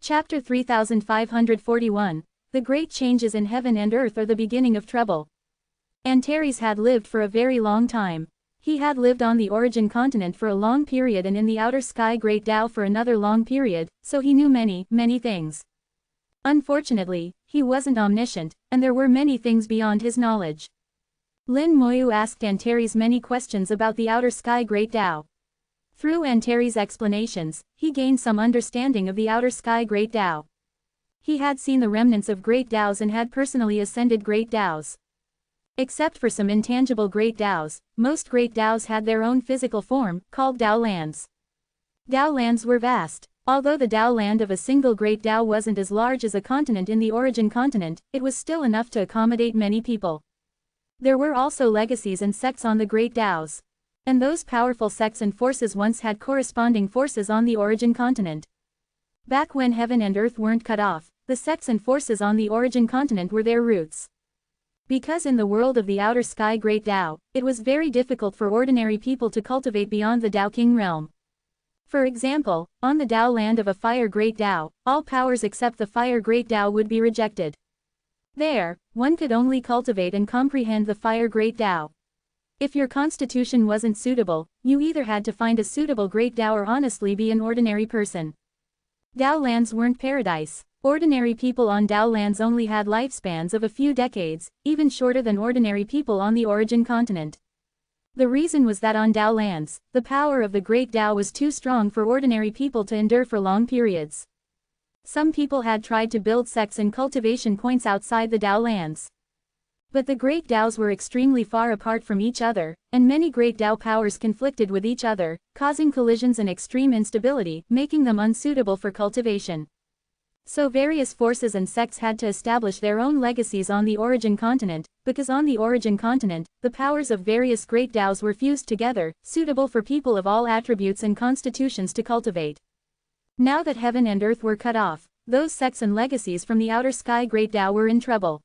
Chapter 3541. The great changes in heaven and earth are the beginning of trouble. Antares had lived for a very long time. He had lived on the origin continent for a long period and in the outer sky Great Tao for another long period, so he knew many things. Unfortunately, he wasn't omniscient, and there were many things beyond his knowledge. Lin Moyu asked Antares many questions about the outer sky Great Tao. Through Antares' explanations, he gained some understanding of the outer sky Great Tao. He had seen the remnants of Great Taos and had personally ascended Great Taos. Except for some intangible Great Taos, most Great Taos had their own physical form, called Tao lands. Tao lands were vast. Although the Tao land of a single Great Tao wasn't as large as a continent in the origin continent, it was still enough to accommodate many people. There were also legacies and sects on the Great Taos. And those powerful sects and forces once had corresponding forces on the origin continent. Back when heaven and earth weren't cut off, the sects and forces on the origin continent were their roots. Because in the world of the outer sky Great Tao, it was very difficult for ordinary people to cultivate beyond the Tao King realm. For example, on the Tao land of a fire Great Tao, all powers except the fire Great Tao would be rejected. There, one could only cultivate and comprehend the fire Great Tao. If your constitution wasn't suitable, you either had to find a suitable Great Tao or honestly be an ordinary person. Tao lands weren't paradise. Ordinary people on Tao lands only had lifespans of a few decades, even shorter than ordinary people on the origin continent. The reason was that on Tao lands, the power of the Great Tao was too strong for ordinary people to endure for long periods. Some people had tried to build sects and cultivation points outside the Tao lands. But the Great Taos were extremely far apart from each other, and many Great Tao powers conflicted with each other, causing collisions and extreme instability, making them unsuitable for cultivation. So various forces and sects had to establish their own legacies on the origin continent, because on the origin continent, the powers of various Great Taos were fused together, suitable for people of all attributes and constitutions to cultivate. Now that heaven and earth were cut off, those sects and legacies from the outer sky Great Tao were in trouble.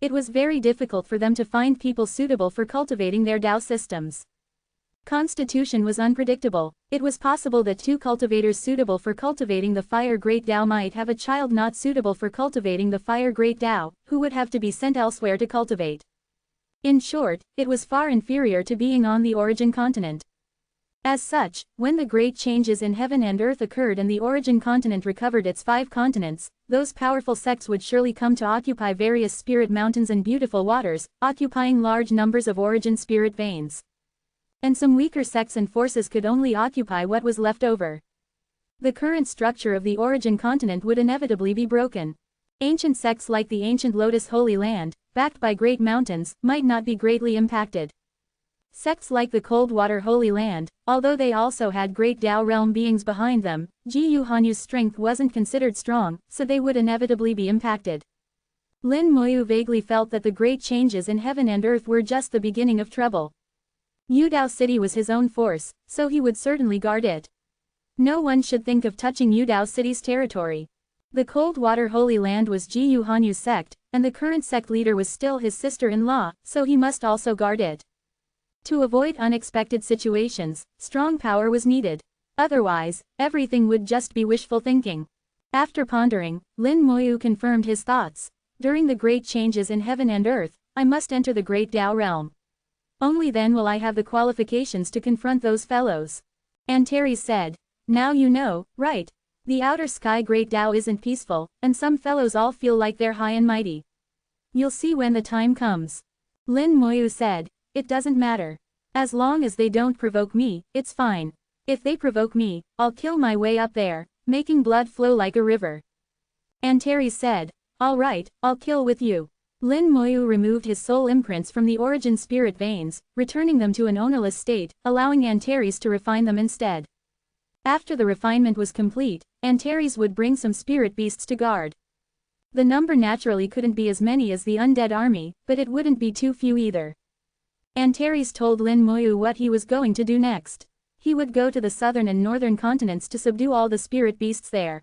It was very difficult for them to find people suitable for cultivating their Tao systems. Constitution was unpredictable. It was possible that two cultivators suitable for cultivating the fire Great Tao might have a child not suitable for cultivating the fire Great Tao, who would have to be sent elsewhere to cultivate. In short, it was far inferior to being on the origin continent. As such, when the great changes in heaven and earth occurred and the origin continent recovered its 5 continents, those powerful sects would surely come to occupy various spirit mountains and beautiful waters, occupying large numbers of origin spirit veins. And some weaker sects and forces could only occupy what was left over. The current structure of the origin continent would inevitably be broken. Ancient sects like the ancient Lotus Holy Land, backed by great mountains, might not be greatly impacted. Sects like the Coldwater Holy Land, although they also had great Tao realm beings behind them, Jiyu Hanyu's strength wasn't considered strong, so they would inevitably be impacted. Lin Moyu vaguely felt that the great changes in heaven and earth were just the beginning of trouble. Yudao City was his own force, so he would certainly guard it. No one should think of touching Yudao City's territory. The Coldwater Holy Land was Jiyu Hanyu's sect, and the current sect leader was still his sister-in-law, so he must also guard it. To avoid unexpected situations, strong power was needed. Otherwise, everything would just be wishful thinking. After pondering, Lin Moyu confirmed his thoughts. During the great changes in heaven and earth, I must enter the great Tao realm. Only then will I have the qualifications to confront those fellows. Antares said. Now you know, right? The outer sky Great Tao isn't peaceful, and some fellows all feel like they're high and mighty. You'll see when the time comes. Lin Moyu said. It doesn't matter. As long as they don't provoke me, it's fine. If they provoke me, I'll kill my way up there, making blood flow like a river. Antares said. All right, I'll kill with you. Lin Moyu removed his soul imprints from the origin spirit veins, returning them to an ownerless state, allowing Antares to refine them instead. After the refinement was complete, Antares would bring some spirit beasts to guard. The number naturally couldn't be as many as the undead army, but it wouldn't be too few either. Antares told Lin Moyu what he was going to do next. He would go to the southern and northern continents to subdue all the spirit beasts there.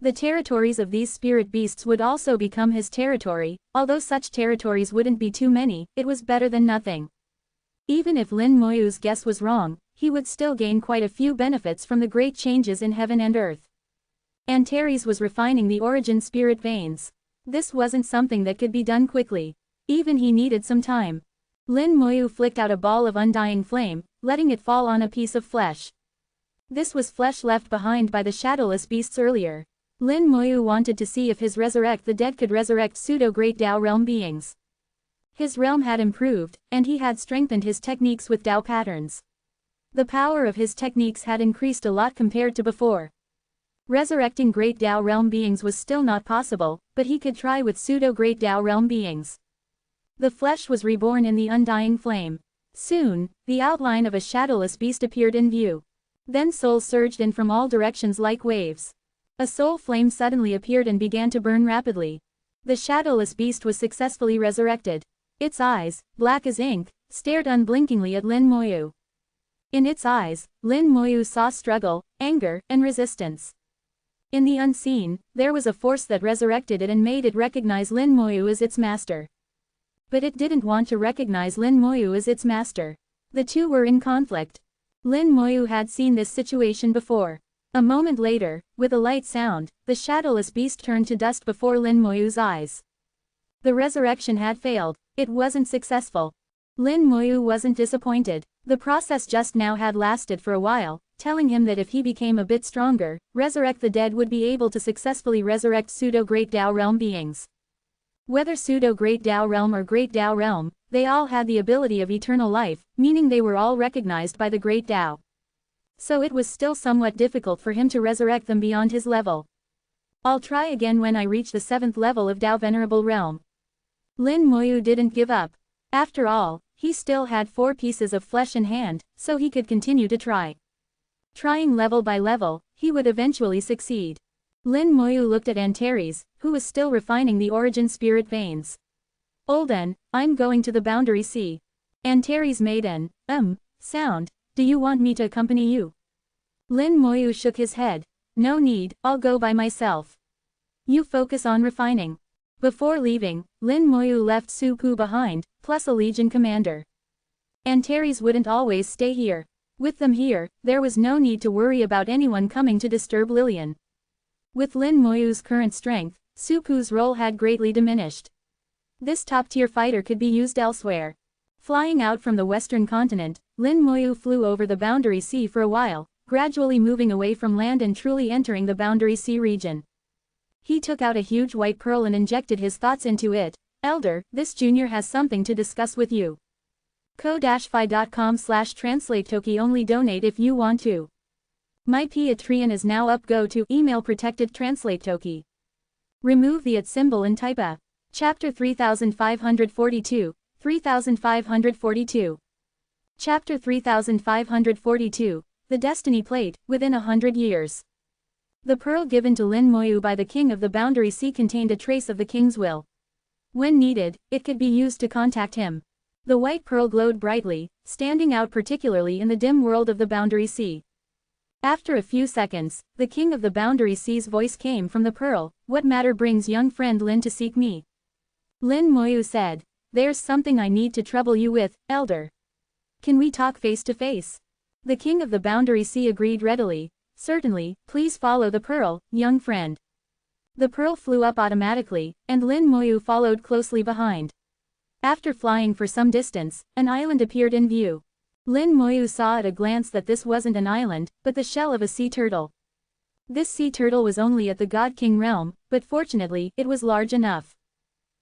The territories of these spirit beasts would also become his territory, although such territories wouldn't be too many, it was better than nothing. Even if Lin Moyu's guess was wrong, he would still gain quite a few benefits from the great changes in heaven and earth. Antares was refining the origin spirit veins. This wasn't something that could be done quickly. Even he needed some time. Lin Moyu flicked out a ball of undying flame, letting it fall on a piece of flesh. This was flesh left behind by the shadowless beasts earlier. Lin Moyu wanted to see if his resurrect the dead could resurrect pseudo-great Dao realm beings. His realm had improved, and he had strengthened his techniques with Dao patterns. The power of his techniques had increased a lot compared to before. Resurrecting great Dao realm beings was still not possible, but he could try with pseudo-great Dao realm beings. The flesh was reborn in the undying flame. Soon, the outline of a shadowless beast appeared in view. Then souls surged in from all directions like waves. A soul flame suddenly appeared and began to burn rapidly. The shadowless beast was successfully resurrected. Its eyes, black as ink, stared unblinkingly at Lin Moyu. In its eyes, Lin Moyu saw struggle, anger, and resistance. In the unseen, there was a force that resurrected it and made it recognize Lin Moyu as its master. But it didn't want to recognize Lin Moyu as its master. The two were in conflict. Lin Moyu had seen this situation before. A moment later, with a light sound, the shadowless beast turned to dust before Lin Moyu's eyes. The resurrection had failed. It wasn't successful. Lin Moyu wasn't disappointed. The process just now had lasted for a while, telling him that if he became a bit stronger, resurrect the dead would be able to successfully resurrect pseudo-great Dao realm beings. Whether pseudo-great Dao realm or great Dao realm, they all had the ability of eternal life, meaning they were all recognized by the great Dao. So it was still somewhat difficult for him to resurrect them beyond his level. I'll try again when I reach the 7th level of Dao Venerable realm. Lin Moyu didn't give up. After all, he still had 4 pieces of flesh in hand, so he could continue to try. Trying level by level, he would eventually succeed. Lin Moyu looked at Antares, who was still refining the origin spirit veins. Olden, I'm going to the boundary sea. Antares made an sound. Do you want me to accompany you? Lin Moyu shook his head. No need, I'll go by myself. You focus on refining. Before leaving, Lin Moyu left Su Pu behind, plus a legion commander. Antares wouldn't always stay here. With them here, there was no need to worry about anyone coming to disturb Lillian. With Lin Moyu's current strength, Su Pu's role had greatly diminished. This top-tier fighter could be used elsewhere. Flying out from the western continent, Lin Moyu flew over the boundary sea for a while, gradually moving away from land and truly entering the boundary sea region. He took out a huge white pearl and injected his thoughts into it. Elder, this junior has something to discuss with you. ko-fi.com/translate-toki only donate if you want to. My Patreon is now up. Go to email protected translate toki. Remove the @ symbol and type a. Chapter 3542, 3542. Chapter 3542, The Destiny Plate, within 100 years. The pearl given to Lin Moyu by the king of the boundary sea contained a trace of the king's will. When needed, it could be used to contact him. The white pearl glowed brightly, standing out particularly in the dim world of the boundary sea. After a few seconds, the king of the boundary sea's voice came from the pearl. What matter brings young friend Lin to seek me? Lin Moyu said, there's something I need to trouble you with, elder. Can we talk face to face? The king of the boundary sea agreed readily. Certainly, please follow the pearl, young friend. The pearl flew up automatically, and Lin Moyu followed closely behind. After flying for some distance, an island appeared in view. Lin Moyu saw at a glance that this wasn't an island, but the shell of a sea turtle. This sea turtle was only at the God King realm, but fortunately, it was large enough.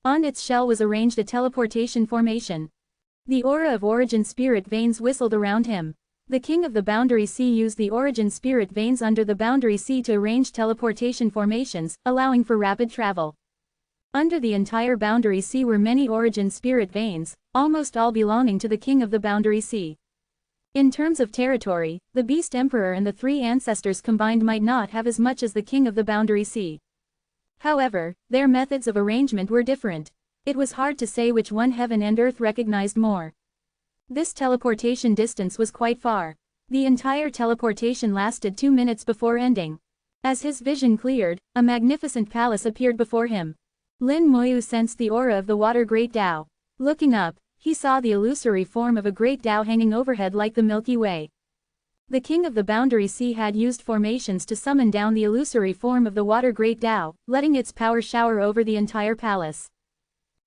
On its shell was arranged a teleportation formation. The aura of origin spirit veins whistled around him. The king of the boundary sea used the origin spirit veins under the boundary sea to arrange teleportation formations, allowing for rapid travel. Under the entire boundary sea were many origin spirit veins, almost all belonging to the king of the boundary sea. In terms of territory, the Beast Emperor and the 3 ancestors combined might not have as much as the king of the boundary sea. However, their methods of arrangement were different. It was hard to say which one heaven and earth recognized more. This teleportation distance was quite far. The entire teleportation lasted 2 minutes before ending. As his vision cleared, a magnificent palace appeared before him. Lin Moyu sensed the aura of the water great Dao. Looking up, he saw the illusory form of a great Dao hanging overhead like the Milky Way. The king of the Boundary Sea had used formations to summon down the illusory form of the water Great Tao, letting its power shower over the entire palace.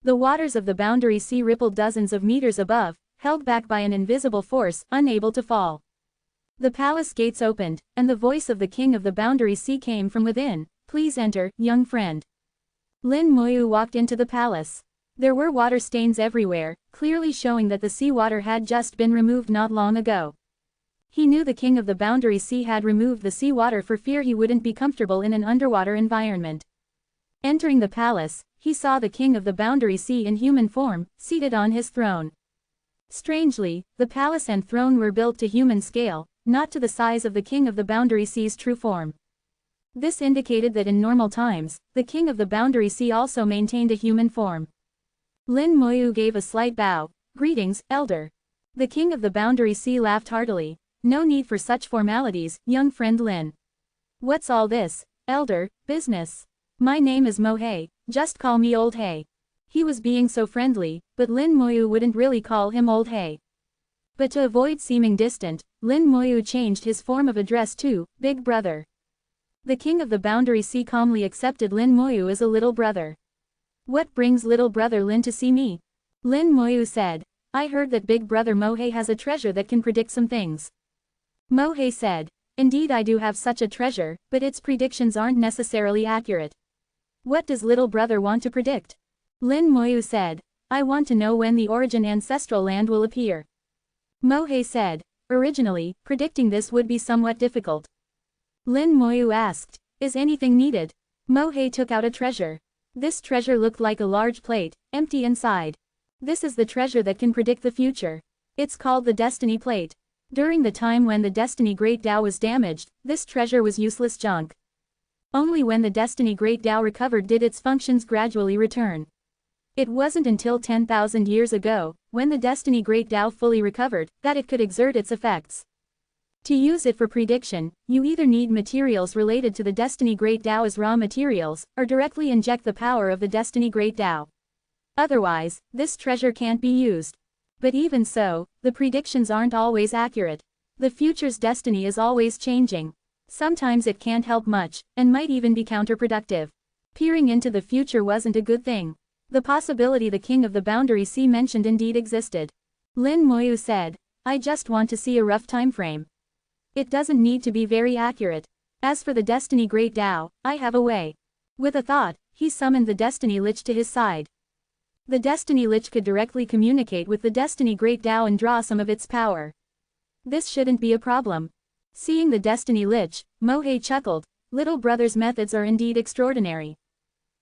The waters of the Boundary Sea rippled dozens of meters above, held back by an invisible force, unable to fall. The palace gates opened, and the voice of the king of the Boundary Sea came from within. "Please enter, young friend." Lin Moyu walked into the palace. There were water stains everywhere, clearly showing that the seawater had just been removed not long ago. He knew the king of the Boundary Sea had removed the seawater for fear he wouldn't be comfortable in an underwater environment. Entering the palace, he saw the king of the Boundary Sea in human form, seated on his throne. Strangely, the palace and throne were built to human scale, not to the size of the king of the Boundary Sea's true form. This indicated that in normal times, the king of the Boundary Sea also maintained a human form. Lin Moyu gave a slight bow. "Greetings, elder." The king of the Boundary Sea laughed heartily. "No need for such formalities, young friend Lin. What's all this, elder, business? My name is Mo Hei, just call me Old Hei." He was being so friendly, but Lin Moyu wouldn't really call him Old Hei. But to avoid seeming distant, Lin Moyu changed his form of address to Big Brother. The king of the Boundary Sea calmly accepted Lin Moyu as a little brother. "What brings little brother Lin to see me?" Lin Moyu said. "I heard that Big Brother Mo Hei has a treasure that can predict some things." Mo Hei said. "Indeed, I do have such a treasure, but its predictions aren't necessarily accurate." "What does little brother want to predict?" Lin Moyu said. "I want to know when the origin ancestral land will appear." Mo Hei said. "Originally, predicting this would be somewhat difficult." Lin Moyu asked. "Is anything needed?" Mo Hei took out a treasure. This treasure looked like a large plate, empty inside. "This is the treasure that can predict the future. It's called the Destiny Plate. During the time when the Destiny Great Tao was damaged, this treasure was useless junk. Only when the Destiny Great Tao recovered did its functions gradually return. It wasn't until 10,000 years ago, when the Destiny Great Tao fully recovered, that it could exert its effects. To use it for prediction, you either need materials related to the Destiny Great Tao as raw materials, or directly inject the power of the Destiny Great Tao. Otherwise, this treasure can't be used. But even so, the predictions aren't always accurate. The future's destiny is always changing. Sometimes it can't help much, and might even be counterproductive. Peering into the future wasn't a good thing. The possibility the king of the Boundary Sea mentioned indeed existed. Lin Moyu said. "I just want to see a rough time frame. It doesn't need to be very accurate. As for the Destiny Great Tao, I have a way." With a thought, he summoned the Destiny Lich to his side. The Destiny Lich could directly communicate with the Destiny Great Tao and draw some of its power. This shouldn't be a problem. Seeing the Destiny Lich, Mo Hei chuckled. Little brother's methods are indeed extraordinary.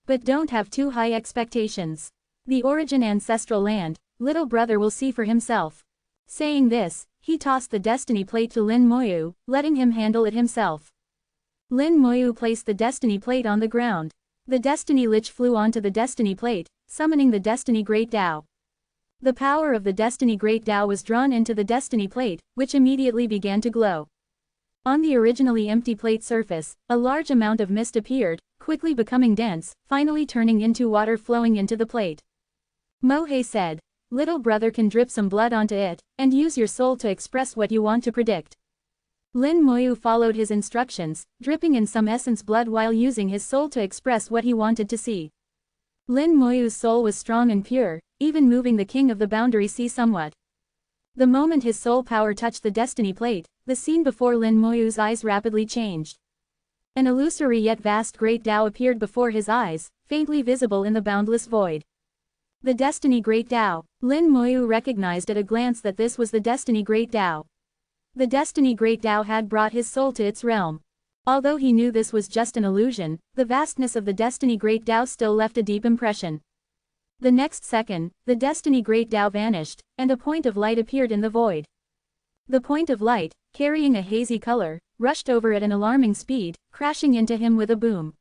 But don't have too high expectations. The origin ancestral land, little brother will see for himself. Saying this, he tossed the Destiny Plate to Lin Moyu, letting him handle it himself. Lin Moyu placed the Destiny Plate on the ground. The Destiny Lich flew onto the Destiny Plate, summoning the Destiny Great Tao. The power of the Destiny Great Tao was drawn into the Destiny Plate, which immediately began to glow. On the originally empty plate surface, a large amount of mist appeared, quickly becoming dense, finally turning into water flowing into the plate. Mo Hei said. "Little brother can drip some blood onto it, and use your soul to express what you want to predict." Lin Moyu followed his instructions, dripping in some essence blood while using his soul to express what he wanted to see. Lin Moyu's soul was strong and pure, even moving the king of the Boundary Sea somewhat. The moment his soul power touched the Destiny Plate, the scene before Lin Moyu's eyes rapidly changed. An illusory yet vast Great Tao appeared before his eyes, faintly visible in the boundless void. The Destiny Great Tao. Lin Moyu recognized at a glance that this was the Destiny Great Tao. The Destiny Great Tao had brought his soul to its realm. Although he knew this was just an illusion, the vastness of the Destiny Great Tao still left a deep impression. The next second, the Destiny Great Tao vanished, and a point of light appeared in the void. The point of light, carrying a hazy color, rushed over at an alarming speed, crashing into him with a boom.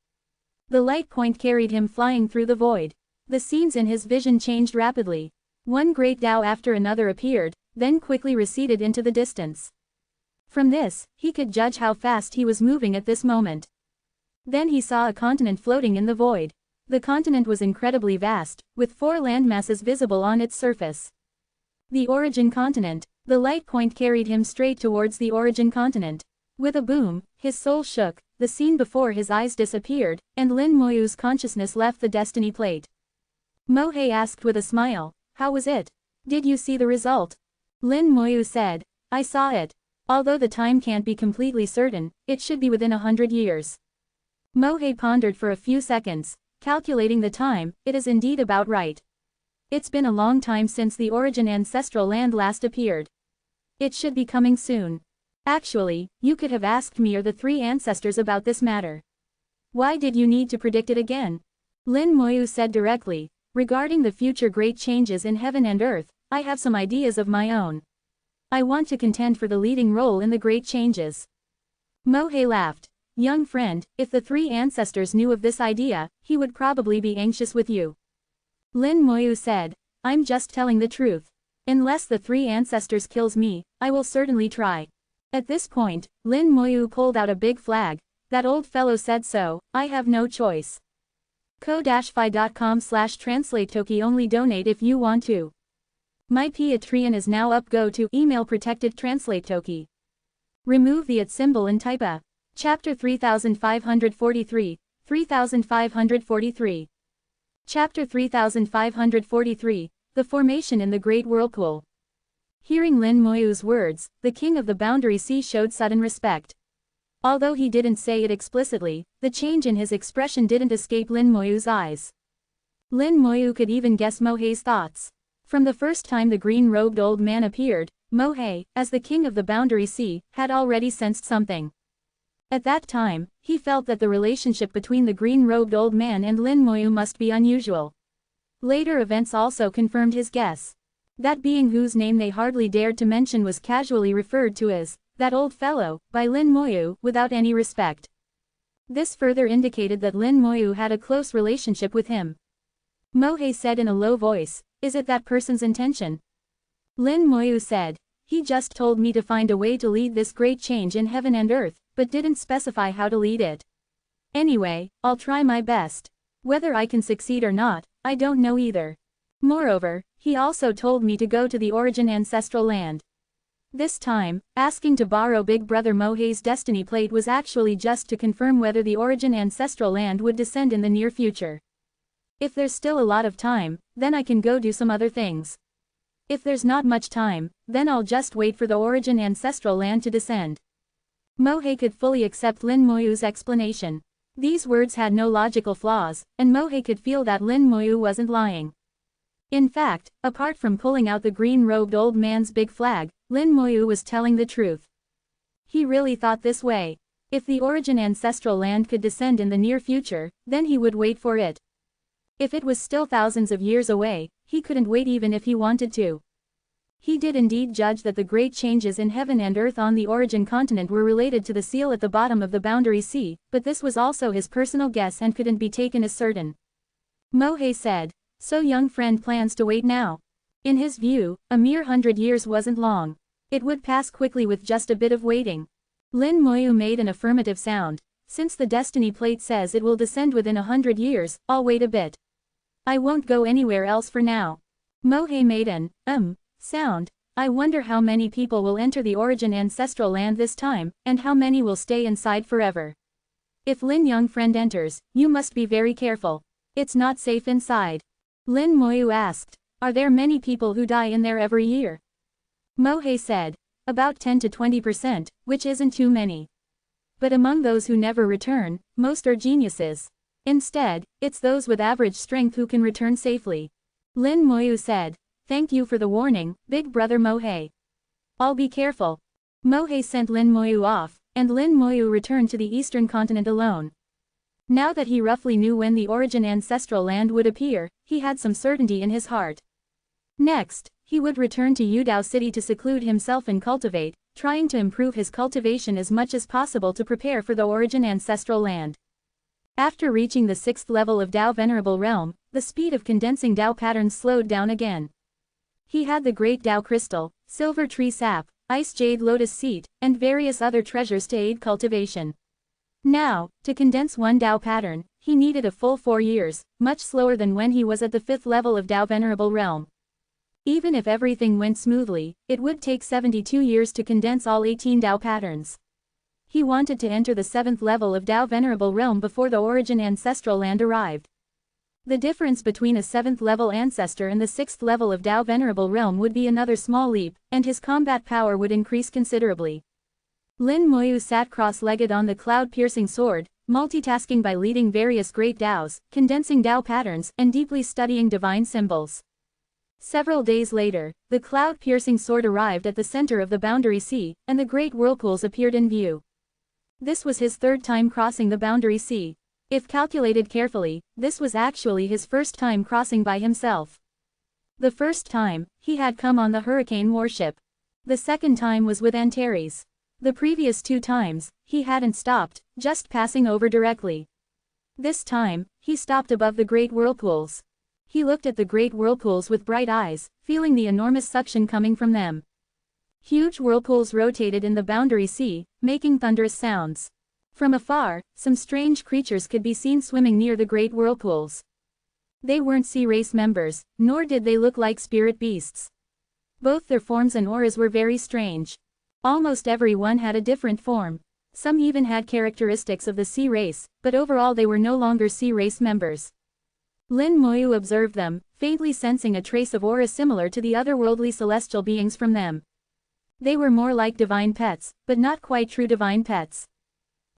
The light point carried him flying through the void. The scenes in his vision changed rapidly. One Great Tao after another appeared, then quickly receded into the distance. From this, he could judge how fast he was moving at this moment. Then he saw a continent floating in the void. The continent was incredibly vast, with 4 landmasses visible on its surface. The origin continent. The light point carried him straight towards the origin continent. With a boom, his soul shook, the scene before his eyes disappeared, and Lin Moyu's consciousness left the destiny plate. Mohei asked with a smile, "How was it? Did you see the result?" Lin Moyu said, "I saw it. Although the time can't be completely certain, it should be within 100 years. Mohei pondered for a few seconds, calculating the time. It is indeed about right. It's been a long time since the origin ancestral land last appeared. It should be coming soon. Actually, you could have asked me or the three ancestors about this matter. Why did you need to predict it again?" Lin Moyu said directly, "Regarding the future great changes in heaven and earth, I have some ideas of my own. I want to contend for the leading role in the great changes." Mohei laughed. "Young friend, if the three ancestors knew of this idea, he would probably be anxious with you." Lin Moyu said, "I'm just telling the truth. Unless the three ancestors kills me, I will certainly try." At this point, Lin Moyu pulled out a big flag. "That old fellow said so, I have no choice." ko-fi.com/translate-toki only donate if you want to. My Patreon is now up. Go to email protected translate toki. Remove the @ symbol and type a. Chapter 3543, 3543. Chapter 3543, The Formation in the Great Whirlpool. Hearing Lin Moyu's words, the king of the Boundary Sea showed sudden respect. Although he didn't say it explicitly, the change in his expression didn't escape Lin Moyu's eyes. Lin Moyu could even guess Mohei's thoughts. From the first time the green-robed old man appeared, Mohei, as the king of the Boundary Sea, had already sensed something. At that time, he felt that the relationship between the green-robed old man and Lin Moyu must be unusual. Later events also confirmed his guess. That being whose name they hardly dared to mention was casually referred to as, "that old fellow," by Lin Moyu, without any respect. This further indicated that Lin Moyu had a close relationship with him. Mohei said in a low voice, "Is it that person's intention?" Lin Moyu said, "He just told me to find a way to lead this great change in heaven and earth, but didn't specify how to lead it. Anyway, I'll try my best. Whether I can succeed or not, I don't know either. Moreover, he also told me to go to the origin ancestral land." This time, asking to borrow Big Brother Mohei's destiny plate was actually just to confirm whether the origin ancestral land would descend in the near future. "If there's still a lot of time, then I can go do some other things. If there's not much time, then I'll just wait for the origin ancestral land to descend." Mohei could fully accept Lin Moyu's explanation. These words had no logical flaws, and Mohei could feel that Lin Moyu wasn't lying. In fact, apart from pulling out the green-robed old man's big flag, Lin Moyu was telling the truth. He really thought this way. If the origin ancestral land could descend in the near future, then he would wait for it. If it was still thousands of years away, he couldn't wait even if he wanted to. He did indeed judge that the great changes in heaven and earth on the origin continent were related to the seal at the bottom of the Boundary Sea, but this was also his personal guess and couldn't be taken as certain. Mohei said, "So young friend plans to wait now?" In his view, a mere 100 years wasn't long. It would pass quickly with just a bit of waiting. Lin Moyu made an affirmative sound. "Since the destiny plate says it will descend within 100 years, I'll wait a bit. I won't go anywhere else for now." Mohei made an sound. "I wonder how many people will enter the origin ancestral land this time, and how many will stay inside forever. If Lin young friend enters, you must be very careful. It's not safe inside." Lin Moyu asked, "Are there many people who die in there every year?" Mohei said, "About 10 to 20%, which isn't too many. But among those who never return, most are geniuses. Instead, it's those with average strength who can return safely." Lin Moyu said, "Thank you for the warning, Big Brother Mohei. I'll be careful." Mohei sent Lin Moyu off, and Lin Moyu returned to the eastern continent alone. Now that he roughly knew when the origin ancestral land would appear, he had some certainty in his heart. Next, he would return to Yudao City to seclude himself and cultivate, trying to improve his cultivation as much as possible to prepare for the origin ancestral land. After reaching the 6th level of Dao Venerable Realm, the speed of condensing Dao patterns slowed down again. He had the Great Dao Crystal, Silver Tree Sap, Ice Jade Lotus Seat, and various other treasures to aid cultivation. Now, to condense one Dao pattern, he needed a full 4 years, much slower than when he was at the 5th level of Dao Venerable Realm. Even if everything went smoothly, it would take 72 years to condense all 18 Tao patterns. He wanted to enter the 7th level of Tao Venerable realm before the origin ancestral land arrived. The difference between a 7th level ancestor and the 6th level of Tao Venerable realm would be another small leap, and his combat power would increase considerably. Lin Moyu sat cross-legged on the cloud-piercing sword, multitasking by leading various great Taos, condensing Tao patterns, and deeply studying divine symbols. Several days later, the cloud-piercing sword arrived at the center of the boundary sea, and the great whirlpools appeared in view. This was his 3rd time crossing the boundary sea. If calculated carefully, this was actually his 1st time crossing by himself. The 1st time, he had come on the hurricane warship. The 2nd time was with Antares. The previous 2 times, he hadn't stopped, just passing over directly. This time, he stopped above the great whirlpools. He looked at the great whirlpools with bright eyes, feeling the enormous suction coming from them. Huge whirlpools rotated in the boundary sea, making thunderous sounds. From afar, some strange creatures could be seen swimming near the great whirlpools. They weren't sea race members, nor did they look like spirit beasts. Both their forms and auras were very strange. Almost everyone had a different form. Some even had characteristics of the sea race, but overall they were no longer sea race members. Lin Moyu observed them, faintly sensing a trace of aura similar to the otherworldly celestial beings from them. They were more like divine pets, but not quite true divine pets.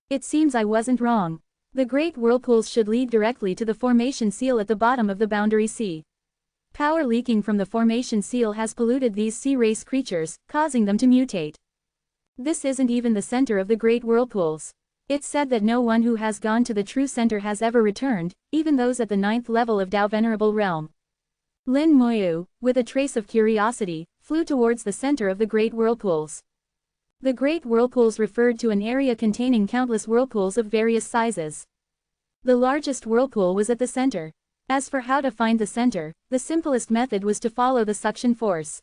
It seems I wasn't wrong. The great whirlpools should lead directly to the formation seal at the bottom of the boundary sea. Power leaking from the formation seal has polluted these sea race creatures, causing them to mutate. This isn't even the center of the great whirlpools. It's said that no one who has gone to the true center has ever returned, even those at the 9th level of Tao Venerable realm. Lin Moyu, with a trace of curiosity, flew towards the center of the great whirlpools. The great whirlpools referred to an area containing countless whirlpools of various sizes. The largest whirlpool was at the center. As for how to find the center, the simplest method was to follow the suction force.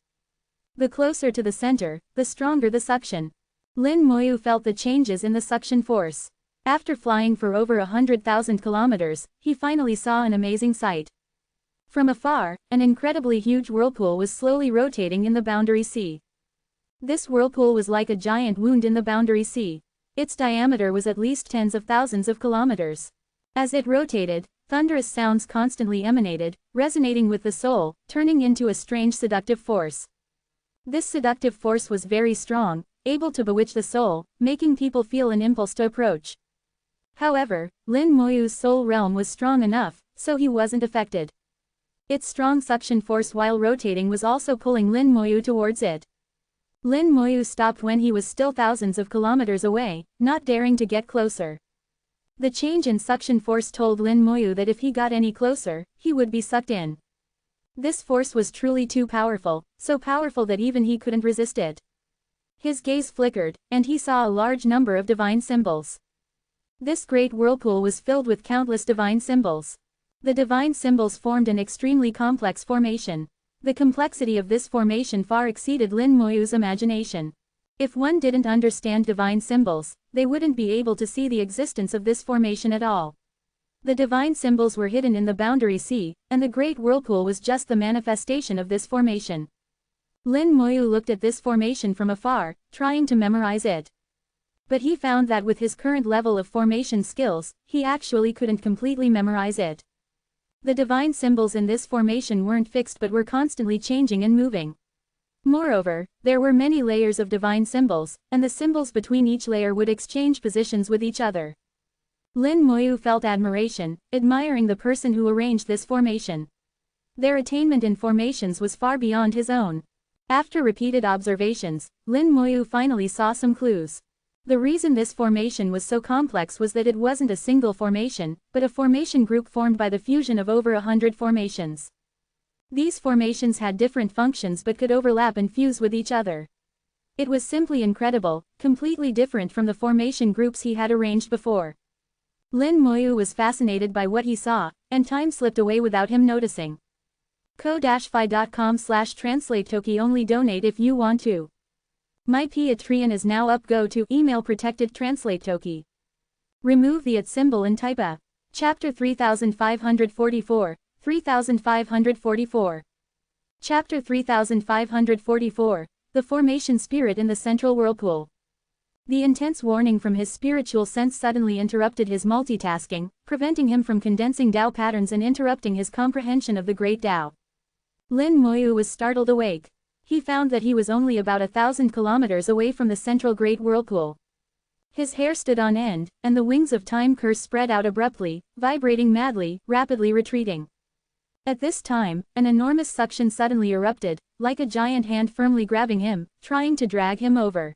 The closer to the center, the stronger the suction. Lin Moyu felt the changes in the suction force. After flying for over 100,000 kilometers, he finally saw an amazing sight. From afar, an incredibly huge whirlpool was slowly rotating in the boundary sea. This whirlpool was like a giant wound in the boundary sea. Its diameter was at least tens of thousands of kilometers. As it rotated, thunderous sounds constantly emanated, resonating with the soul, turning into a strange seductive force. This seductive force was very strong, able to bewitch the soul, making people feel an impulse to approach. However, Lin Moyu's soul realm was strong enough, so he wasn't affected. Its strong suction force while rotating was also pulling Lin Moyu towards it. Lin Moyu stopped when he was still thousands of kilometers away, not daring to get closer. The change in suction force told Lin Moyu that if he got any closer, he would be sucked in. This force was truly too powerful, so powerful that even he couldn't resist it. His gaze flickered, and he saw a large number of divine symbols. This great whirlpool was filled with countless divine symbols. The divine symbols formed an extremely complex formation. The complexity of this formation far exceeded Lin Moyu's imagination. If one didn't understand divine symbols, they wouldn't be able to see the existence of this formation at all. The divine symbols were hidden in the boundary sea, and the great whirlpool was just the manifestation of this formation. Lin Moyu looked at this formation from afar, trying to memorize it. But he found that with his current level of formation skills, he actually couldn't completely memorize it. The divine symbols in this formation weren't fixed but were constantly changing and moving. Moreover, there were many layers of divine symbols, and the symbols between each layer would exchange positions with each other. Lin Moyu felt admiration, admiring the person who arranged this formation. Their attainment in formations was far beyond his own. After repeated observations, Lin Moyu finally saw some clues. The reason this formation was so complex was that it wasn't a single formation, but a formation group formed by the fusion of over 100 formations. These formations had different functions but could overlap and fuse with each other. It was simply incredible, completely different from the formation groups he had arranged before. Lin Moyu was fascinated by what he saw, and time slipped away without him noticing. ko-fi.com/translate-toki only donate if you want to. My Patreon is now up. Go to email protected translate toki. Remove the @ symbol and type a. Chapter 3544, 3544. Chapter 3544, The Formation Spirit in the Central Whirlpool. The intense warning from his spiritual sense suddenly interrupted his multitasking, preventing him from condensing Tao patterns and interrupting his comprehension of the great Tao. Lin Moyu was startled awake. He found that he was only about 1,000 kilometers away from the central great whirlpool. His hair stood on end, and the wings of time curse spread out abruptly, vibrating madly, rapidly retreating. At this time, an enormous suction suddenly erupted, like a giant hand firmly grabbing him, trying to drag him over.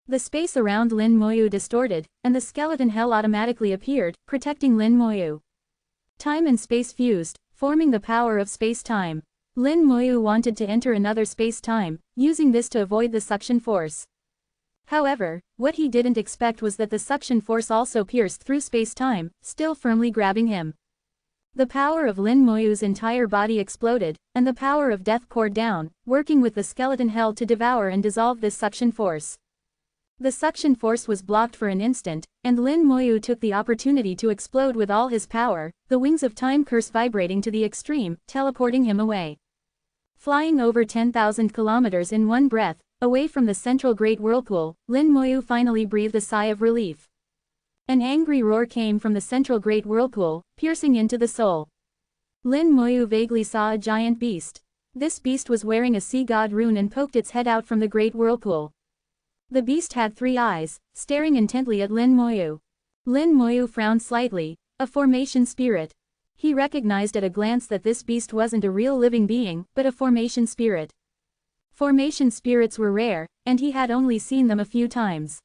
The space around Lin Moyu distorted, and the skeleton hell automatically appeared, protecting Lin Moyu. Time and space fused, forming the power of space-time. Lin Moyu wanted to enter another space-time, using this to avoid the suction force. However, what he didn't expect was that the suction force also pierced through space-time, still firmly grabbing him. The power of Lin Moyu's entire body exploded, and the power of death poured down, working with the skeleton hell to devour and dissolve this suction force. The suction force was blocked for an instant, and Lin Moyu took the opportunity to explode with all his power, the wings of time curse vibrating to the extreme, teleporting him away. Flying over 10,000 kilometers in one breath, away from the central great whirlpool, Lin Moyu finally breathed a sigh of relief. An angry roar came from the central great whirlpool, piercing into the soul. Lin Moyu vaguely saw a giant beast. This beast was wearing a sea god rune and poked its head out from the great whirlpool. The beast had 3 eyes, staring intently at Lin Moyu. Lin Moyu frowned slightly. A formation spirit. He recognized at a glance that this beast wasn't a real living being, but a formation spirit. Formation spirits were rare, and he had only seen them a few times.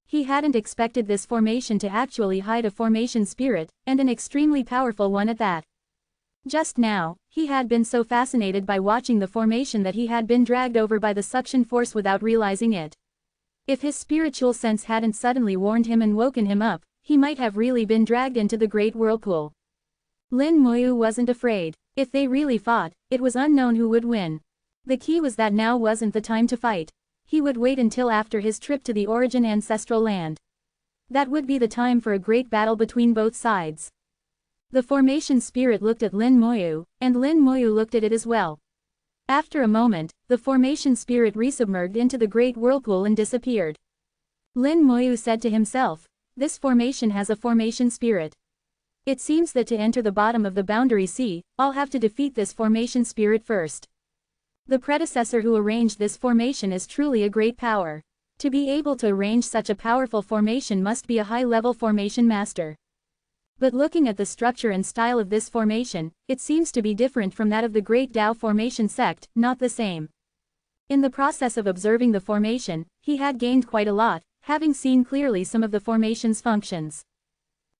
He hadn't expected this formation to actually hide a formation spirit, and an extremely powerful one at that. Just now, he had been so fascinated by watching the formation that he had been dragged over by the suction force without realizing it. If his spiritual sense hadn't suddenly warned him and woken him up, he might have really been dragged into the great whirlpool. Lin Moyu wasn't afraid. If they really fought, it was unknown who would win. The key was that now wasn't the time to fight. He would wait until after his trip to the origin ancestral land. That would be the time for a great battle between both sides. The formation spirit looked at Lin Moyu, and Lin Moyu looked at it as well. After a moment, the formation spirit resubmerged into the great whirlpool and disappeared. Lin Moyu said to himself, "This formation has a formation spirit. It seems that to enter the bottom of the boundary sea, I'll have to defeat this formation spirit first. The predecessor who arranged this formation is truly a great power. To be able to arrange such a powerful formation must be a high-level formation master. But looking at the structure and style of this formation, it seems to be different from that of the great Tao formation sect, not the same." In the process of observing the formation, he had gained quite a lot, having seen clearly some of the formation's functions.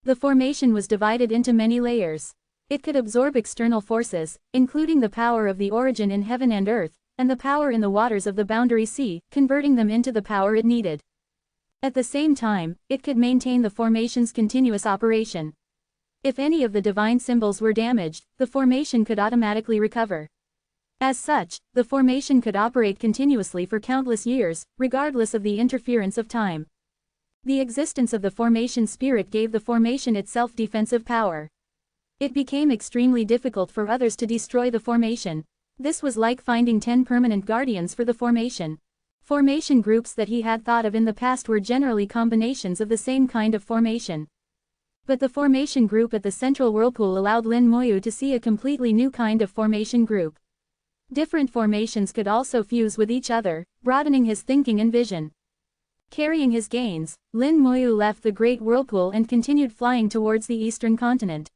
The formation was divided into many layers. It could absorb external forces, including the power of the origin in heaven and earth, and the power in the waters of the boundary sea, converting them into the power it needed. At the same time, it could maintain the formation's continuous operation. If any of the divine symbols were damaged, the formation could automatically recover. As such, the formation could operate continuously for countless years, regardless of the interference of time. The existence of the formation spirit gave the formation itself defensive power. It became extremely difficult for others to destroy the formation. This was like finding 10 permanent guardians for the formation. Formation groups that he had thought of in the past were generally combinations of the same kind of formation. But the formation group at the central whirlpool allowed Lin Moyu to see a completely new kind of formation group. Different formations could also fuse with each other, broadening his thinking and vision. Carrying his gains, Lin Moyu left the great whirlpool and continued flying towards the eastern continent.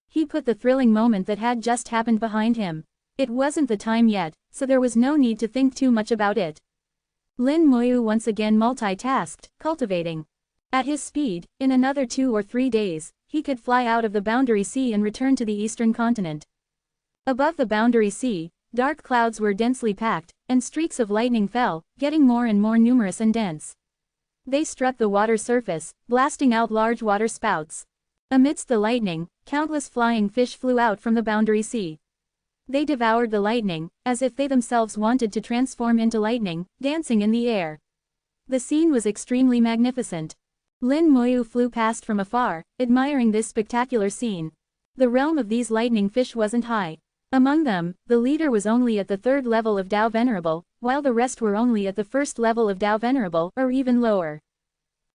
He put the thrilling moment that had just happened behind him. It wasn't the time yet, so there was no need to think too much about it. Lin Moyu once again multitasked, cultivating. At his speed, in another 2 or 3 days, he could fly out of the boundary sea and return to the eastern continent. Above the boundary sea, dark clouds were densely packed, and streaks of lightning fell, getting more and more numerous and dense. They struck the water surface, blasting out large water spouts. Amidst the lightning, countless flying fish flew out from the boundary sea. They devoured the lightning, as if they themselves wanted to transform into lightning, dancing in the air. The scene was extremely magnificent. Lin Moyu flew past from afar, admiring this spectacular scene. The realm of these lightning fish wasn't high. Among them, the leader was only at the 3rd level of Tao Venerable, while the rest were only at the 1st level of Tao Venerable, or even lower.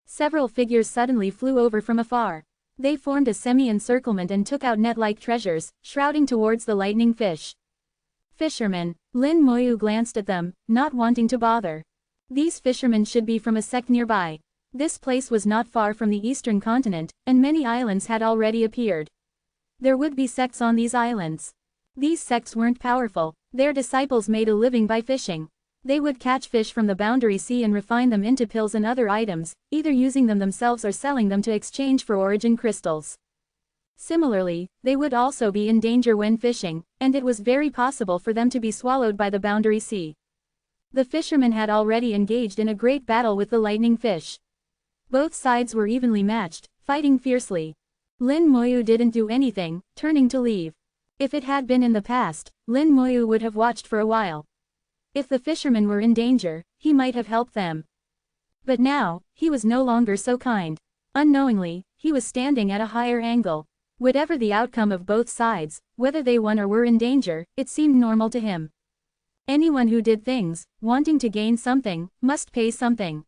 Several figures suddenly flew over from afar. They formed a semi-encirclement and took out net-like treasures, shrouding towards the lightning fish. Fishermen. Lin Moyu glanced at them, not wanting to bother. These fishermen should be from a sect nearby. This place was not far from the eastern continent, and many islands had already appeared. There would be sects on these islands. These sects weren't powerful. Their disciples made a living by fishing. They would catch fish from the boundary sea and refine them into pills and other items, either using them themselves or selling them to exchange for origin crystals. Similarly, they would also be in danger when fishing, and it was very possible for them to be swallowed by the boundary sea. The fishermen had already engaged in a great battle with the lightning fish. Both sides were evenly matched, fighting fiercely. Lin Moyu didn't do anything, turning to leave. If it had been in the past, Lin Moyu would have watched for a while. If the fishermen were in danger, he might have helped them. But now, he was no longer so kind. Unknowingly, he was standing at a higher angle. Whatever the outcome of both sides, whether they won or were in danger, it seemed normal to him. Anyone who did things, wanting to gain something, must pay something.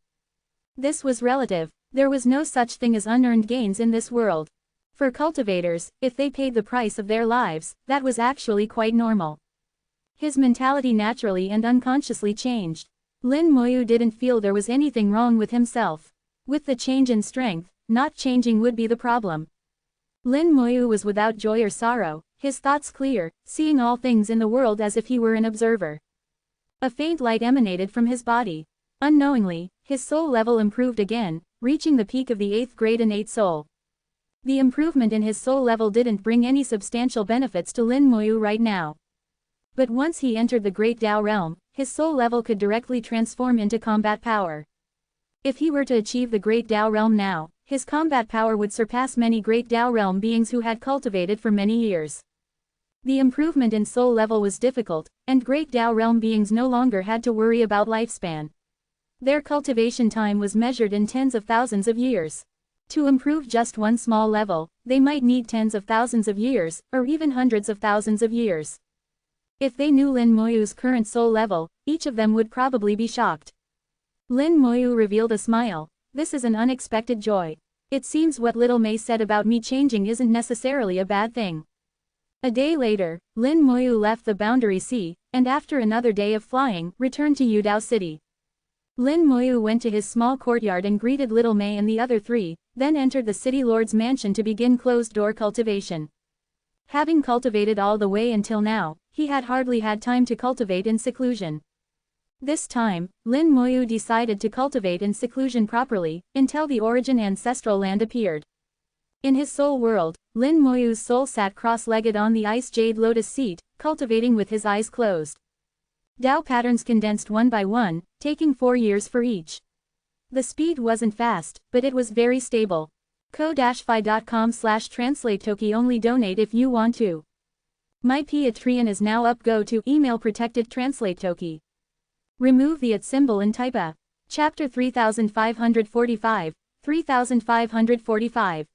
This was relative. There was no such thing as unearned gains in this world. For cultivators, if they paid the price of their lives, that was actually quite normal. His mentality naturally and unconsciously changed. Lin Moyu didn't feel there was anything wrong with himself. With the change in strength, not changing would be the problem. Lin Moyu was without joy or sorrow, his thoughts clear, seeing all things in the world as if he were an observer. A faint light emanated from his body. Unknowingly, his soul level improved again, reaching the peak of the 8th grade innate soul. The improvement in his soul level didn't bring any substantial benefits to Lin Moyu right now. But once he entered the Great Tao realm, his soul level could directly transform into combat power. If he were to achieve the Great Tao realm now, his combat power would surpass many Great Tao realm beings who had cultivated for many years. The improvement in soul level was difficult, and Great Tao realm beings no longer had to worry about lifespan. Their cultivation time was measured in tens of thousands of years. To improve just one small level, they might need tens of thousands of years, or even hundreds of thousands of years. If they knew Lin Moyu's current soul level, each of them would probably be shocked. Lin Moyu revealed a smile. This is an unexpected joy. It seems what little May said about me changing isn't necessarily a bad thing. A day later, Lin Moyu left the boundary sea, and after another day of flying, returned to Yudao City. Lin Moyu went to his small courtyard and greeted little May and the other 3, then entered the city lord's mansion to begin closed-door cultivation. Having cultivated all the way until now, he had hardly had time to cultivate in seclusion. This time, Lin Moyu decided to cultivate in seclusion properly, until the origin ancestral land appeared. In his soul world, Lin Moyu's soul sat cross-legged on the ice jade lotus seat, cultivating with his eyes closed. Tao patterns condensed one by one, taking 4 years for each. The speed wasn't fast, but it was very stable. ko-fi.com/translate-toki only donate if you want to. My Patreon is now up. Go to email protected translate toki. Remove the @ symbol and type a. Chapter 3545, 3545.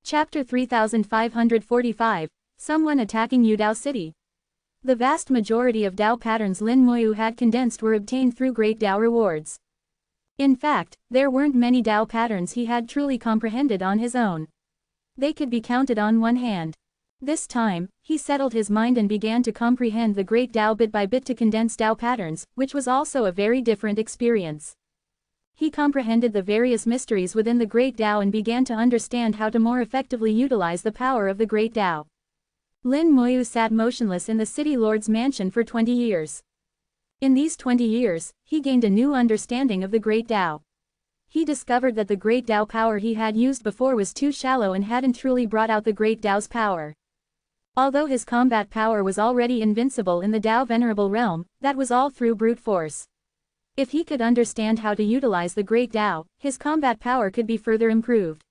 Chapter 3545, Someone attacking Yudao City. The vast majority of Tao patterns Lin Moyu had condensed were obtained through Great Tao rewards. In fact, there weren't many Tao patterns he had truly comprehended on his own. They could be counted on one hand. This time, he settled his mind and began to comprehend the Great Tao bit by bit to condense Tao patterns, which was also a very different experience. He comprehended the various mysteries within the Great Tao and began to understand how to more effectively utilize the power of the Great Tao. Lin Moyu sat motionless in the city lord's mansion for 20 years. In these 20 years, he gained a new understanding of the Great Tao. He discovered that the Great Tao power he had used before was too shallow and hadn't truly brought out the Great Tao's power. Although his combat power was already invincible in the Tao Venerable realm, that was all through brute force. If he could understand how to utilize the Great Tao, his combat power could be further improved.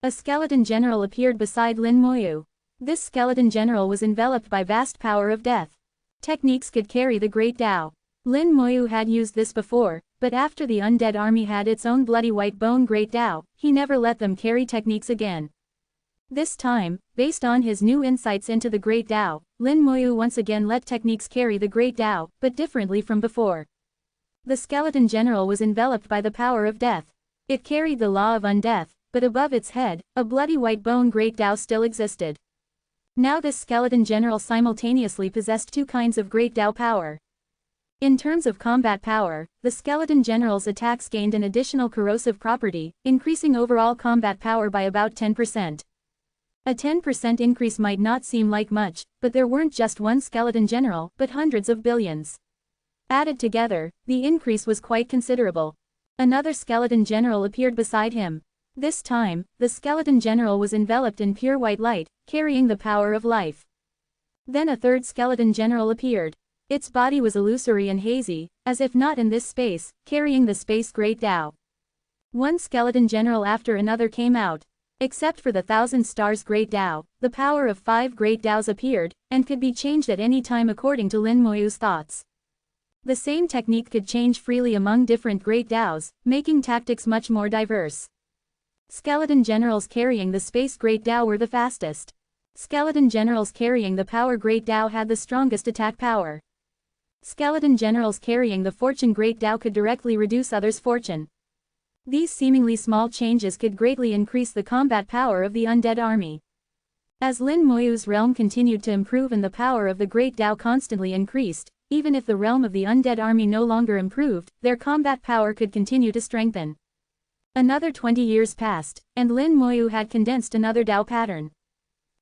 A skeleton general appeared beside Lin Moyu. This skeleton general was enveloped by vast power of death. Techniques could carry the Great Tao. Lin Moyu had used this before, but after the undead army had its own bloody white bone Great Tao, he never let them carry techniques again. This time, based on his new insights into the Great Tao, Lin Moyu once again let techniques carry the Great Tao, but differently from before. The skeleton general was enveloped by the power of death. It carried the law of undeath, but above its head, a bloody white bone Great Tao still existed. Now this skeleton general simultaneously possessed two kinds of Great Tao power. In terms of combat power, the skeleton general's attacks gained an additional corrosive property, increasing overall combat power by about 10%. A 10% increase might not seem like much, but there weren't just one skeleton general, but hundreds of billions. Added together, the increase was quite considerable. Another skeleton general appeared beside him. This time, the skeleton general was enveloped in pure white light, carrying the power of life. Then a third skeleton general appeared. Its body was illusory and hazy, as if not in this space, carrying the space Great Tao. One skeleton general after another came out. Except for the 1,000 stars Great Tao, the power of 5 Great Taos appeared, and could be changed at any time according to Lin Moyu's thoughts. The same technique could change freely among different Great Taos, making tactics much more diverse. Skeleton generals carrying the space Great Tao were the fastest. Skeleton generals carrying the power Great Tao had the strongest attack power. Skeleton generals carrying the fortune Great Tao could directly reduce others' fortune. These seemingly small changes could greatly increase the combat power of the undead army. As Lin Moyu's realm continued to improve and the power of the Great Tao constantly increased, even if the realm of the undead army no longer improved, their combat power could continue to strengthen. Another 20 years passed, and Lin Moyu had condensed another Tao pattern.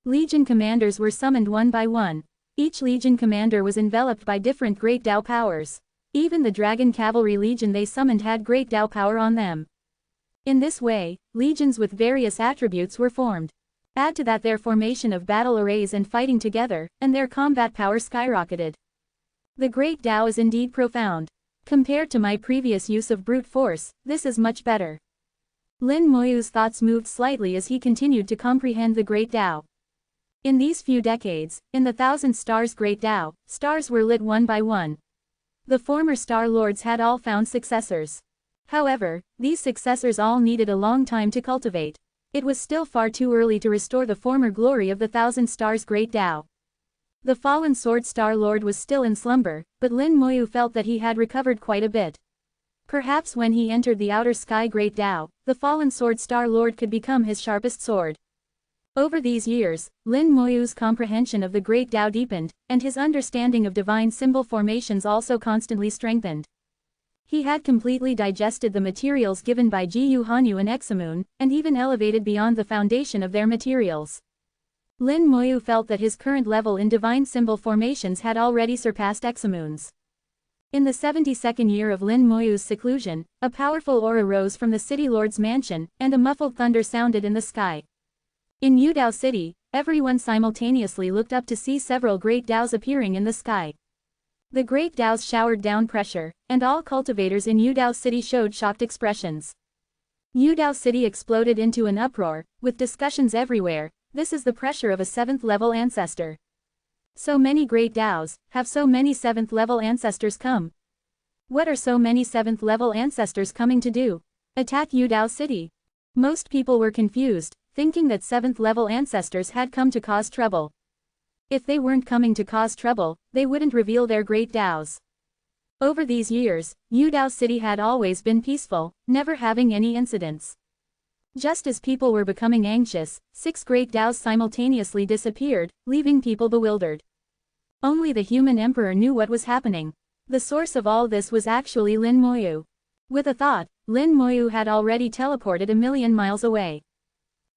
Legion commanders were summoned one by one. Each legion commander was enveloped by different Great Tao powers. Even the Dragon Cavalry Legion they summoned had Great Tao power on them. In this way, legions with various attributes were formed. Add to that their formation of battle arrays and fighting together, and their combat power skyrocketed. The Great Tao is indeed profound. Compared to my previous use of brute force, this is much better. Lin Moyu's thoughts moved slightly as he continued to comprehend the Great Tao. In these few decades, in the 1,000 stars Great Tao, stars were lit one by one. The former Star Lords had all found successors. However, these successors all needed a long time to cultivate. It was still far too early to restore the former glory of the 1,000 stars Great Tao. The fallen Sword Star Lord was still in slumber, but Lin Moyu felt that he had recovered quite a bit. Perhaps when he entered the outer sky Great Tao, the fallen Sword Star Lord could become his sharpest sword. Over these years, Lin Moyu's comprehension of the Great Tao deepened, and his understanding of divine symbol formations also constantly strengthened. He had completely digested the materials given by Jiyu Hanyu and Examoon, and even elevated beyond the foundation of their materials. Lin Moyu felt that his current level in divine symbol formations had already surpassed Examoon's. In the 72nd year of Lin Moyu's seclusion, a powerful aura rose from the city lord's mansion, and a muffled thunder sounded in the sky. In Yudao City, everyone simultaneously looked up to see several Great Taos appearing in the sky. The Great Taos showered down pressure, and all cultivators in Yudao City showed shocked expressions. Yudao City exploded into an uproar, with discussions everywhere. This is the pressure of a 7th-level ancestor. So many Great Taos, have so many 7th-level ancestors come? What are so many 7th-level ancestors coming to do? Attack Yudao City? Most people were confused, thinking that 7th-level ancestors had come to cause trouble. If they weren't coming to cause trouble, they wouldn't reveal their Great Taos. Over these years, Yudao City had always been peaceful, never having any incidents. Just as people were becoming anxious, 6 Great Taos simultaneously disappeared, leaving people bewildered. Only the human emperor knew what was happening. The source of all this was actually Lin Moyu. With a thought, Lin Moyu had already teleported 1,000,000 miles away.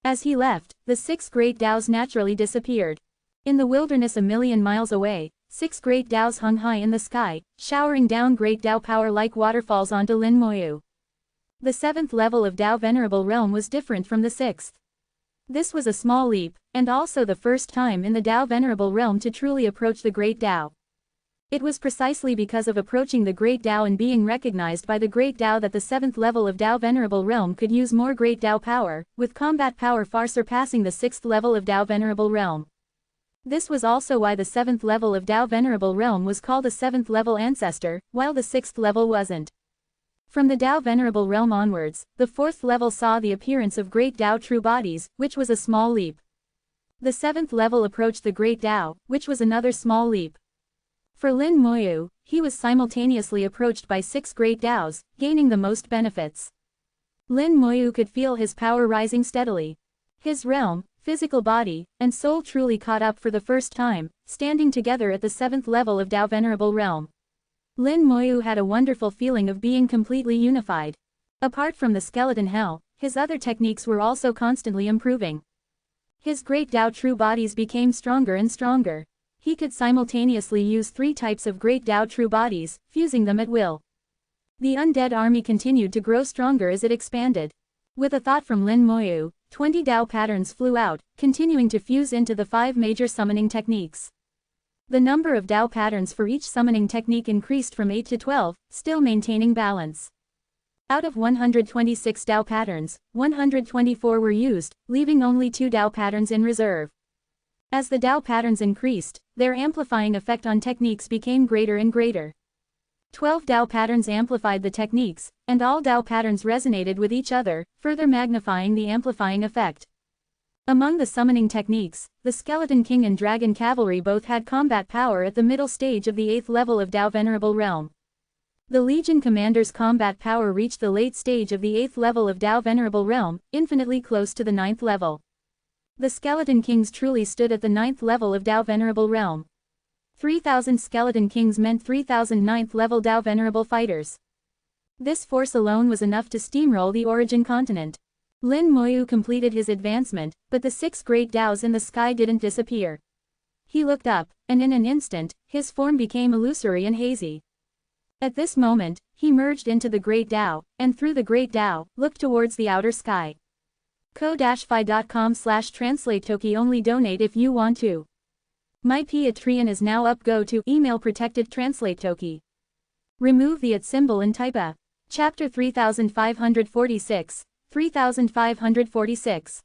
As he left, the 6 Great Taos naturally disappeared. In the wilderness 1,000,000 miles away, 6 Great Taos hung high in the sky, showering down Great Tao power like waterfalls onto Lin Moyu. The 7th level of Tao Venerable realm was different from the 6th. This was a small leap, and also the first time in the Tao Venerable realm to truly approach the Great Tao. It was precisely because of approaching the Great Tao and being recognized by the Great Tao that the 7th level of Tao Venerable realm could use more Great Tao power, with combat power far surpassing the 6th level of Tao Venerable realm. This was also why the 7th level of Tao Venerable realm was called a 7th level ancestor, while the 6th level wasn't. From the Tao Venerable realm onwards, the 4th level saw the appearance of Great Tao true bodies, which was a small leap. The 7th level approached the Great Tao, which was another small leap. For Lin Moyu, he was simultaneously approached by 6 Great Taos, gaining the most benefits. Lin Moyu could feel his power rising steadily. His realm, physical body, and soul truly caught up for the first time, standing together at the 7th level of Tao Venerable realm. Lin Moyu had a wonderful feeling of being completely unified. Apart from the skeleton hell, his other techniques were also constantly improving. His Great Tao true bodies became stronger and stronger. He could simultaneously use 3 types of Great Tao true bodies, fusing them at will. The undead army continued to grow stronger as it expanded. With a thought from Lin Moyu, 20 Tao patterns flew out, continuing to fuse into the 5 major summoning techniques. The number of Tao patterns for each summoning technique increased from 8 to 12, still maintaining balance. Out of 126 Tao patterns, 124 were used, leaving only 2 Tao patterns in reserve. As the Tao patterns increased, their amplifying effect on techniques became greater and greater. 12 Tao patterns amplified the techniques, and all Tao patterns resonated with each other, further magnifying the amplifying effect. Among the summoning techniques, the Skeleton King and Dragon Cavalry both had combat power at the middle stage of the 8th level of Tao Venerable realm. The Legion Commander's combat power reached the late stage of the 8th level of Tao Venerable realm, infinitely close to the 9th level. The Skeleton Kings truly stood at the 9th level of Tao Venerable realm. 3,000 Skeleton Kings meant 3,000 9th level Tao Venerable fighters. This force alone was enough to steamroll the Origin continent. Lin Moyu completed his advancement, but the 6 Great Taos in the sky didn't disappear. He looked up, and in an instant, his form became illusory and hazy. At this moment, he merged into the Great Tao, and through the Great Tao, looked towards the outer sky. ko-fi.com/translate-toki only donate if you want to. My Patreon is now up. Go to email protected translate toki. Remove the @ symbol and type a. Chapter 3546, 3546.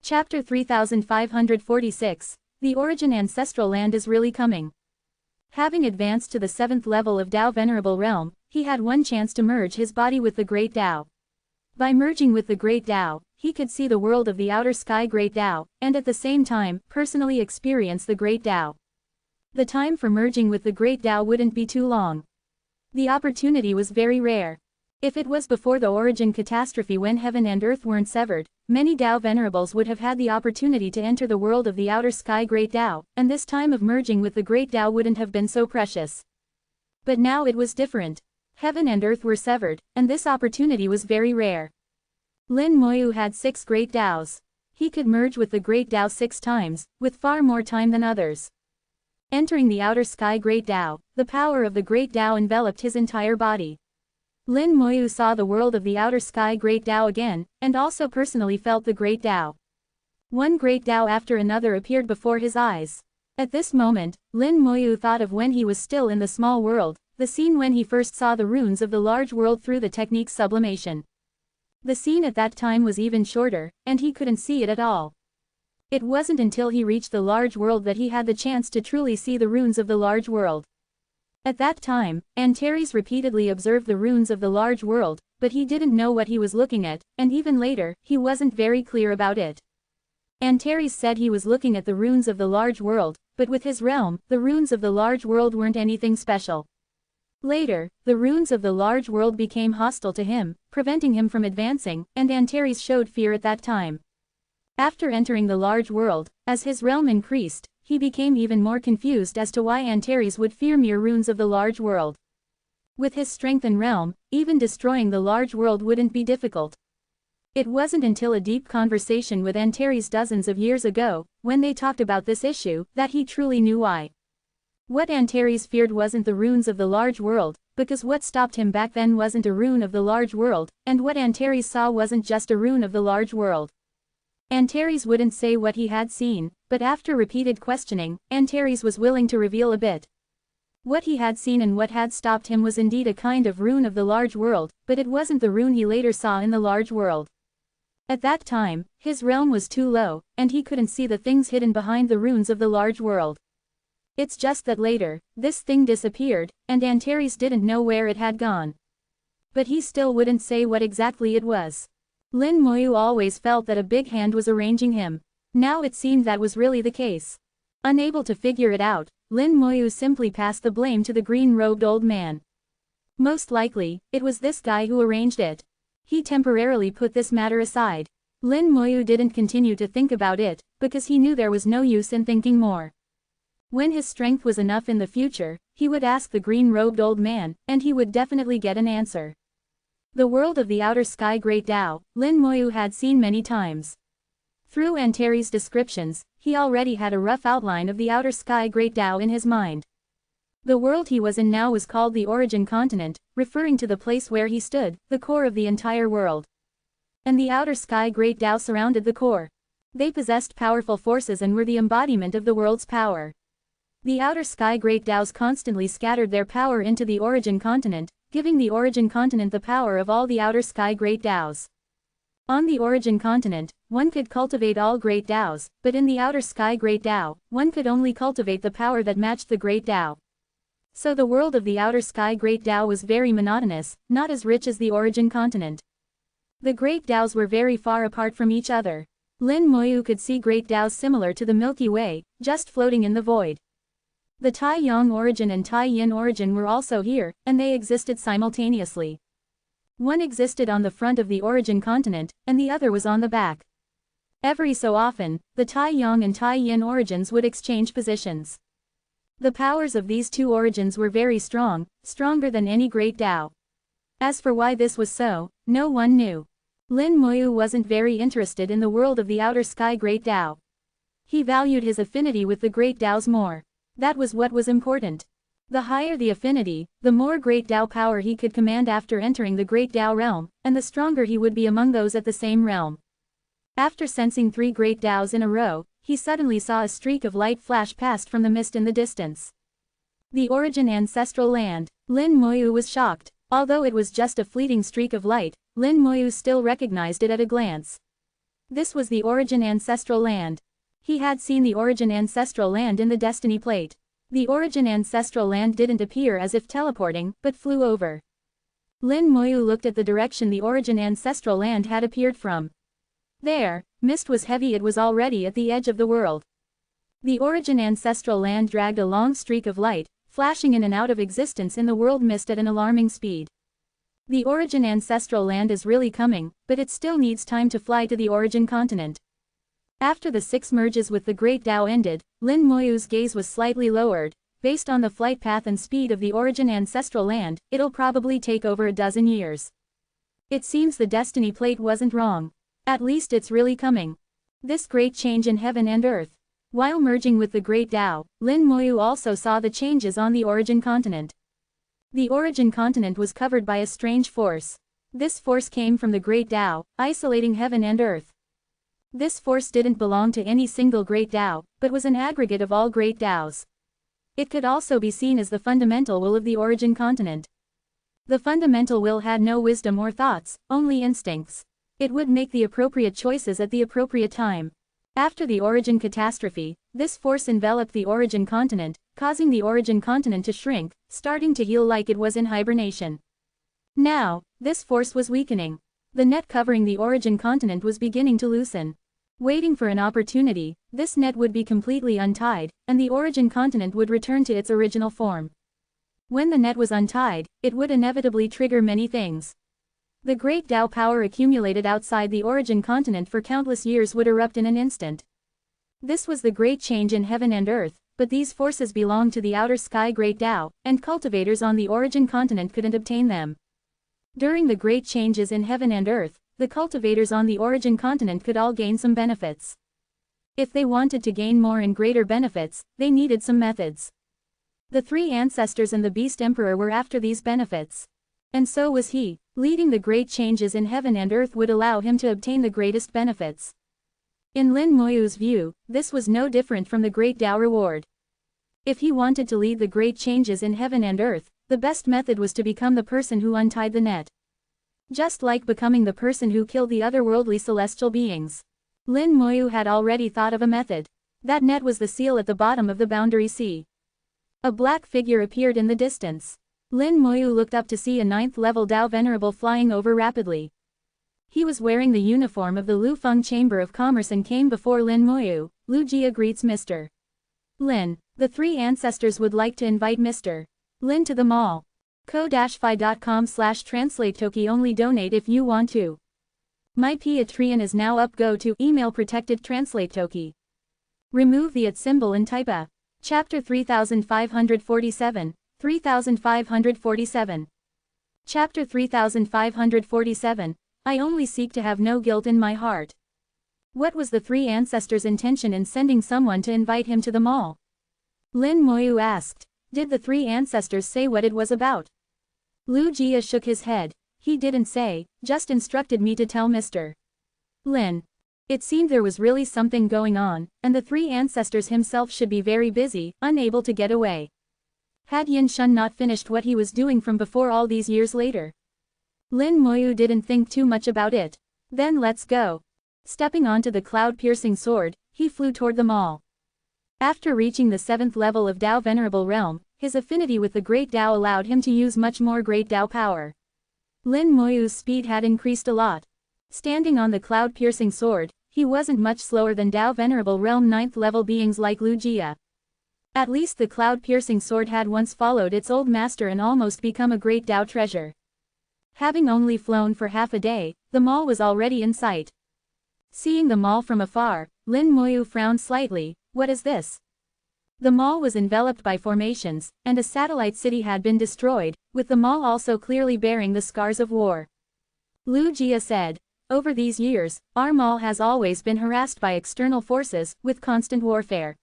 Chapter 3546, The Origin Ancestral Land is really coming. Having advanced to the 7th level of Tao Venerable realm, he had one chance to merge his body with the Great Tao. By merging with the Great Tao, he could see the world of the outer sky Great Tao, and at the same time, personally experience the Great Tao. The time for merging with the Great Tao wouldn't be too long. The opportunity was very rare. If it was before the Origin catastrophe when heaven and earth weren't severed, many Tao Venerables would have had the opportunity to enter the world of the outer sky Great Tao, and this time of merging with the Great Tao wouldn't have been so precious. But now it was different. Heaven and earth were severed, and this opportunity was very rare. Lin Moyu had 6 Great Taos. He could merge with the Great Tao 6 times, with far more time than others. Entering the outer sky Great Tao, the power of the Great Tao enveloped his entire body. Lin Moyu saw the world of the outer sky Great Tao again, and also personally felt the Great Tao. One Great Tao after another appeared before his eyes. At this moment, Lin Moyu thought of when he was still in the small world, the scene when he first saw the runes of the large world through the technique sublimation. The scene at that time was even shorter, and he couldn't see it at all. It wasn't until he reached the large world that he had the chance to truly see the runes of the large world. At that time, Antares repeatedly observed the runes of the large world, but he didn't know what he was looking at, and even later, he wasn't very clear about it. Antares said he was looking at the runes of the large world, but with his realm, the runes of the large world weren't anything special. Later, the runes of the large world became hostile to him, preventing him from advancing, and Antares showed fear at that time. After entering the large world, as his realm increased, he became even more confused as to why Antares would fear mere runes of the large world. With his strength and realm, even destroying the large world wouldn't be difficult. It wasn't until a deep conversation with Antares dozens of years ago, when they talked about this issue, that he truly knew why. What Antares feared wasn't the runes of the large world, because what stopped him back then wasn't a rune of the large world, and what Antares saw wasn't just a rune of the large world. Antares wouldn't say what he had seen, but after repeated questioning, Antares was willing to reveal a bit. What he had seen and what had stopped him was indeed a kind of rune of the large world, but it wasn't the rune he later saw in the large world. At that time, his realm was too low, and he couldn't see the things hidden behind the runes of the large world. It's just that later, this thing disappeared, and Antares didn't know where it had gone. But he still wouldn't say what exactly it was. Lin Moyu always felt that a big hand was arranging him. Now it seemed that was really the case. Unable to figure it out, Lin Moyu simply passed the blame to the green-robed old man. Most likely, it was this guy who arranged it. He temporarily put this matter aside. Lin Moyu didn't continue to think about it, because he knew there was no use in thinking more. When his strength was enough in the future, he would ask the green-robed old man, and he would definitely get an answer. The world of the outer sky Great Tao, Lin Moyu had seen many times. Through Antares' descriptions, he already had a rough outline of the outer sky Great Tao in his mind. The world he was in now was called the Origin Continent, referring to the place where he stood, the core of the entire world. And the outer sky Great Tao surrounded the core. They possessed powerful forces and were the embodiment of the world's power. The outer sky Great Taos constantly scattered their power into the Origin Continent, giving the Origin Continent the power of all the outer sky Great Taos. On the Origin Continent, one could cultivate all Great Taos, but in the outer sky Great Tao, one could only cultivate the power that matched the Great Tao. So the world of the outer sky Great Tao was very monotonous, not as rich as the Origin Continent. The Great Taos were very far apart from each other. Lin Moyu could see Great Taos similar to the Milky Way, just floating in the void. The Tai Yang origin and Tai Yin origin were also here, and they existed simultaneously. One existed on the front of the Origin Continent, and the other was on the back. Every so often, the Tai Yang and Tai Yin origins would exchange positions. The powers of these two origins were very strong, stronger than any Great Tao. As for why this was so, no one knew. Lin Moyu wasn't very interested in the world of the outer sky Great Tao. He valued his affinity with the Great Taos more. That was what was important. The higher the affinity, the more Great Tao power he could command after entering the Great Tao realm, and the stronger he would be among those at the same realm. After sensing 3 Great Taos in a row, he suddenly saw a streak of light flash past from the mist in the distance. The Origin Ancestral Land. Lin Moyu was shocked. Although it was just a fleeting streak of light, Lin Moyu still recognized it at a glance. This was the Origin Ancestral Land. He had seen the Origin Ancestral Land in the Destiny Plate. The Origin Ancestral Land didn't appear as if teleporting, but flew over. Lin Moyu looked at the direction the Origin Ancestral Land had appeared from. There, mist was heavy, it was already at the edge of the world. The Origin Ancestral Land dragged a long streak of light, flashing in and out of existence in the world mist at an alarming speed. The Origin Ancestral Land is really coming, but it still needs time to fly to the Origin Continent. After the 6 merges with the Great Tao ended, Lin Moyu's gaze was slightly lowered. Based on the flight path and speed of the Origin Ancestral Land, it'll probably take over a dozen years. It seems the Destiny Plate wasn't wrong. At least it's really coming. This great change in heaven and earth. While merging with the Great Tao, Lin Moyu also saw the changes on the Origin Continent. The Origin Continent was covered by a strange force. This force came from the Great Tao, isolating heaven and earth. This force didn't belong to any single Great Tao, but was an aggregate of all Great Taos. It could also be seen as the fundamental will of the Origin Continent. The fundamental will had no wisdom or thoughts, only instincts. It would make the appropriate choices at the appropriate time. After the Origin catastrophe, this force enveloped the Origin Continent, causing the Origin Continent to shrink, starting to heal like it was in hibernation. Now, this force was weakening. The net covering the Origin Continent was beginning to loosen. Waiting for an opportunity, this net would be completely untied, and the Origin Continent would return to its original form. When the net was untied, it would inevitably trigger many things. The Great Tao power accumulated outside the Origin Continent for countless years would erupt in an instant. This was the great change in heaven and earth, but these forces belonged to the outer sky Great Tao, and cultivators on the Origin Continent couldn't obtain them. During the great changes in heaven and earth, the cultivators on the Origin Continent could all gain some benefits. If they wanted to gain more and greater benefits, they needed some methods. The 3 ancestors and the Beast Emperor were after these benefits. And so was he. Leading the great changes in heaven and earth would allow him to obtain the greatest benefits. In Lin Moyu's view, this was no different from the Great Tao reward. If he wanted to lead the great changes in heaven and earth, the best method was to become the person who untied the net. Just like becoming the person who killed the otherworldly celestial beings. Lin Moyu had already thought of a method. That net was the seal at the bottom of the Boundary Sea. A black figure appeared in the distance. Lin Moyu looked up to see a 9th level Tao Venerable flying over rapidly. He was wearing the uniform of the Lufeng Chamber of Commerce and came before Lin Moyu. Lu Jia greets Mr. Lin. The three ancestors would like to invite Mr. Lin to the mall. ko-fi.com/translate Toki only donate if you want to. My Patreon is now up. Go to email protected translate Toki. Remove the @ symbol and type a. Chapter 3547, 3547. Chapter 3547, I only seek to have no guilt in my heart. What was the three ancestors' intention in sending someone to invite him to the mall? Lin Moyu asked. Did the three ancestors say what it was about? Lu Jia shook his head. He didn't say, just instructed me to tell Mr. Lin. It seemed there was really something going on, and the three ancestors himself should be very busy, unable to get away. Had Yin Shun not finished what he was doing from before all these years later? Lin Moyu didn't think too much about it. Then let's go. Stepping onto the cloud-piercing sword, he flew toward the mall. After reaching the 7th level of Dao Venerable Realm, his affinity with the Great Dao allowed him to use much more Great Dao power. Lin Moyu's speed had increased a lot. Standing on the cloud-piercing sword, he wasn't much slower than Dao Venerable Realm 9th level beings like Lu Jia. At least the cloud-piercing sword had once followed its old master and almost become a Great Dao treasure. Having only flown for half a day, the mall was already in sight. Seeing the mall from afar, Lin Moyu frowned slightly. What is this? The mall was enveloped by formations, and a satellite city had been destroyed, with the mall also clearly bearing the scars of war. Lu Jia said, over these years, our mall has always been harassed by external forces, with constant warfare.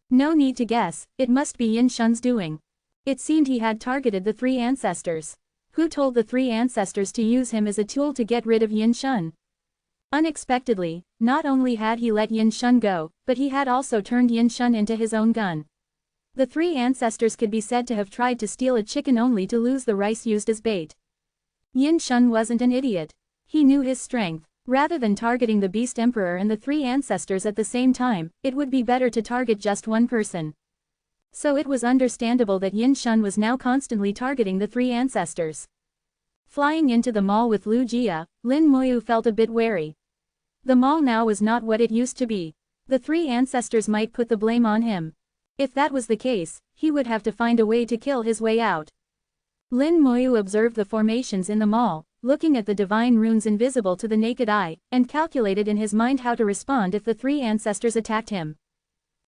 No need to guess, it must be Yin Shun's doing. It seemed he had targeted the three ancestors. Who told the three ancestors to use him as a tool to get rid of Yin Shun? Unexpectedly, not only had he let Yin Shun go, but he had also turned Yin Shun into his own gun. The three ancestors could be said to have tried to steal a chicken only to lose the rice used as bait. Yin Shun wasn't an idiot. He knew his strength. Rather than targeting the Beast Emperor and the three ancestors at the same time, it would be better to target just one person. So it was understandable that Yin Shun was now constantly targeting the three ancestors. Flying into the mall with Lu Jia, Lin Moyu felt a bit wary. The mall now was not what it used to be. The three ancestors might put the blame on him. If that was the case, he would have to find a way to kill his way out. Lin Moyu observed the formations in the mall, looking at the divine runes invisible to the naked eye, and calculated in his mind how to respond if the three ancestors attacked him.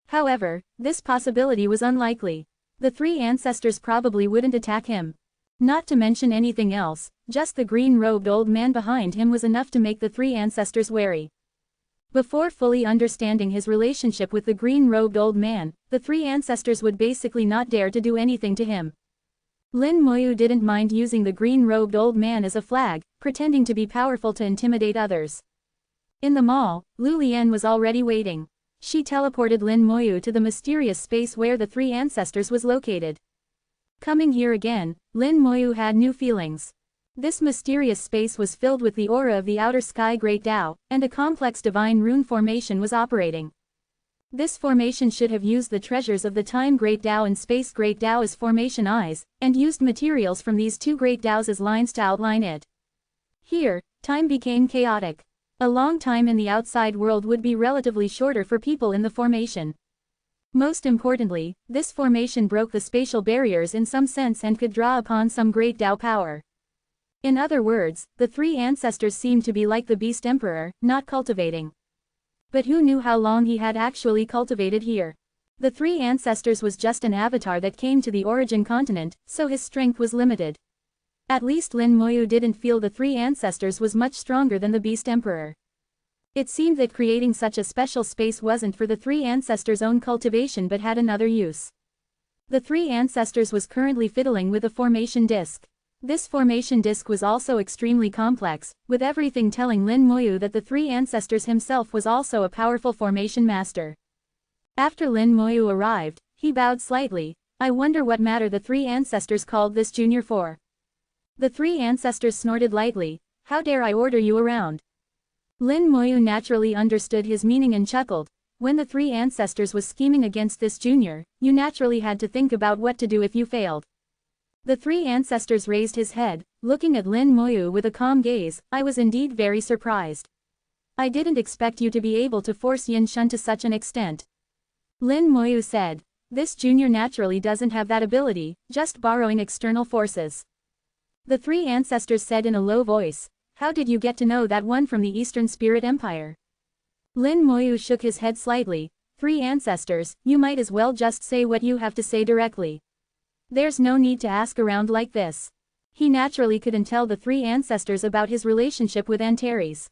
However, this possibility was unlikely. The three ancestors probably wouldn't attack him. Not to mention anything else, just the green-robed old man behind him was enough to make the three ancestors wary. Before fully understanding his relationship with the green-robed old man, the three ancestors would basically not dare to do anything to him. Lin Moyu didn't mind using the green-robed old man as a flag, pretending to be powerful to intimidate others. In the mall, Lu Lian was already waiting. She teleported Lin Moyu to the mysterious space where the three ancestors was located. Coming here again, Lin Moyu had new feelings. This mysterious space was filled with the aura of the outer sky Great Dao, and a complex divine rune formation was operating. This formation should have used the treasures of the Time Great Dao and Space Great Dao as formation eyes, and used materials from these two Great Daos as lines to outline it. Here, time became chaotic. A long time in the outside world would be relatively shorter for people in the formation. Most importantly, this formation broke the spatial barriers in some sense and could draw upon some Great Dao power. In other words, the three ancestors seemed to be like the Beast Emperor, not cultivating. But who knew how long he had actually cultivated here? The three ancestors was just an avatar that came to the origin continent, so his strength was limited. At least Lin Moyu didn't feel the three ancestors was much stronger than the Beast Emperor. It seemed that creating such a special space wasn't for the three ancestors' own cultivation but had another use. The three ancestors was currently fiddling with a formation disc. This formation disc was also extremely complex, with everything telling Lin Moyu that the three ancestors himself was also a powerful formation master. After Lin Moyu arrived, he bowed slightly. I wonder what matter the three ancestors called this junior for. The three ancestors snorted lightly. How dare I order you around? Lin Moyu naturally understood his meaning and chuckled. When the three ancestors was scheming against this junior, you naturally had to think about what to do if you failed. The three ancestors raised his head, looking at Lin Moyu with a calm gaze. I was indeed very surprised. I didn't expect you to be able to force Yin Shun to such an extent. Lin Moyu said. This junior naturally doesn't have that ability, just borrowing external forces. The three ancestors said in a low voice. How did you get to know that one from the Eastern Spirit Empire? Lin Moyu shook his head slightly. Three ancestors, you might as well just say what you have to say directly. There's no need to ask around like this. He naturally couldn't tell the three ancestors about his relationship with Antares.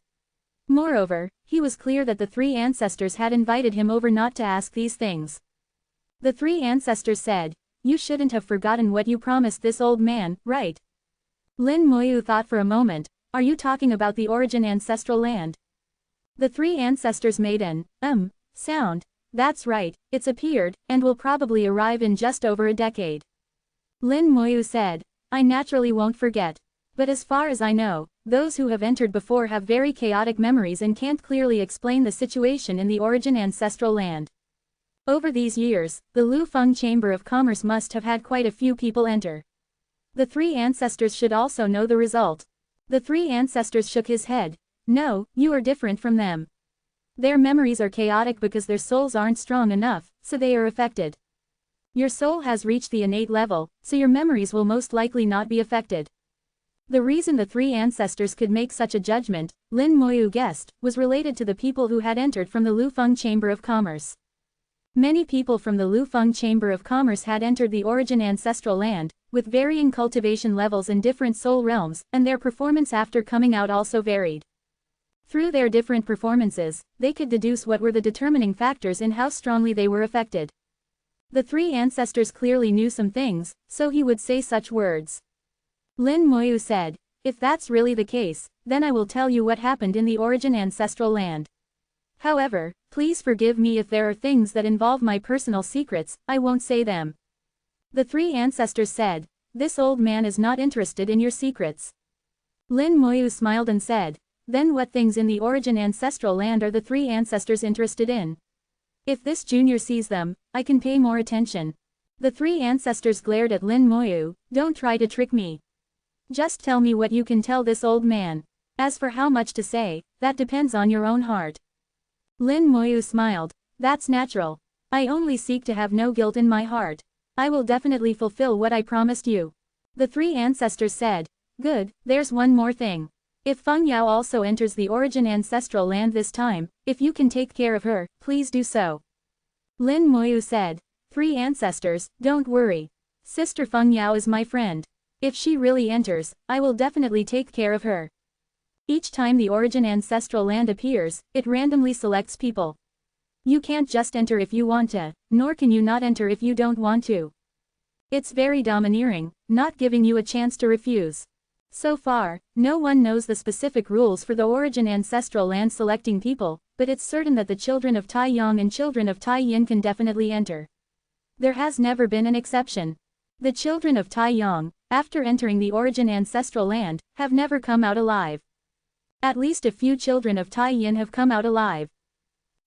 Moreover, he was clear that the three ancestors had invited him over not to ask these things. The three ancestors said, you shouldn't have forgotten what you promised this old man, right? Lin Moyu thought for a moment. Are you talking about the origin ancestral land? The three ancestors made an sound. That's right, it's appeared, and will probably arrive in just over a decade. Lin Moyu said, I naturally won't forget. But as far as I know, those who have entered before have very chaotic memories and can't clearly explain the situation in the origin ancestral land. Over these years, the Lu Feng Chamber of Commerce must have had quite a few people enter. The three ancestors should also know the result. The three ancestors shook his head. No, you are different from them. Their memories are chaotic because their souls aren't strong enough, so they are affected. Your soul has reached the innate level, so your memories will most likely not be affected. The reason the three ancestors could make such a judgment, Lin Moyu guessed, was related to the people who had entered from the Lu Feng Chamber of Commerce. Many people from the Lu Feng Chamber of Commerce had entered the origin ancestral land, with varying cultivation levels in different soul realms, and their performance after coming out also varied. Through their different performances, they could deduce what were the determining factors in how strongly they were affected. The three ancestors clearly knew some things, so he would say such words. Lin Moyu said, if that's really the case, then I will tell you what happened in the origin ancestral land. However, please forgive me if there are things that involve my personal secrets, I won't say them. The three ancestors said, this old man is not interested in your secrets. Lin Moyu smiled and said, then what things in the origin ancestral land are the three ancestors interested in? If this junior sees them, I can pay more attention. The three ancestors glared at Lin Moyu. Don't try to trick me. Just tell me what you can tell this old man. As for how much to say, that depends on your own heart. Lin Moyu smiled. That's natural. I only seek to have no guilt in my heart. I will definitely fulfill what I promised you. The three ancestors said. Good, there's one more thing. If Feng Yao also enters the origin ancestral land this time, if you can take care of her, please do so. Lin Moyu said. Three ancestors, don't worry. Sister Feng Yao is my friend. If she really enters, I will definitely take care of her. Each time the origin ancestral land appears, it randomly selects people. You can't just enter if you want to, nor can you not enter if you don't want to. It's very domineering, not giving you a chance to refuse. So far, no one knows the specific rules for the origin ancestral land selecting people, but it's certain that the children of Tai Yong and children of Tai Yin can definitely enter. There has never been an exception. The children of Tai Yong, after entering the origin ancestral land, have never come out alive. At least a few children of Tai Yin have come out alive.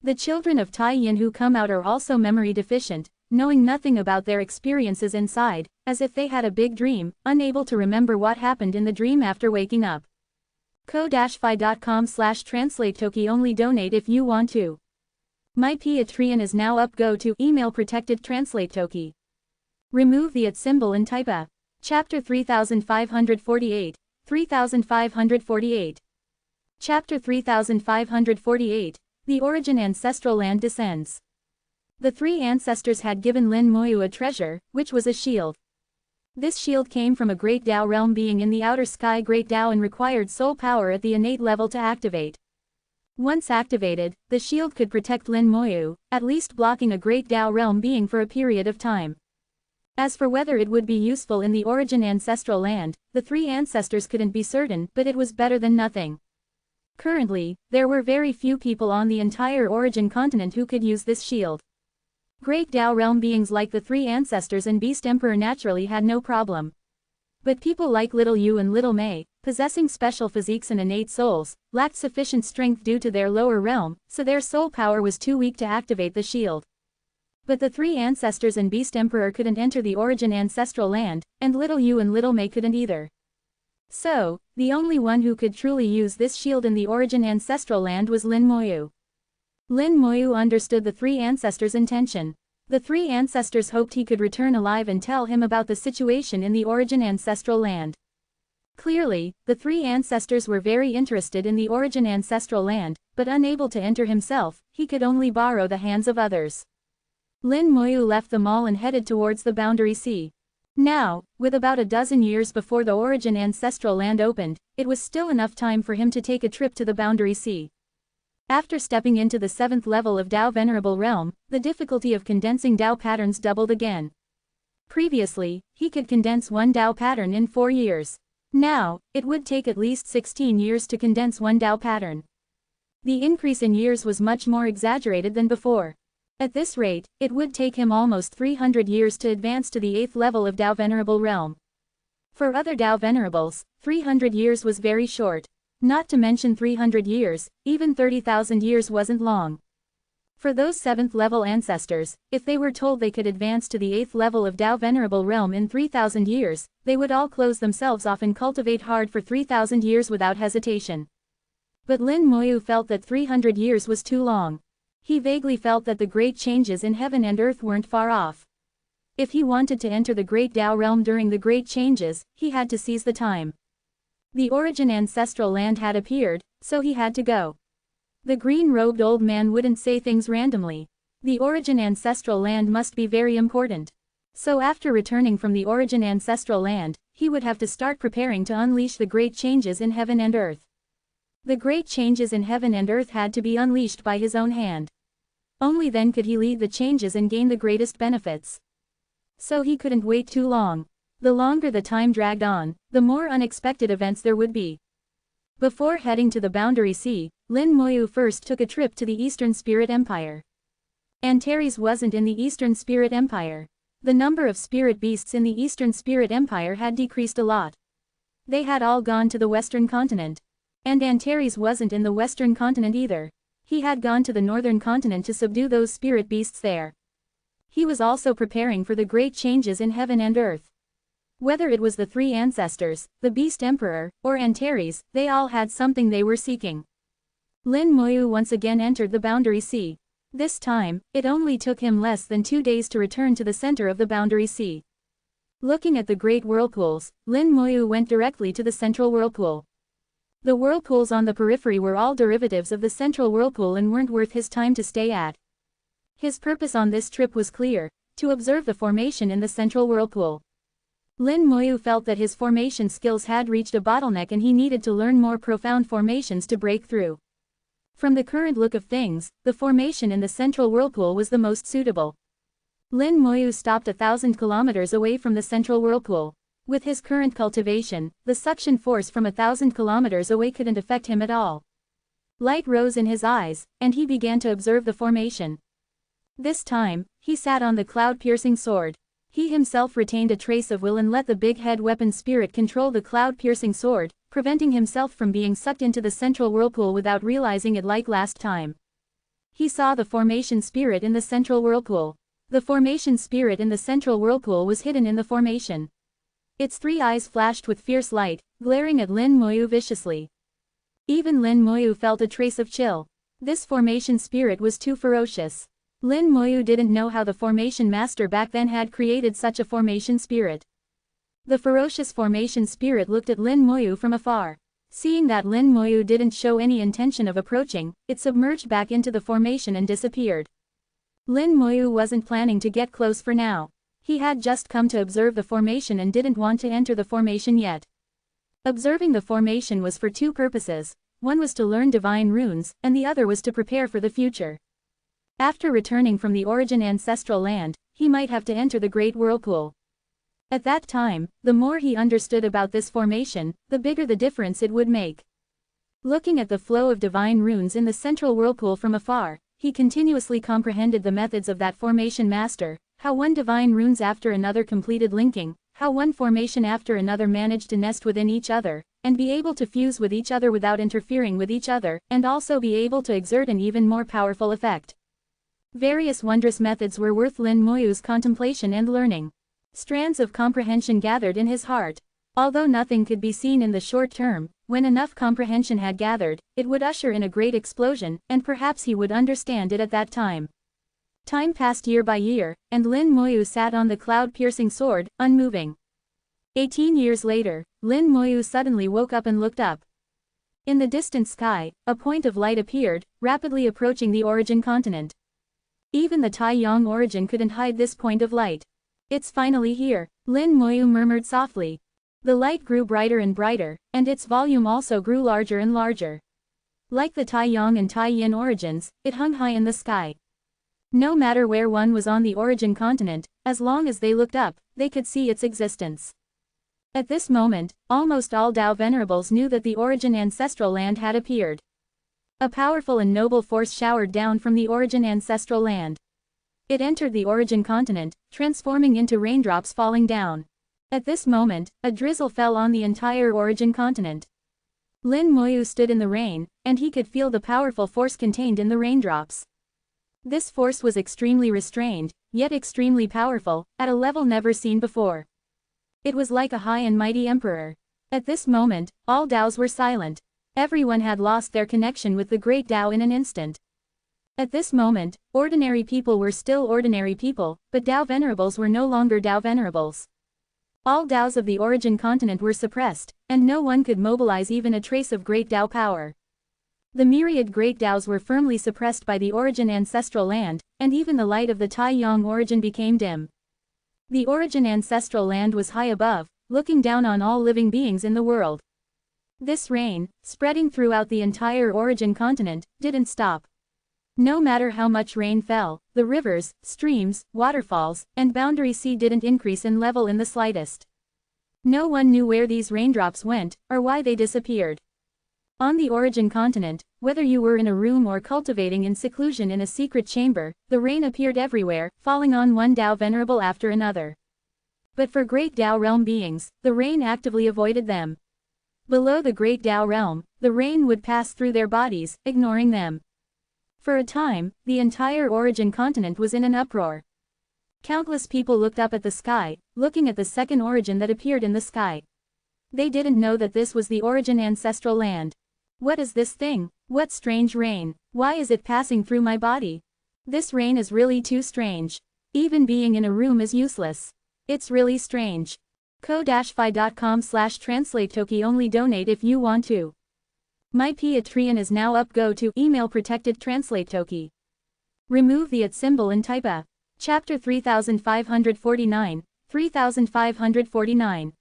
The children of Tai Yin who come out are also memory deficient, knowing nothing about their experiences inside, as if they had a big dream, unable to remember what happened in the dream after waking up. ko-fi.com/translate-toki only donate if you want to. My Patreon is now up. Go to email protected translate toki. Remove the @ symbol and type a. Chapter 3548, 3548. Chapter 3548, The Origin Ancestral Land Descends. The three ancestors had given Lin Moyu a treasure, which was a shield. This shield came from a Great Tao realm being in the outer sky Great Tao and required soul power at the innate level to activate. Once activated, the shield could protect Lin Moyu, at least blocking a Great Tao realm being for a period of time. As for whether it would be useful in the origin ancestral land, the three ancestors couldn't be certain, but it was better than nothing. Currently, there were very few people on the entire origin continent who could use this shield. Great Tao realm beings like the three ancestors and Beast Emperor naturally had no problem. But people like Little Yu and Little Mei, possessing special physiques and innate souls, lacked sufficient strength due to their lower realm, so their soul power was too weak to activate the shield. But the three ancestors and Beast Emperor couldn't enter the origin ancestral land, and Little Yu and Little Mei couldn't either. So, the only one who could truly use this shield in the origin ancestral land was Lin Moyu. Lin Moyu understood the three ancestors' intention. The three ancestors hoped he could return alive and tell him about the situation in the origin ancestral land. Clearly, the three ancestors were very interested in the origin ancestral land, but unable to enter himself, he could only borrow the hands of others. Lin Moyu left the mall and headed towards the Boundary Sea. Now, with about a dozen years before the origin ancestral land opened, it was still enough time for him to take a trip to the Boundary Sea. After stepping into the 7th level of Tao Venerable Realm, the difficulty of condensing Tao patterns doubled again. Previously, he could condense one Tao pattern in 4 years. Now, it would take at least 16 years to condense one Tao pattern. The increase in years was much more exaggerated than before. At this rate, it would take him almost 300 years to advance to the 8th level of Tao Venerable Realm. For other Tao Venerables, 300 years was very short. Not to mention 300 years, even 30,000 years wasn't long. For those 7th level ancestors, if they were told they could advance to the 8th level of Tao Venerable Realm in 3,000 years, they would all close themselves off and cultivate hard for 3,000 years without hesitation. But Lin Moyu felt that 300 years was too long. He vaguely felt that the great changes in heaven and earth weren't far off. If he wanted to enter the great Tao realm during the great changes, he had to seize the time. The origin ancestral land had appeared, so he had to go. The green-robed old man wouldn't say things randomly. The origin ancestral land must be very important. So after returning from the origin ancestral land, he would have to start preparing to unleash the great changes in heaven and earth. The great changes in heaven and earth had to be unleashed by his own hand. Only then could he lead the changes and gain the greatest benefits. So he couldn't wait too long. The longer the time dragged on, the more unexpected events there would be. Before heading to the Boundary Sea, Lin Moyu first took a trip to the Eastern Spirit Empire. Antares wasn't in the Eastern Spirit Empire. The number of spirit beasts in the Eastern Spirit Empire had decreased a lot. They had all gone to the Western continent. And Antares wasn't in the Western continent either. He had gone to the Northern continent to subdue those spirit beasts there. He was also preparing for the great changes in heaven and earth. Whether it was the three ancestors, the Beast Emperor, or Antares, they all had something they were seeking. Lin Moyu once again entered the Boundary Sea. This time, it only took him less than 2 days to return to the center of the Boundary Sea. Looking at the great whirlpools, Lin Moyu went directly to the central whirlpool. The whirlpools on the periphery were all derivatives of the central whirlpool and weren't worth his time to stay at. His purpose on this trip was clear: to observe the formation in the central whirlpool. Lin Moyu felt that his formation skills had reached a bottleneck and he needed to learn more profound formations to break through. From the current look of things, the formation in the central whirlpool was the most suitable. Lin Moyu stopped 1,000 kilometers away from the central whirlpool. With his current cultivation, the suction force from 1,000 kilometers away couldn't affect him at all. Light rose in his eyes, and he began to observe the formation. This time, he sat on the cloud-piercing sword. He himself retained a trace of will and let the big head weapon spirit control the cloud-piercing sword, preventing himself from being sucked into the central whirlpool without realizing it like last time. He saw the formation spirit in the central whirlpool. The formation spirit in the central whirlpool was hidden in the formation. Its 3 eyes flashed with fierce light, glaring at Lin Moyu viciously. Even Lin Moyu felt a trace of chill. This formation spirit was too ferocious. Lin Moyu didn't know how the formation master back then had created such a formation spirit. The ferocious formation spirit looked at Lin Moyu from afar. Seeing that Lin Moyu didn't show any intention of approaching, it submerged back into the formation and disappeared. Lin Moyu wasn't planning to get close for now. He had just come to observe the formation and didn't want to enter the formation yet. Observing the formation was for 2 purposes: one was to learn divine runes, and the other was to prepare for the future. After returning from the origin ancestral land, he might have to enter the great whirlpool. At that time, the more he understood about this formation, the bigger the difference it would make. Looking at the flow of divine runes in the central whirlpool from afar, he continuously comprehended the methods of that formation master, how one divine runes after another completed linking, how one formation after another managed to nest within each other, and be able to fuse with each other without interfering with each other, and also be able to exert an even more powerful effect. Various wondrous methods were worth Lin Moyu's contemplation and learning. Strands of comprehension gathered in his heart. Although nothing could be seen in the short term, when enough comprehension had gathered, it would usher in a great explosion, and perhaps he would understand it at that time. Time passed year by year, and Lin Moyu sat on the cloud-piercing sword, unmoving. 18 years later, Lin Moyu suddenly woke up and looked up. In the distant sky, a point of light appeared, rapidly approaching the origin continent. Even the Taiyang origin couldn't hide this point of light. It's finally here, Lin Moyu murmured softly. The light grew brighter and brighter, and its volume also grew larger and larger. Like the Taiyang and Taiyin origins, it hung high in the sky. No matter where one was on the origin continent, as long as they looked up, they could see its existence. At this moment, almost all Tao venerables knew that the origin ancestral land had appeared. A powerful and noble force showered down from the origin ancestral land. It entered the origin continent, transforming into raindrops falling down. At this moment, a drizzle fell on the entire origin continent. Lin Moyu stood in the rain, and he could feel the powerful force contained in the raindrops. This force was extremely restrained, yet extremely powerful, at a level never seen before. It was like a high and mighty emperor. At this moment, all Taos were silent. Everyone had lost their connection with the great Tao in an instant. At this moment, ordinary people were still ordinary people, but Tao venerables were no longer Tao venerables. All Taos of the origin continent were suppressed, and no one could mobilize even a trace of great Tao power. The myriad great Taos were firmly suppressed by the origin ancestral land, and even the light of the Taiyang origin became dim. The origin ancestral land was high above, looking down on all living beings in the world. This rain, spreading throughout the entire origin continent, didn't stop. No matter how much rain fell, the rivers, streams, waterfalls, and boundary sea didn't increase in level in the slightest. No one knew where these raindrops went, or why they disappeared. On the origin continent, whether you were in a room or cultivating in seclusion in a secret chamber, the rain appeared everywhere, falling on one Tao venerable after another. But for great Tao realm beings, the rain actively avoided them. Below the great Tao realm, the rain would pass through their bodies, ignoring them. For a time, the entire origin continent was in an uproar. Countless people looked up at the sky, looking at the second origin that appeared in the sky. They didn't know that this was the origin ancestral land. What is this thing? What strange rain? Why is it passing through my body? This rain is really too strange. Even being in a room is useless. It's really strange. ko-fi.com/translate-toki only donate if you want to. My Patreon is now up. Go to email protected translate toki. Remove the @ symbol and type a. Chapter 3549, 3549.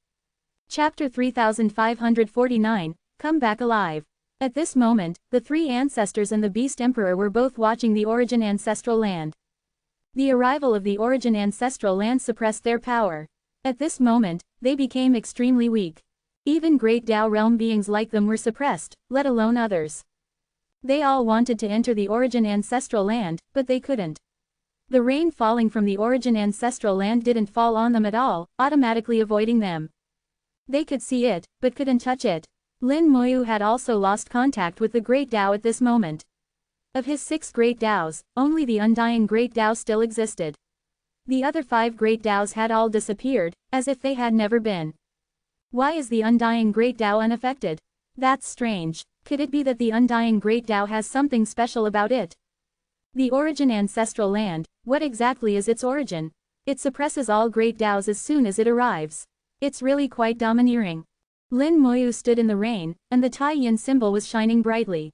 Chapter 3549, Come Back Alive. At this moment, the three ancestors and the Beast Emperor were both watching the origin ancestral land. The arrival of the origin ancestral land suppressed their power. At this moment, they became extremely weak. Even great Tao realm beings like them were suppressed, let alone others. They all wanted to enter the origin ancestral land, but they couldn't. The rain falling from the origin ancestral land didn't fall on them at all, automatically avoiding them. They could see it, but couldn't touch it. Lin Moyu had also lost contact with the great Tao at this moment. Of his 6 great Taos, only the undying great Tao still existed. The other 5 great Taos had all disappeared, as if they had never been. Why is the undying great Tao unaffected? That's strange. Could it be that the undying great Tao has something special about it? The origin ancestral land, what exactly is its origin? It suppresses all great Taos as soon as it arrives. It's really quite domineering. Lin Moyu stood in the rain, and the Taiyin symbol was shining brightly.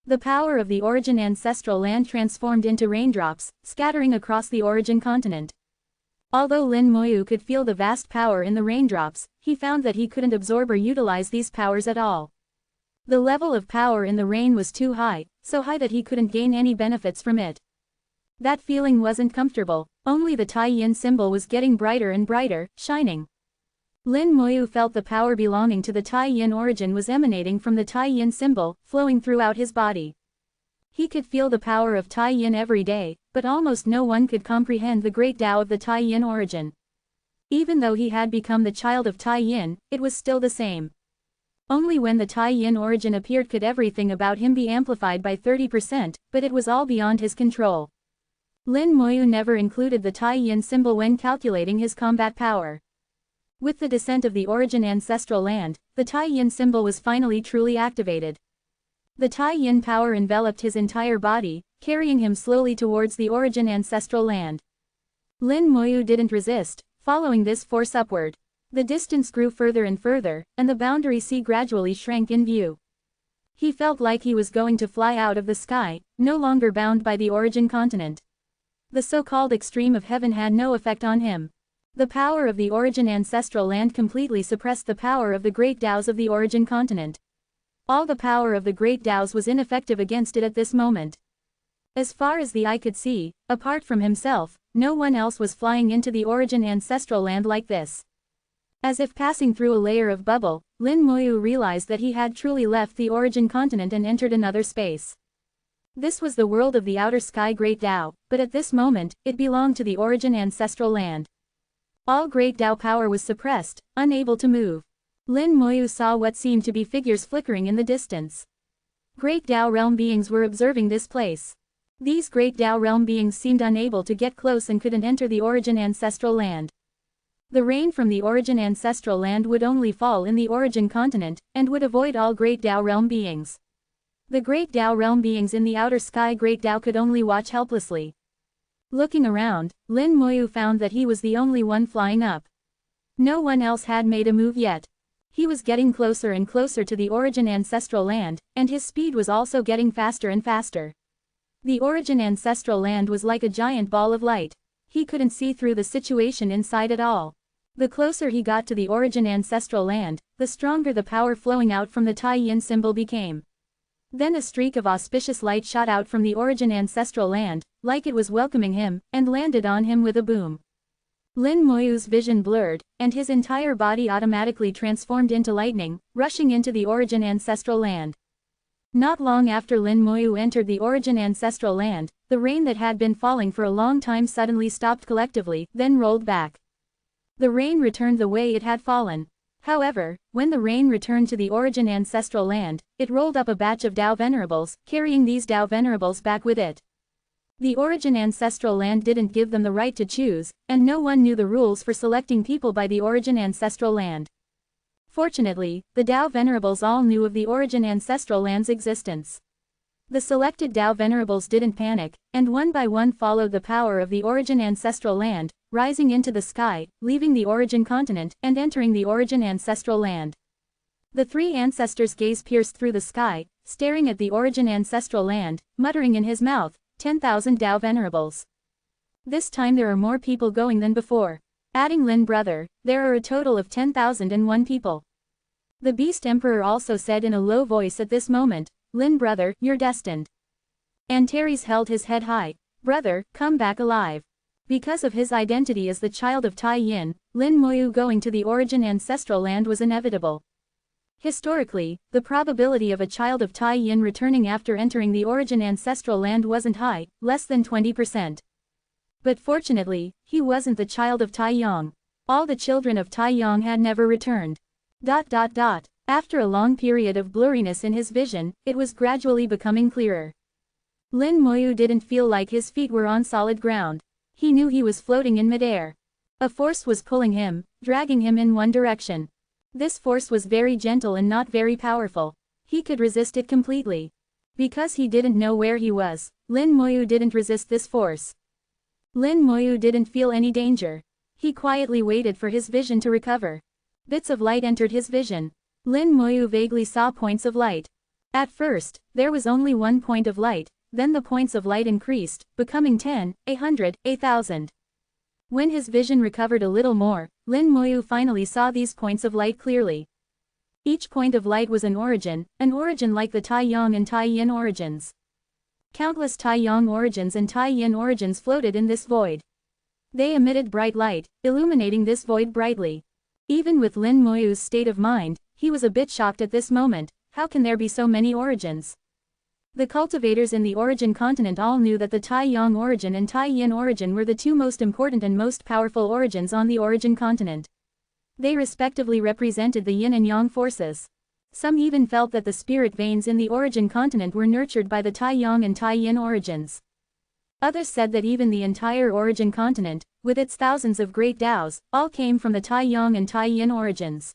The power of the origin ancestral land transformed into raindrops, scattering across the origin continent. Although Lin Moyu could feel the vast power in the raindrops, he found that he couldn't absorb or utilize these powers at all. The level of power in the rain was too high, so high that he couldn't gain any benefits from it. That feeling wasn't comfortable, only the Taiyin symbol was getting brighter and brighter, shining. Lin Moyu felt the power belonging to the Taiyin origin was emanating from the Taiyin symbol, flowing throughout his body. He could feel the power of Taiyin every day, but almost no one could comprehend the great Tao of the Taiyin origin. Even though he had become the child of Taiyin, it was still the same. Only when the Taiyin origin appeared could everything about him be amplified by 30%, but it was all beyond his control. Lin Moyu never included the Tai Yin symbol when calculating his combat power. With the descent of the origin ancestral land, the Tai Yin symbol was finally truly activated. The Tai Yin power enveloped his entire body, carrying him slowly towards the origin ancestral land. Lin Moyu didn't resist, following this force upward. The distance grew further and further, and the boundary sea gradually shrank in view. He felt like he was going to fly out of the sky, no longer bound by the origin continent. The so-called extreme of heaven had no effect on him. The power of the origin ancestral land completely suppressed the power of the great Taos of the origin continent. All the power of the great Taos was ineffective against it at this moment. As far as the eye could see, apart from himself, no one else was flying into the origin ancestral land like this. As if passing through a layer of bubble, Lin Moyu realized that he had truly left the origin continent and entered another space. This was the world of the outer sky great Tao, but at this moment, it belonged to the origin ancestral land. All great Tao power was suppressed, unable to move. Lin Moyu saw what seemed to be figures flickering in the distance. Great Tao realm beings were observing this place. These great Tao realm beings seemed unable to get close and couldn't enter the origin ancestral land. The rain from the origin ancestral land would only fall in the origin continent, and would avoid all great Tao realm beings. The great Tao realm beings in the outer sky great Tao could only watch helplessly. Looking around, Lin Moyu found that he was the only one flying up. No one else had made a move yet. He was getting closer and closer to the origin ancestral land, and his speed was also getting faster and faster. The origin ancestral land was like a giant ball of light. He couldn't see through the situation inside at all. The closer he got to the origin ancestral land, the stronger the power flowing out from the Tai Yin symbol became. Then a streak of auspicious light shot out from the origin ancestral land, like it was welcoming him, and landed on him with a boom. Lin Moyu's vision blurred, and his entire body automatically transformed into lightning, rushing into the origin ancestral land. Not long after Lin Moyu entered the origin ancestral land, the rain that had been falling for a long time suddenly stopped collectively, then rolled back. The rain returned the way it had fallen. However, when the rain returned to the origin ancestral land, it rolled up a batch of Tao Venerables, carrying these Tao Venerables back with it. The origin ancestral land didn't give them the right to choose, and no one knew the rules for selecting people by the origin ancestral land. Fortunately, the Tao Venerables all knew of the origin ancestral land's existence. The selected Tao Venerables didn't panic, and one by one followed the power of the origin ancestral land, rising into the sky, leaving the origin continent, and entering the origin ancestral land. The three ancestors' gaze pierced through the sky, staring at the origin ancestral land, muttering in his mouth, 10,000 Tao Venerables. This time there are more people going than before. Adding Lin brother, there are a total of 10,001 people. The Beast Emperor also said in a low voice at this moment, Lin brother, you're destined. Antares held his head high. Brother, come back alive. Because of his identity as the child of Tai Yin, Lin Moyu going to the origin ancestral land was inevitable. Historically, the probability of a child of Tai Yin returning after entering the origin ancestral land wasn't high, less than 20%. But fortunately, he wasn't the child of Tai Yong. All the children of Tai Yong had never returned. After a long period of blurriness in his vision, it was gradually becoming clearer. Lin Moyu didn't feel like his feet were on solid ground. He knew he was floating in midair. A force was pulling him, dragging him in one direction. This force was very gentle and not very powerful. He could resist it completely. Because he didn't know where he was, Lin Moyu didn't resist this force. Lin Moyu didn't feel any danger. He quietly waited for his vision to recover. Bits of light entered his vision. Lin Moyu vaguely saw points of light. At first, there was only one point of light, then the points of light increased, becoming 10, 100, 1,000. When his vision recovered a little more, Lin Moyu finally saw these points of light clearly. Each point of light was an origin like the Tai Yong and Tai Yin origins. Countless Tai Yong origins and Tai Yin origins floated in this void. They emitted bright light, illuminating this void brightly. Even with Lin Moyu's state of mind, he was a bit shocked at this moment. How can there be so many origins? The cultivators in the origin continent all knew that the Tai Yong origin and Tai Yin origin were the two most important and most powerful origins on the origin continent. They respectively represented the yin and yang forces. Some even felt that the spirit veins in the origin continent were nurtured by the Tai Yong and Tai Yin origins. Others said that even the entire origin continent, with its thousands of great Taos, all came from the Tai Yang and Tai Yin origins.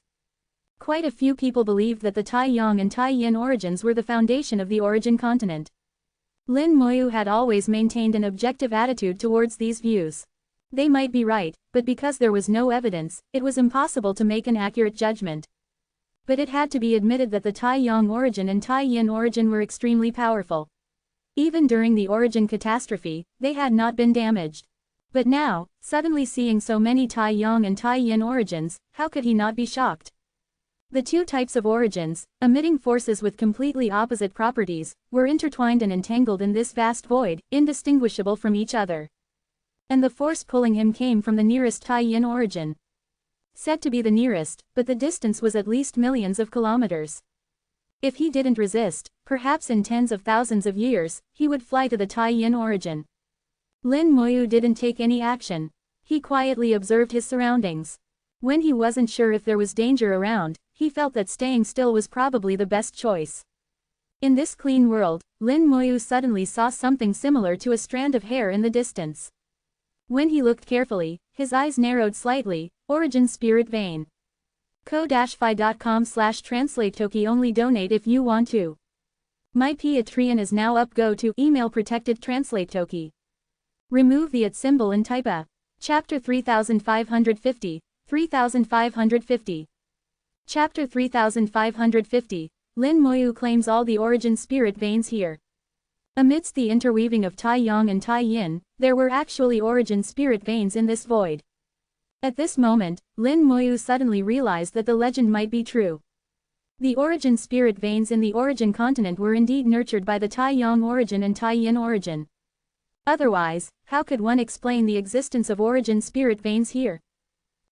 Quite a few people believed that the Tai Yang and Tai Yin origins were the foundation of the origin continent. Lin Moyu had always maintained an objective attitude towards these views. They might be right, but because there was no evidence, it was impossible to make an accurate judgment. But it had to be admitted that the Tai Yang origin and Tai Yin origin were extremely powerful. Even during the origin catastrophe, they had not been damaged. But now, suddenly seeing so many Tai Yang and Tai Yin origins, how could he not be shocked? The two types of origins, emitting forces with completely opposite properties, were intertwined and entangled in this vast void, indistinguishable from each other. And the force pulling him came from the nearest Tai Yin origin. Said to be the nearest, but the distance was at least millions of kilometers. If he didn't resist, perhaps in tens of thousands of years, he would fly to the Tai Yin origin. Lin Moyu didn't take any action. He quietly observed his surroundings. When he wasn't sure if there was danger around, he felt that staying still was probably the best choice. In this clean world, Lin Moyu suddenly saw something similar to a strand of hair in the distance. When he looked carefully, his eyes narrowed slightly. Origin Spirit Vein. ko-fi.com/translate-toki only donate if you want to. My Patreon is now up. Go to email protected translate toki. Remove the @ symbol and type a. Chapter 3550, 3550. Chapter 3550, Lin Moyu claims all the origin spirit veins here. Amidst the interweaving of Tai Yang and Tai Yin, there were actually origin spirit veins in this void. At this moment, Lin Moyu suddenly realized that the legend might be true. The origin spirit veins in the origin continent were indeed nurtured by the Tai Yang origin and Tai Yin origin. Otherwise, how could one explain the existence of origin spirit veins here?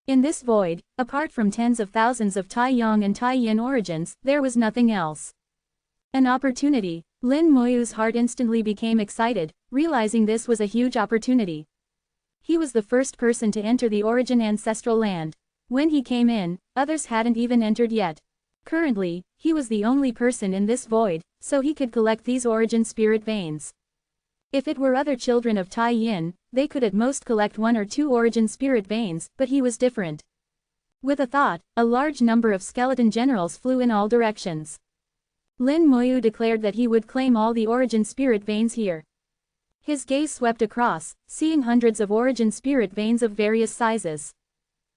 In this void, apart from tens of thousands of Tai Yang and Tai Yin origins, there was nothing else. An opportunity. Lin Moyu's heart instantly became excited, realizing this was a huge opportunity. He was the first person to enter the origin ancestral land. When he came in, others hadn't even entered yet. Currently, he was the only person in this void, so he could collect these origin spirit veins. If it were other children of Tai Yin, they could at most collect 1 or 2 origin spirit veins, but he was different. With a thought, a large number of skeleton generals flew in all directions. Lin Moyu declared that he would claim all the origin spirit veins here. His gaze swept across, seeing hundreds of origin spirit veins of various sizes.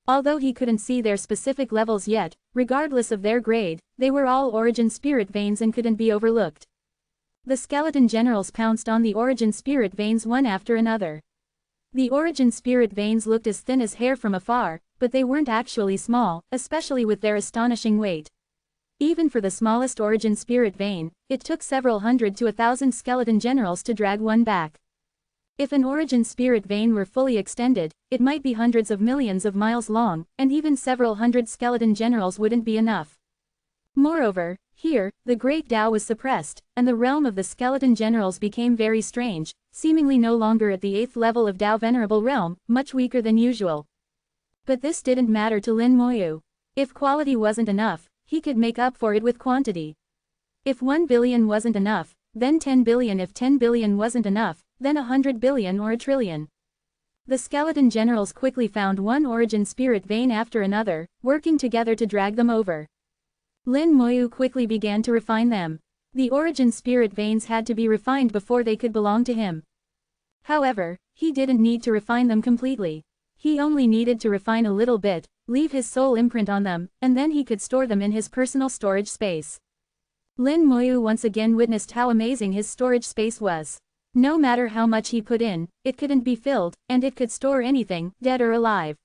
Although he couldn't see their specific levels yet, regardless of their grade, they were all origin spirit veins and couldn't be overlooked. The skeleton generals pounced on the origin spirit veins one after another. The origin spirit veins looked as thin as hair from afar, but they weren't actually small, especially with their astonishing weight. Even for the smallest origin spirit vein, it took several hundred to 1,000 skeleton generals to drag one back. If an origin spirit vein were fully extended, it might be hundreds of millions of miles long, and even several hundred skeleton generals wouldn't be enough. Moreover, here, the great Tao was suppressed, and the realm of the skeleton generals became very strange, seemingly no longer at the 8th level of Tao Venerable realm, much weaker than usual. But this didn't matter to Lin Moyu. If quality wasn't enough, he could make up for it with quantity. If 1 billion wasn't enough, then 10 billion. If 10 billion wasn't enough, then 100 billion or a trillion. The skeleton generals quickly found one origin spirit vein after another, working together to drag them over. Lin Moyu quickly began to refine them. The origin spirit veins had to be refined before they could belong to him. However, he didn't need to refine them completely. He only needed to refine a little bit, leave his soul imprint on them, and then he could store them in his personal storage space. Lin Moyu once again witnessed how amazing his storage space was. No matter how much he put in, it couldn't be filled, and it could store anything, dead or alive.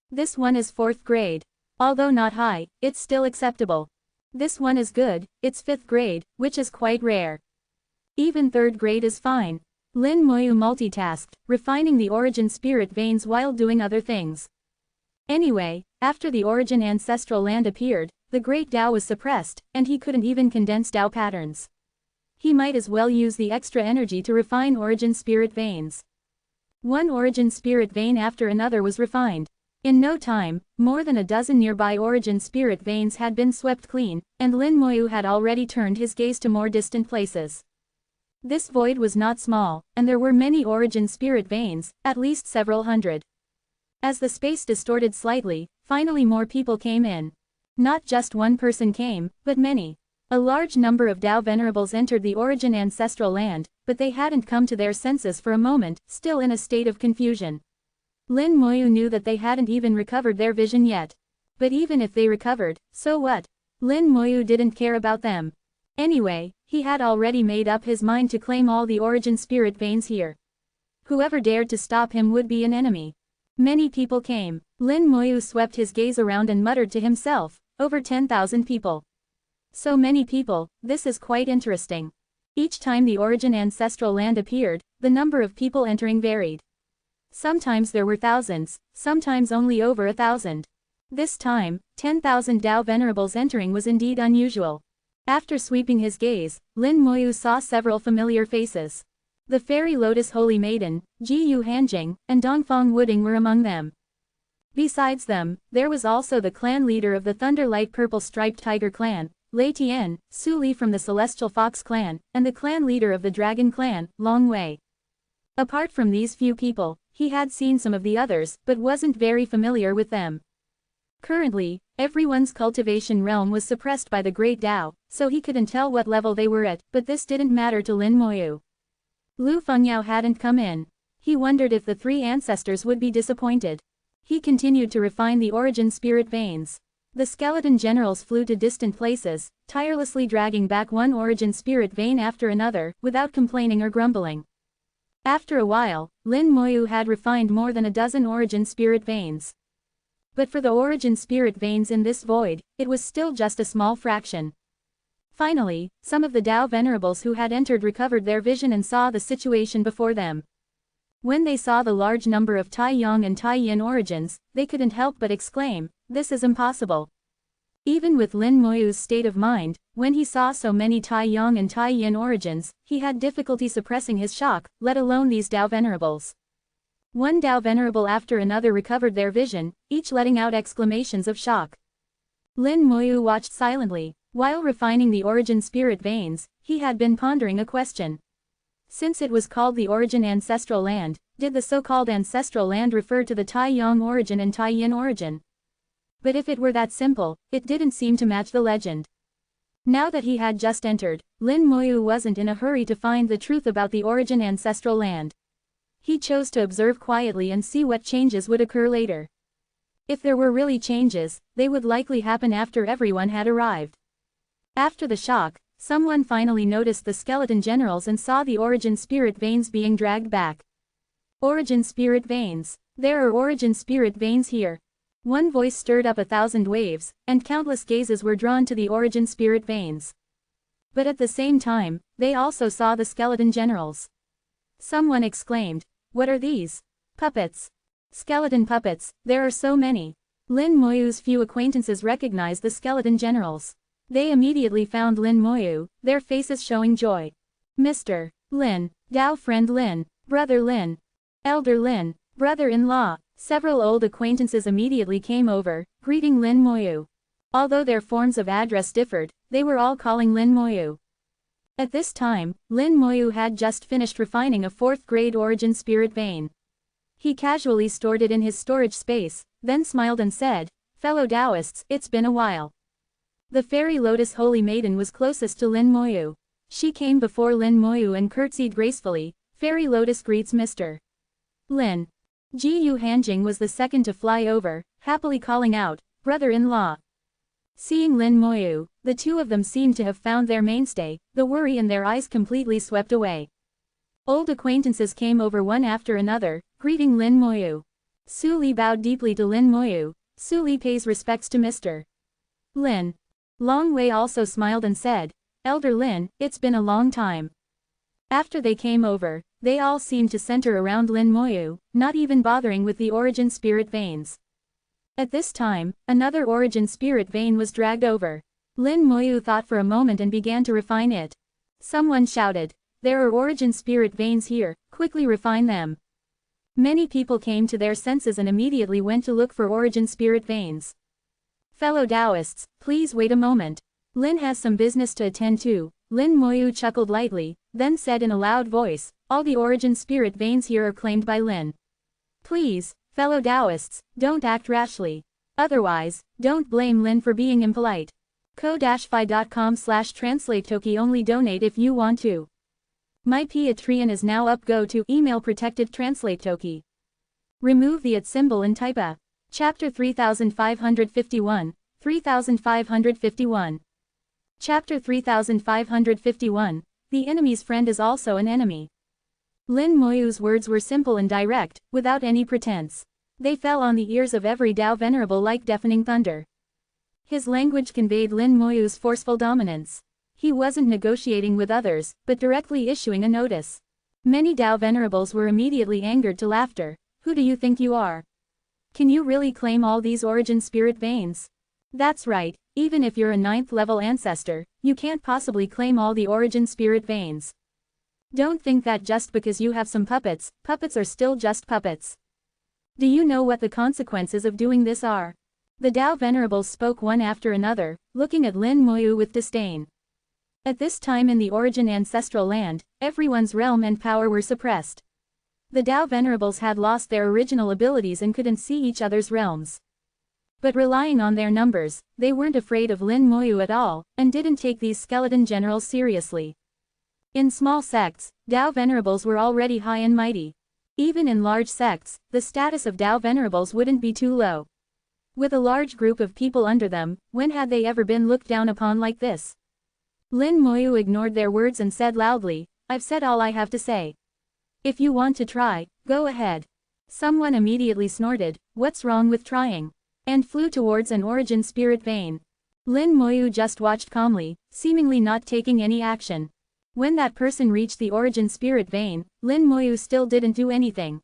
This one is 4th grade. Although not high, it's still acceptable. This one is good, it's 5th grade, which is quite rare. Even 3rd grade is fine. Lin Moyu multitasked, refining the origin spirit veins while doing other things. Anyway, after the origin ancestral land appeared, the great Tao was suppressed, and he couldn't even condense Tao patterns. He might as well use the extra energy to refine origin spirit veins. One origin spirit vein after another was refined. In no time, more than a dozen nearby origin spirit veins had been swept clean, and Lin Moyu had already turned his gaze to more distant places. This void was not small, and there were many origin spirit veins, at least several hundred. As the space distorted slightly, finally more people came in. Not just one person came, but many. A large number of Tao Venerables entered the origin ancestral land, but they hadn't come to their senses for a moment, still in a state of confusion. Lin Moyu knew that they hadn't even recovered their vision yet. But even if they recovered, so what? Lin Moyu didn't care about them. Anyway, he had already made up his mind to claim all the origin spirit veins here. Whoever dared to stop him would be an enemy. Many people came. Lin Moyu swept his gaze around and muttered to himself, over 10,000 people. So many people, this is quite interesting. Each time the origin ancestral land appeared, the number of people entering varied. Sometimes there were thousands, sometimes only over 1,000. This time, 10,000 Tao Venerables entering was indeed unusual. After sweeping his gaze, Lin Moyu saw several familiar faces. The Fairy Lotus Holy Maiden, Ji Yu Hanjing, and Dongfang Wuding were among them. Besides them, there was also the clan leader of the Thunderlight Purple Striped Tiger clan, Lei Tian, Su Li from the Celestial Fox clan, and the clan leader of the Dragon clan, Long Wei. Apart from these few people, he had seen some of the others, but wasn't very familiar with them. Currently, everyone's cultivation realm was suppressed by the Great Tao, so he couldn't tell what level they were at, but this didn't matter to Lin Moyu. Lu Fengyao hadn't come in. He wondered if the three ancestors would be disappointed. He continued to refine the origin spirit veins. The skeleton generals flew to distant places, tirelessly dragging back one origin spirit vein after another, without complaining or grumbling. After a while, Lin Moyu had refined more than a dozen origin spirit veins. But for the origin spirit veins in this void, it was still just a small fraction. Finally, some of the Tao Venerables who had entered recovered their vision and saw the situation before them. When they saw the large number of Tai Yang and Tai Yin origins, they couldn't help but exclaim, "This is impossible." Even with Lin Moyu's state of mind, when he saw so many Tai Yang and Tai Yin origins, he had difficulty suppressing his shock, let alone these Tao Venerables. One Tao Venerable after another recovered their vision, each letting out exclamations of shock. Lin Moyu watched silently. While refining the origin spirit veins, he had been pondering a question. Since it was called the origin ancestral land, did the so-called ancestral land refer to the Tai Yang origin and Tai Yin origin? But if it were that simple, it didn't seem to match the legend. Now that he had just entered, Lin Moyu wasn't in a hurry to find the truth about the origin ancestral land. He chose to observe quietly and see what changes would occur later. If there were really changes, they would likely happen after everyone had arrived. After the shock, someone finally noticed the skeleton generals and saw the origin spirit veins being dragged back. Origin spirit veins. There are origin spirit veins here. One voice stirred up 1,000 waves, and countless gazes were drawn to the origin spirit veins. But at the same time, they also saw the skeleton generals. Someone exclaimed, "What are these? Puppets. Skeleton puppets, there are so many." Lin Moyu's few acquaintances recognized the skeleton generals. They immediately found Lin Moyu, their faces showing joy. "Mr. Lin, Tao friend Lin, brother Lin, elder Lin, brother-in-law." Several old acquaintances immediately came over, greeting Lin Moyu. Although their forms of address differed, they were all calling Lin Moyu. At this time, Lin Moyu had just finished refining a 4th-grade origin spirit vein. He casually stored it in his storage space, then smiled and said, "Fellow Taoists, it's been a while." The Fairy Lotus Holy Maiden was closest to Lin Moyu. She came before Lin Moyu and curtsied gracefully. "Fairy Lotus greets Mr. Lin." Ji Yu Hanjing was the second to fly over, happily calling out, "Brother-in-law." Seeing Lin Moyu, the two of them seemed to have found their mainstay, the worry in their eyes completely swept away. Old acquaintances came over one after another, greeting Lin Moyu. Su Li bowed deeply to Lin Moyu. Su Li pays respects to Mr. Lin. Long Wei also smiled and said, "Elder Lin, it's been a long time." After they came over, they all seemed to center around Lin Moyu, not even bothering with the origin spirit veins. At this time, another origin spirit vein was dragged over. Lin Moyu thought for a moment and began to refine it. Someone shouted, "There are origin spirit veins here, quickly refine them." Many people came to their senses and immediately went to look for origin spirit veins. "Fellow Taoists, please wait a moment. Lin has some business to attend to." Lin Moyu chuckled lightly. then said in a loud voice, "All the origin spirit veins here are claimed by Lin. Please, fellow Taoists, don't act rashly. Otherwise, don't blame Lin for being impolite. ko-fi.com/translate-toki only donate if you want to. My Patreon is now up. Go to email protected translate toki. Remove the @ symbol and type a. Chapter 3551, 3551. Chapter 3551, The enemy's friend is also an enemy. Lin Moyu's words were simple and direct, without any pretense. They fell on the ears of every Tao Venerable like deafening thunder. His language conveyed Lin Moyu's forceful dominance. He wasn't negotiating with others, but directly issuing a notice. Many Tao Venerables were immediately angered to laughter. Who do you think you are? Can you really claim all these origin spirit veins? That's right, even if you're a 9th level ancestor, you can't possibly claim all the origin spirit veins. Don't think that just because you have some puppets, puppets are still just puppets. Do you know what the consequences of doing this are? The Tao Venerables spoke one after another, looking at Lin Moyu with disdain. At this time in the origin ancestral land, everyone's realm and power were suppressed. The Tao Venerables had lost their original abilities and couldn't see each other's realms. But relying on their numbers, they weren't afraid of Lin Moyu at all, and didn't take these skeleton generals seriously. In small sects, Tao Venerables were already high and mighty. Even in large sects, the status of Tao Venerables wouldn't be too low. With a large group of people under them, when had they ever been looked down upon like this? Lin Moyu ignored their words and said loudly, "I've said all I have to say. If you want to try, go ahead." Someone immediately snorted, "What's wrong with trying?" and flew towards an origin spirit vein. Lin Moyu just watched calmly, seemingly not taking any action. When that person reached the origin spirit vein, Lin Moyu still didn't do anything.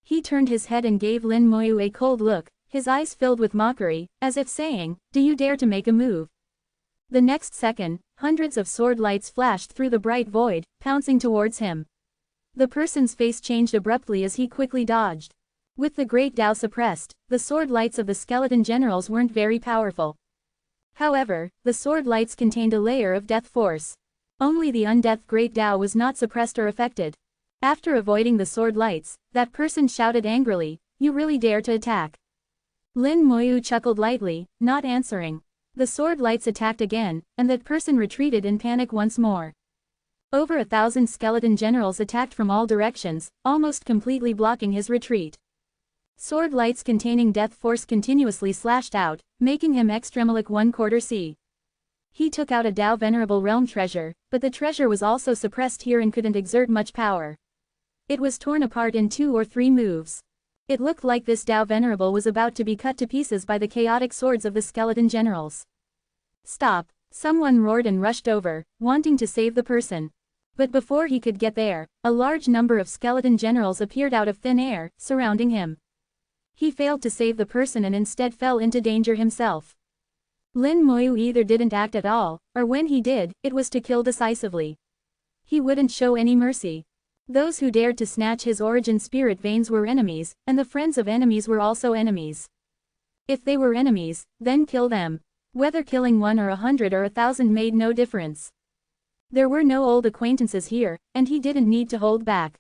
He turned his head and gave Lin Moyu a cold look, his eyes filled with mockery, as if saying, "Do you dare to make a move?" The next second, hundreds of sword lights flashed through the bright void, pouncing towards him. The person's face changed abruptly as he quickly dodged. With the great Tao suppressed, the sword lights of the skeleton generals weren't very powerful. However, the sword lights contained a layer of death force. Only the undeath great Tao was not suppressed or affected. After avoiding the sword lights, that person shouted angrily, "You really dare to attack?" Lin Moyu chuckled lightly, not answering. The sword lights attacked again, and that person retreated in panic once more. Over 1,000 skeleton generals attacked from all directions, almost completely blocking his retreat. Sword lights containing death force continuously slashed out, making him extremelic 1/4 C. He took out a Tao Venerable realm treasure, but the treasure was also suppressed here and couldn't exert much power. It was torn apart in 2 or 3 moves. It looked like this Tao Venerable was about to be cut to pieces by the chaotic swords of the skeleton generals. "Stop!" Someone roared and rushed over, wanting to save the person. But before he could get there, a large number of skeleton generals appeared out of thin air, surrounding him. He failed to save the person and instead fell into danger himself. Lin Moyu either didn't act at all, or when he did, it was to kill decisively. He wouldn't show any mercy. Those who dared to snatch his origin spirit veins were enemies, and the friends of enemies were also enemies. If they were enemies, then kill them. Whether killing 1 or 100 or 1,000 made no difference. There were no old acquaintances here, and he didn't need to hold back.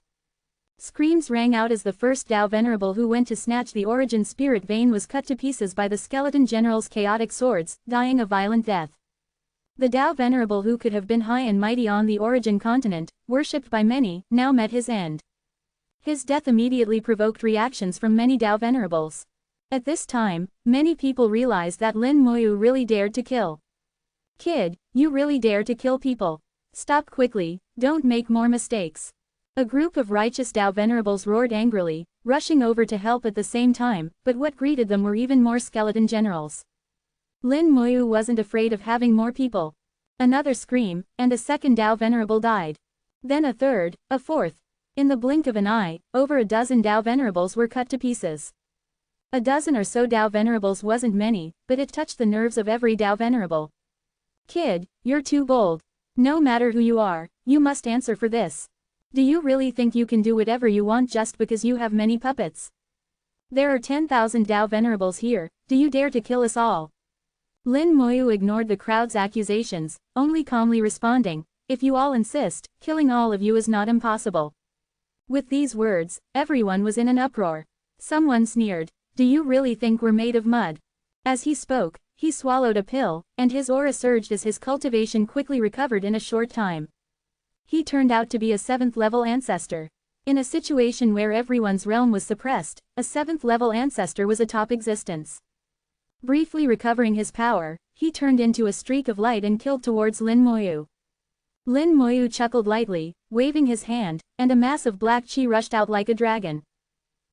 Screams rang out as the first Tao Venerable who went to snatch the origin spirit vein was cut to pieces by the skeleton general's chaotic swords, dying a violent death. The Tao Venerable who could have been high and mighty on the origin continent, worshipped by many, now met his end. His death immediately provoked reactions from many Tao Venerables. At this time, many people realized that Lin Moyu really dared to kill. "Kid, you really dare to kill people. Stop quickly, don't make more mistakes." A group of righteous Tao Venerables roared angrily, rushing over to help at the same time, but what greeted them were even more skeleton generals. Lin Moyu wasn't afraid of having more people. Another scream, and a second Tao Venerable died. Then a third, a fourth. In the blink of an eye, over a dozen Tao Venerables were cut to pieces. A dozen or so Tao Venerables wasn't many, but it touched the nerves of every Tao Venerable. "Kid, you're too bold. No matter who you are, you must answer for this. Do you really think you can do whatever you want just because you have many puppets? There are 10,000 Tao Venerables here, do you dare to kill us all?" Lin Moyu ignored the crowd's accusations, only calmly responding, If you all insist, killing all of you is not impossible." With these words, everyone was in an uproar. Someone sneered, "Do you really think we're made of mud?" As he spoke, he swallowed a pill, and his aura surged as his cultivation quickly recovered in a short time. He turned out to be a 7th-level ancestor. In a situation where everyone's realm was suppressed, a 7th-level ancestor was a top existence. Briefly recovering his power, he turned into a streak of light and killed towards Lin Moyu. Lin Moyu chuckled lightly, waving his hand, and a mass of black chi rushed out like a dragon.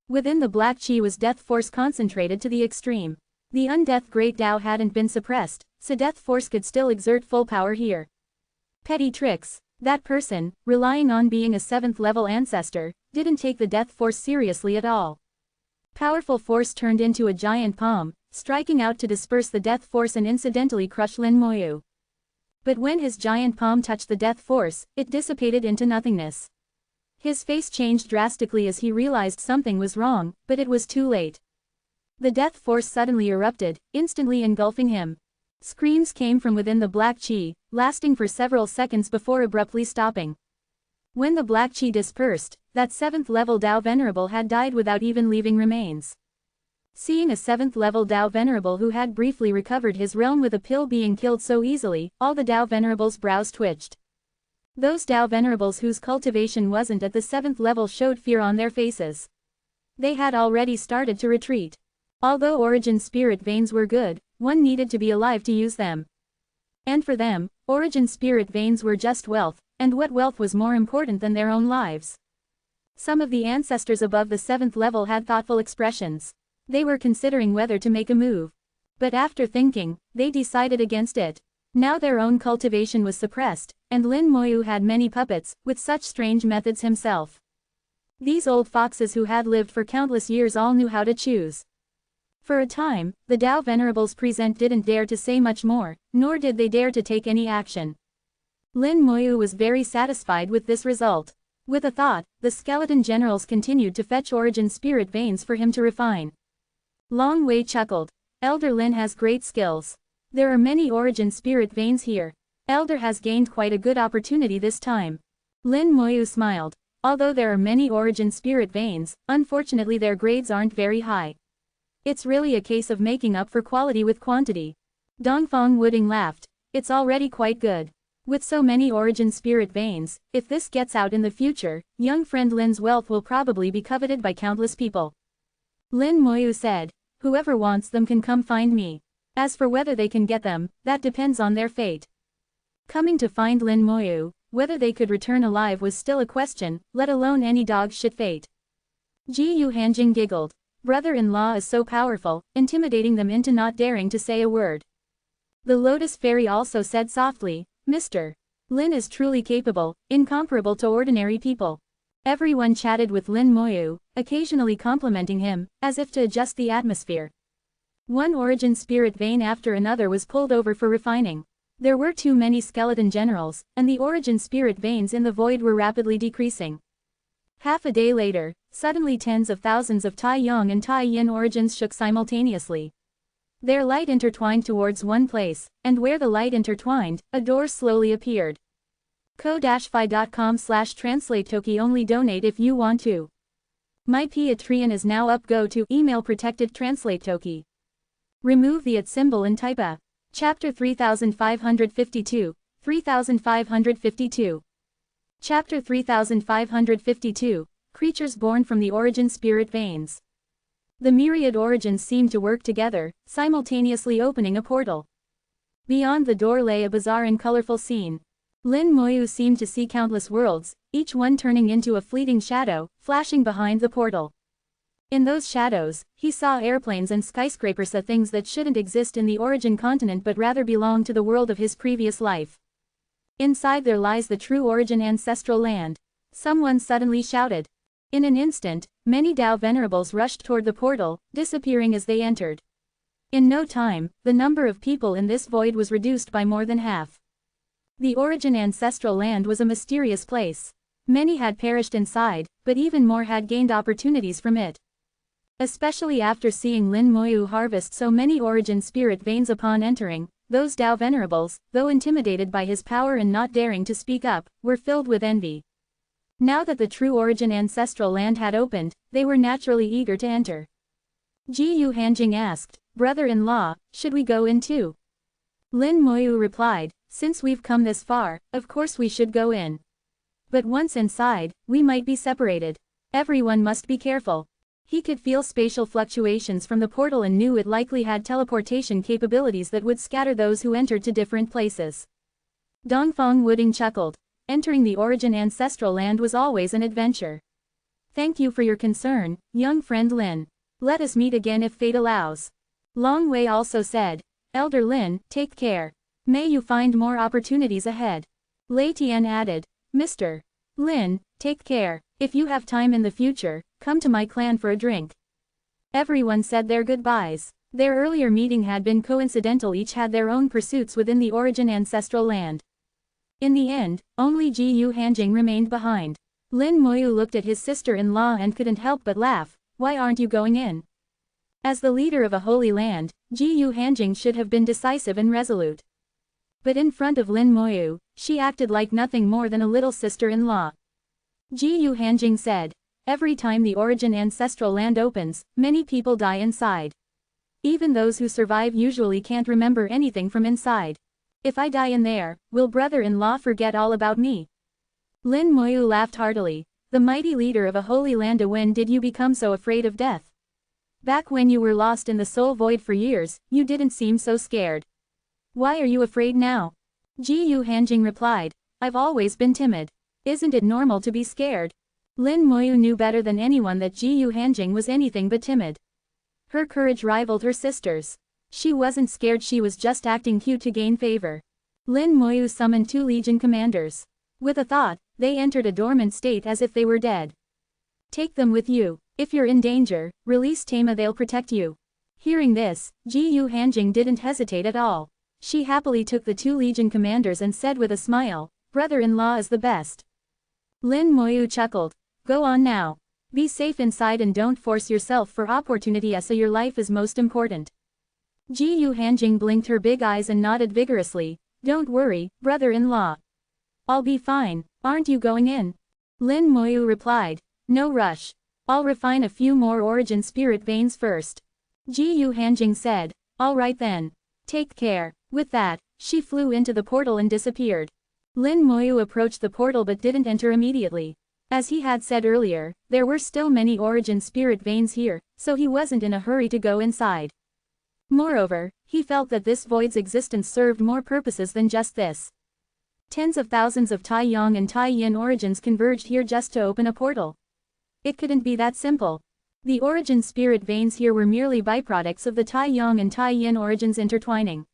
Within the black chi was death force concentrated to the extreme. The undeath Great Tao hadn't been suppressed, so death force could still exert full power here. Petty tricks. That person, relying on being a 7th-level ancestor, didn't take the death force seriously at all. Powerful force turned into a giant palm, striking out to disperse the death force and incidentally crush Lin Moyu. But when his giant palm touched the death force, it dissipated into nothingness. His face changed drastically as he realized something was wrong, but it was too late. The death force suddenly erupted, instantly engulfing him. Screams came from within the black chi, lasting for several seconds before abruptly stopping. When the black chi dispersed, that 7th-level Tao Venerable had died without even leaving remains. Seeing a 7th-level Tao Venerable who had briefly recovered his realm with a pill being killed so easily, all the Tao Venerables' brows twitched. Those Tao Venerables whose cultivation wasn't at the 7th level showed fear on their faces. They had already started to retreat. Although origin spirit veins were good, one needed to be alive to use them. And for them, origin spirit veins were just wealth, and what wealth was more important than their own lives? Some of the ancestors above the 7th level had thoughtful expressions. They were considering whether to make a move. But after thinking, they decided against it. Now their own cultivation was suppressed, and Lin Moyu had many puppets, with such strange methods himself. These old foxes who had lived for countless years all knew how to choose. For a time, the Tao Venerables present didn't dare to say much more, nor did they dare to take any action. Lin Moyu was very satisfied with this result. With a thought, the skeleton generals continued to fetch origin spirit veins for him to refine. Long Wei chuckled. Elder Lin has great skills. There are many origin spirit veins here. Elder has gained quite a good opportunity this time. Lin Moyu smiled. Although there are many origin spirit veins, unfortunately their grades aren't very high. It's really a case of making up for quality with quantity. Dongfang Wooding laughed. It's already quite good. With so many origin spirit veins, if this gets out in the future, young friend Lin's wealth will probably be coveted by countless people. Lin Moyu said, "Whoever wants them can come find me. As for whether they can get them, that depends on their fate." Coming to find Lin Moyu, whether they could return alive was still a question, let alone any dog shit fate. Ji Yu Hanjing giggled. Brother-in-law is so powerful, intimidating them into not daring to say a word. The Lotus Fairy also said softly, "Mr. Lin is truly capable, incomparable to ordinary people." Everyone chatted with Lin Moyu, occasionally complimenting him, as if to adjust the atmosphere. One origin spirit vein after another was pulled over for refining. There were too many skeleton generals, and the origin spirit veins in the void were rapidly decreasing. Half a day later, suddenly tens of thousands of Tai Yang and Tai Yin origins shook simultaneously. Their light intertwined towards one place, and where the light intertwined, a door slowly appeared. ko-fi.com/translate-toki only donate if you want to. My Patreon is now up. Go to email protected translate toki. Remove the @ symbol and type a. Chapter 3552, 3552. Chapter 3552, Creatures Born from the Origin Spirit Veins. The myriad origins seemed to work together, simultaneously opening a portal. Beyond the door lay a bizarre and colorful scene. Lin Moyu seemed to see countless worlds, each one turning into a fleeting shadow, flashing behind the portal. In those shadows, he saw airplanes and skyscrapers, things that shouldn't exist in the origin continent but rather belong to the world of his previous life. Inside there lies the true origin ancestral land. Someone suddenly shouted. In an instant, many Tao Venerables rushed toward the portal, disappearing as they entered. In no time, the number of people in this void was reduced by more than half. The origin ancestral land was a mysterious place. Many had perished inside, but even more had gained opportunities from it. Especially after seeing Lin Moyu harvest so many origin spirit veins upon entering, those Tao venerables, though intimidated by his power and not daring to speak up, were filled with envy. Now that the true origin ancestral land had opened, they were naturally eager to enter. Ji Hanjing asked, "Brother-in-law, should we go in too?" Lin Moyu replied, "Since we've come this far, of course we should go in. But once inside, we might be separated. Everyone must be careful." He could feel spatial fluctuations from the portal and knew it likely had teleportation capabilities that would scatter those who entered to different places. Dongfeng Wuding chuckled. Entering the origin ancestral land was always an adventure. "Thank you for your concern, young friend Lin. Let us meet again if fate allows." Long Wei also said, "Elder Lin, take care. May you find more opportunities ahead." Lei Tian added, "Mr. Lin, take care. If you have time in the future, come to my clan for a drink." Everyone said their goodbyes. Their earlier meeting had been coincidental, each had their own pursuits within the origin ancestral land. In the end, only Ji Hanjing remained behind. Lin Moyu looked at his sister-in-law and couldn't help but laugh. "Why aren't you going in?" As the leader of a holy land, Ji Hanjing should have been decisive and resolute. But in front of Lin Moyu, she acted like nothing more than a little sister-in-law. Ji Hanjing said, "Every time the origin ancestral land opens, many people die inside. Even those who survive usually can't remember anything from inside. If I die in there, will brother-in-law forget all about me?" Lin Moyu laughed heartily. "The mighty leader of a holy land, when did you become so afraid of death? Back when you were lost in the soul void for years, you didn't seem so scared. Why are you afraid now?" Ji Hanjing replied, "I've always been timid. Isn't it normal to be scared?" Lin Moyu knew better than anyone that Ji Hanjing was anything but timid. Her courage rivaled her sister's. She wasn't scared, she was just acting cute to gain favor. Lin Moyu summoned 2 legion commanders. With a thought, they entered a dormant state as if they were dead. "Take them with you. If you're in danger, release Tama, they'll protect you." Hearing this, Ji Hanjing didn't hesitate at all. She happily took the 2 legion commanders and said with a smile, "Brother-in-law is the best." Lin Moyu chuckled. "Go on now. Be safe inside and don't force yourself for opportunity, so your life is most important." Ji Hanjing blinked her big eyes and nodded vigorously. "Don't worry, brother-in-law. I'll be fine. Aren't you going in?" Lin Moyu replied, "No rush. I'll refine a few more origin spirit veins first." Ji Hanjing said, "All right then. Take care." With that, she flew into the portal and disappeared. Lin Moyu approached the portal but didn't enter immediately. As he had said earlier, there were still many origin spirit veins here, so he wasn't in a hurry to go inside. Moreover, he felt that this void's existence served more purposes than just this. Tens of thousands of Tai Yang and Tai Yin origins converged here just to open a portal. It couldn't be that simple. The origin spirit veins here were merely byproducts of the Tai Yang and Tai Yin origins intertwining.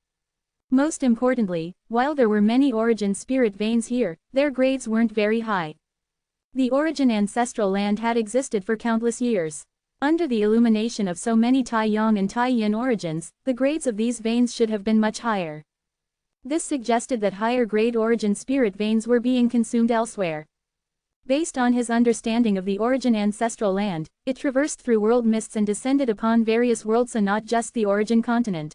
Most importantly, while there were many origin spirit veins here, their grades weren't very high. The origin ancestral land had existed for countless years. Under the illumination of so many Tai Yang and Tai Yin origins, the grades of these veins should have been much higher. This suggested that higher-grade origin spirit veins were being consumed elsewhere. Based on his understanding of the origin ancestral land, it traversed through world mists and descended upon various worlds and not just the origin continent.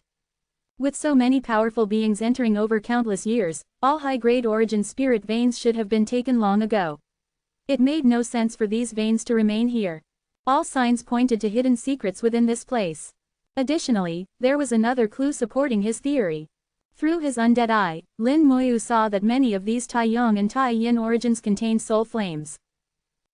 With so many powerful beings entering over countless years, all high-grade origin spirit veins should have been taken long ago. It made no sense for these veins to remain here. All signs pointed to hidden secrets within this place. Additionally, there was another clue supporting his theory. Through his undead eye, Lin Moyu saw that many of these Tai Yang and Tai Yin origins contained soul flames.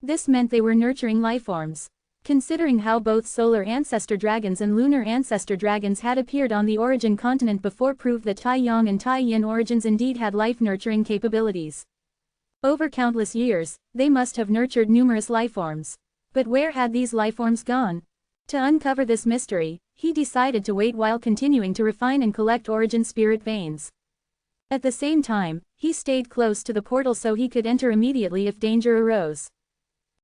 This meant they were nurturing lifeforms. Considering how both solar ancestor dragons and lunar ancestor dragons had appeared on the origin continent before, proved that Tai Yang and Tai Yin origins indeed had life-nurturing capabilities. Over countless years, they must have nurtured numerous lifeforms. But where had these lifeforms gone? To uncover this mystery, he decided to wait while continuing to refine and collect origin spirit veins. At the same time, he stayed close to the portal so he could enter immediately if danger arose.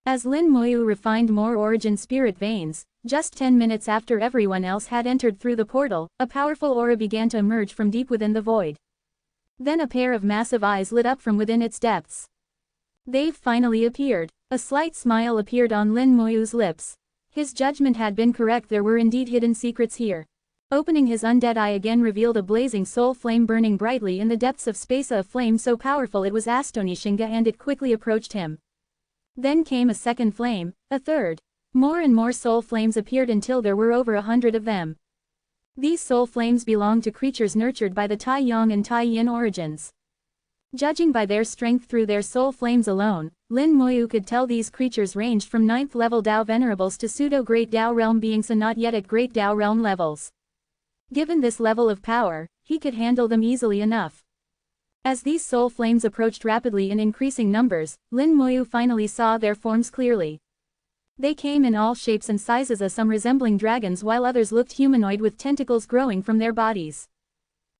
As Lin Moyu refined more origin spirit veins, just 10 minutes after everyone else had entered through the portal, a powerful aura began to emerge from deep within the void. Then a pair of massive eyes lit up from within its depths. They've finally appeared. A slight smile appeared on Lin Moyu's lips. His judgment had been correct, there were indeed hidden secrets here. Opening his undead eye again revealed a blazing soul flame burning brightly in the depths of space, a flame so powerful it was astonishing, and it quickly approached him. Then came a second flame, a third. More and more soul flames appeared until there were over 100 of them. These soul flames belonged to creatures nurtured by the Tai Yang and Tai Yin origins. Judging by their strength through their soul flames alone, Lin Moyu could tell these creatures ranged from 9th level Dao Venerables to pseudo-Great Dao Realm beings and not yet at Great Dao Realm levels. Given this level of power, he could handle them easily enough. As these soul flames approached rapidly in increasing numbers, Lin Moyu finally saw their forms clearly. They came in all shapes and sizes, some resembling dragons while others looked humanoid with tentacles growing from their bodies.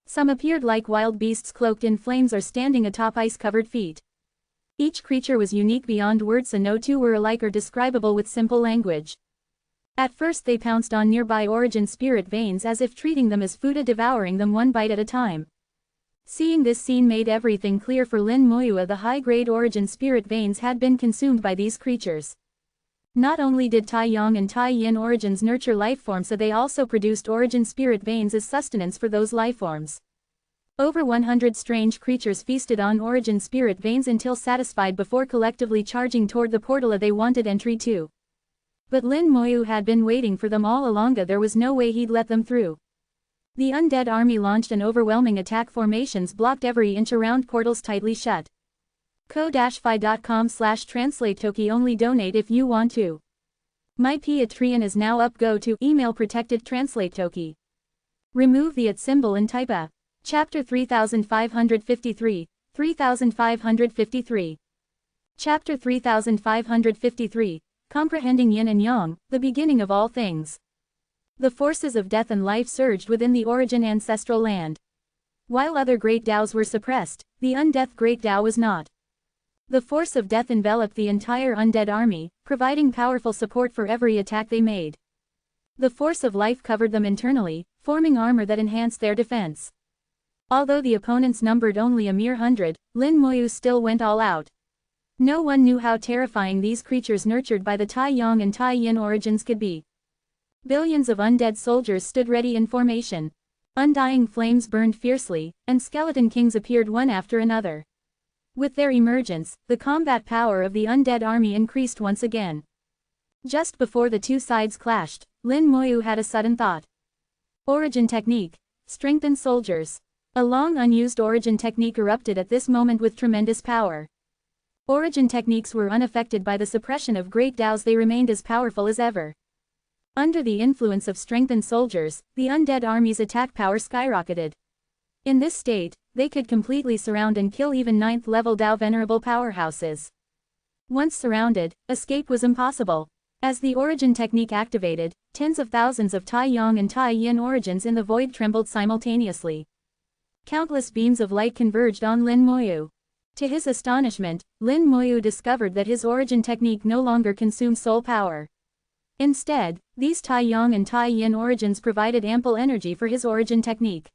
Some appeared like wild beasts cloaked in flames or standing atop ice-covered feet. Each creature was unique beyond words, and no two were alike or describable with simple language. At first they pounced on nearby origin spirit veins as if treating them as food, devouring them one bite at a time. Seeing this scene made everything clear for Lin Moyu. The high-grade origin spirit veins had been consumed by these creatures. Not only did Tai Yang and Tai Yin origins nurture lifeforms, so they also produced origin spirit veins as sustenance for those lifeforms. Over 100 strange creatures feasted on origin spirit veins until satisfied before collectively charging toward the portal they wanted entry to. But Lin Moyu had been waiting for them all along. There was no way he'd let them through. The undead army launched an overwhelming attack. Formations blocked every inch around, portals tightly shut. ko-fi.com/translate-toki. Only donate if you want to. My Patreon is now up. Go to email protected translate toki. Remove the @ symbol and type a. Chapter 3553, 3553. Chapter 3553, Comprehending Yin and Yang, the beginning of all things. The forces of death and life surged within the origin ancestral land. While other great Daos were suppressed, the undeath great Dao was not. The force of death enveloped the entire undead army, providing powerful support for every attack they made. The force of life covered them internally, forming armor that enhanced their defense. Although the opponents numbered only a mere 100, Lin Moyu still went all out. No one knew how terrifying these creatures nurtured by the Tai Yang and Tai Yin origins could be. Billions of undead soldiers stood ready in formation. Undying flames burned fiercely, and skeleton kings appeared one after another. With their emergence, the combat power of the undead army increased once again. Just before the two sides clashed, Lin Moyu had a sudden thought. Origin technique. Strengthen soldiers. A long unused origin technique erupted at this moment with tremendous power. Origin techniques were unaffected by the suppression of great Daos, they remained as powerful as ever. Under the influence of strengthened soldiers, the undead army's attack power skyrocketed. In this state, they could completely surround and kill even 9th level Dao Venerable powerhouses. Once surrounded, escape was impossible. As the origin technique activated, tens of thousands of Tai Yang and Tai Yin origins in the void trembled simultaneously. Countless beams of light converged on Lin Moyu. To his astonishment, Lin Moyu discovered that his origin technique no longer consumed soul power. Instead, these Tai Yang and Tai Yin origins provided ample energy for his origin technique.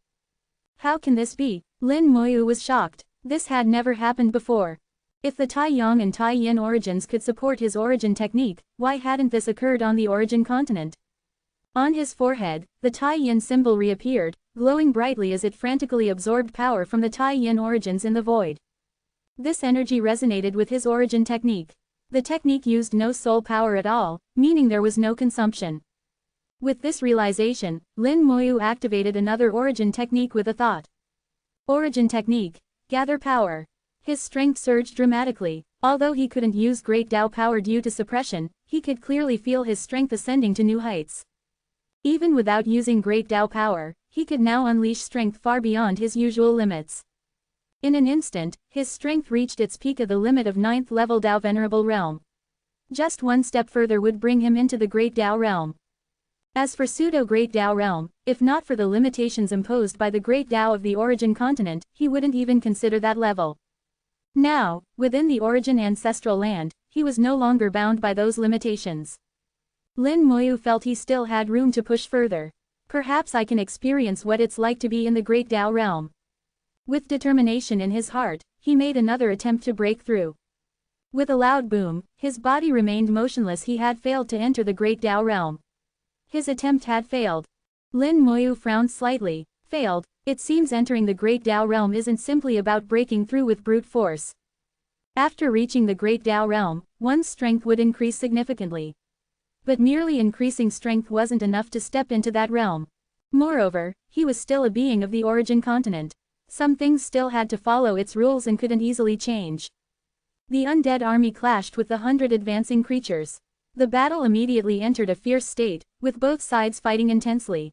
How can this be? Lin Moyu was shocked. This had never happened before. If the Tai Yang and Tai Yin origins could support his origin technique, why hadn't this occurred on the origin continent? On his forehead, the Tai Yin symbol reappeared, glowing brightly as it frantically absorbed power from the Tai Yin origins in the void. This energy resonated with his origin technique. The technique used no soul power at all, meaning there was no consumption. With this realization, Lin Moyu activated another origin technique with a thought. Origin technique. Gather power. His strength surged dramatically. Although he couldn't use great Dao power due to suppression, he could clearly feel his strength ascending to new heights. Even without using great Dao power, he could now unleash strength far beyond his usual limits. In an instant, his strength reached its peak at the limit of 9th level Dao Venerable realm. Just one step further would bring him into the Great Dao realm. As for pseudo-Great Dao realm, if not for the limitations imposed by the Great Dao of the origin continent, he wouldn't even consider that level. Now, within the origin ancestral land, he was no longer bound by those limitations. Lin Moyu felt he still had room to push further. Perhaps I can experience what it's like to be in the Great Dao realm. With determination in his heart, he made another attempt to break through. With a loud boom, his body remained motionless. He had failed to enter the Great Dao realm. His attempt had failed. Lin Moyu frowned slightly. Failed. It seems entering the Great Tao Realm isn't simply about breaking through with brute force. After reaching the Great Tao Realm, one's strength would increase significantly. But merely increasing strength wasn't enough to step into that realm. Moreover, he was still a being of the origin continent. Some things still had to follow its rules and couldn't easily change. The undead army clashed with the 100 advancing creatures. The battle immediately entered a fierce state, with both sides fighting intensely.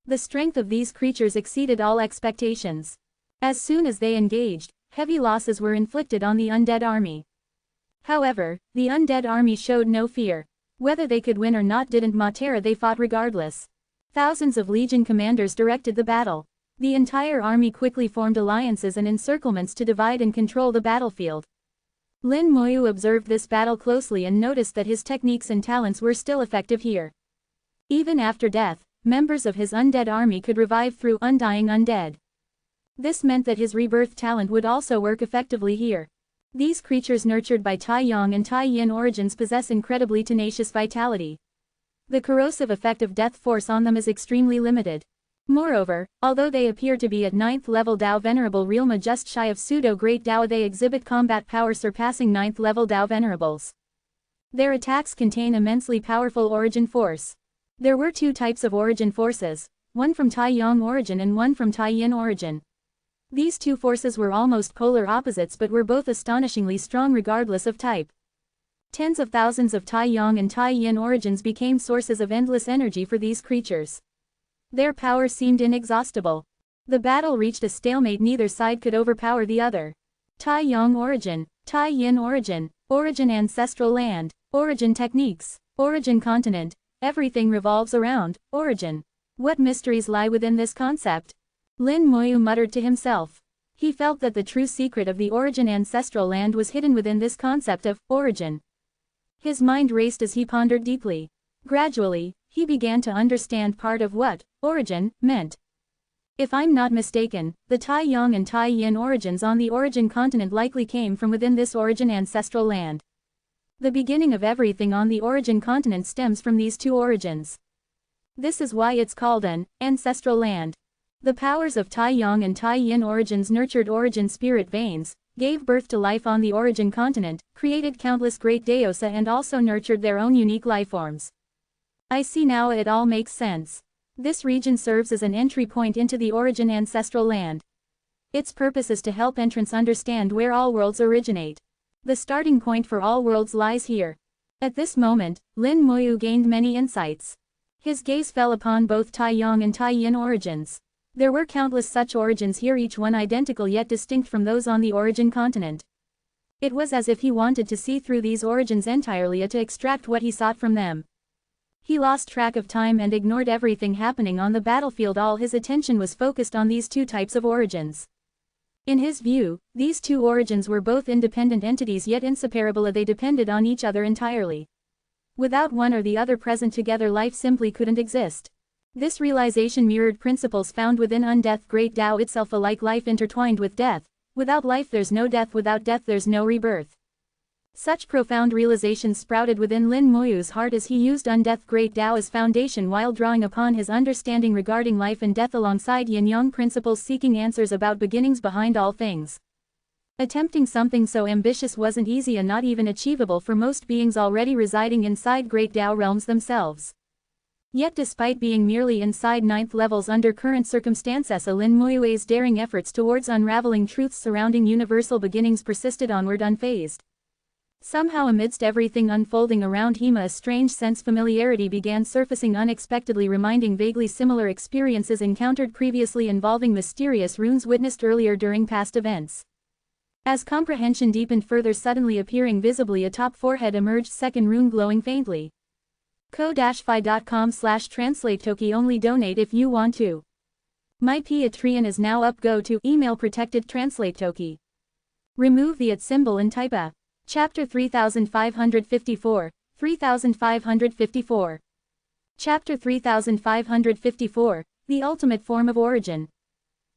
The strength of these creatures exceeded all expectations. As soon as they engaged, heavy losses were inflicted on the undead army. However, the undead army showed no fear. Whether they could win or not didn't matter, they fought regardless. Thousands of legion commanders directed the battle. The entire army quickly formed alliances and encirclements to divide and control the battlefield. Lin Moyu observed this battle closely and noticed that his techniques and talents were still effective here. Even after death, members of his undead army could revive through undying undead. This meant that his rebirth talent would also work effectively here. These creatures nurtured by Tai Yang and Tai Yin origins possess incredibly tenacious vitality. The corrosive effect of death force on them is extremely limited. Moreover, although they appear to be at 9th level Dao Venerable Realma just shy of pseudo-great Dao, they exhibit combat power surpassing 9th level Dao Venerables. Their attacks contain immensely powerful origin force. There were two types of origin forces, one from Tai Yang origin and one from Tai Yin origin. These two forces were almost polar opposites but were both astonishingly strong regardless of type. Tens of thousands of Tai Yang and Tai Yin origins became sources of endless energy for these creatures. Their power seemed inexhaustible. The battle reached a stalemate, neither side could overpower the other. Tai Yang origin, Tai Yin origin, origin ancestral land, origin techniques, origin continent, everything revolves around origin. What mysteries lie within this concept? Lin Moyu muttered to himself. He felt that the true secret of the origin ancestral land was hidden within this concept of origin. His mind raced as he pondered deeply. Gradually, he began to understand part of what origin meant. If I'm not mistaken, the Tai Yang and Tai Yin origins on the origin continent likely came from within this origin ancestral land. The beginning of everything on the origin continent stems from these two origins. This is why it's called an ancestral land. The powers of Tai Yang and Tai Yin origins nurtured origin spirit veins, gave birth to life on the origin continent, created countless great Deosa and also nurtured their own unique lifeforms. I see now, it all makes sense. This region serves as an entry point into the origin ancestral land. Its purpose is to help entrants understand where all worlds originate. The starting point for all worlds lies here. At this moment, Lin Moyu gained many insights. His gaze fell upon both Tai Yang and Tai Yin origins. There were countless such origins here, each one identical yet distinct from those on the origin continent. It was as if he wanted to see through these origins entirely to extract what he sought from them. He lost track of time and ignored everything happening on the battlefield. All his attention was focused on these two types of origins. In his view, these two origins were both independent entities yet inseparable. They depended on each other entirely. Without one or the other present together, life simply couldn't exist. This realization mirrored principles found within undeath great Tao itself, like life intertwined with death. Without life there's no death, without death there's no rebirth. Such profound realizations sprouted within Lin Moyu's heart as he used undeath great Tao as foundation while drawing upon his understanding regarding life and death alongside yin-yang principles, seeking answers about beginnings behind all things. Attempting something so ambitious wasn't easy and not even achievable for most beings already residing inside great Tao realms themselves. Yet despite being merely inside 9th levels under current circumstances, Lin Moyu's daring efforts towards unraveling truths surrounding universal beginnings persisted onward unfazed. Somehow amidst everything unfolding around him, a strange sense familiarity began surfacing unexpectedly, reminding vaguely similar experiences encountered previously involving mysterious runes witnessed earlier during past events. As comprehension deepened further, suddenly appearing visibly atop forehead emerged second rune glowing faintly. ko-fi.com/translate-toki. Only donate if you want to. My Patreon is now up. Go to email protected translate toki. Remove the @ symbol and type a. Chapter 3554, 3554. Chapter 3554, The Ultimate Form of Origin.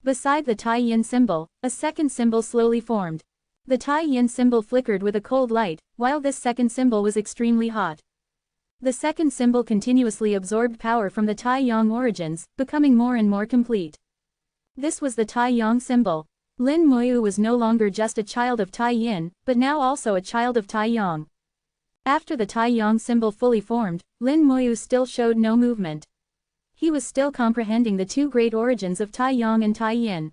Beside the Tai Yin symbol, a second symbol slowly formed. The Tai Yin symbol flickered with a cold light, while this second symbol was extremely hot. The second symbol continuously absorbed power from the Tai-Yang origins, becoming more and more complete. This was the Tai-Yang symbol. Lin Moyu was no longer just a child of Tai-Yin, but now also a child of Tai-Yang. After the Tai-Yang symbol fully formed, Lin Moyu still showed no movement. He was still comprehending the two great origins of Tai-Yang and Tai-Yin.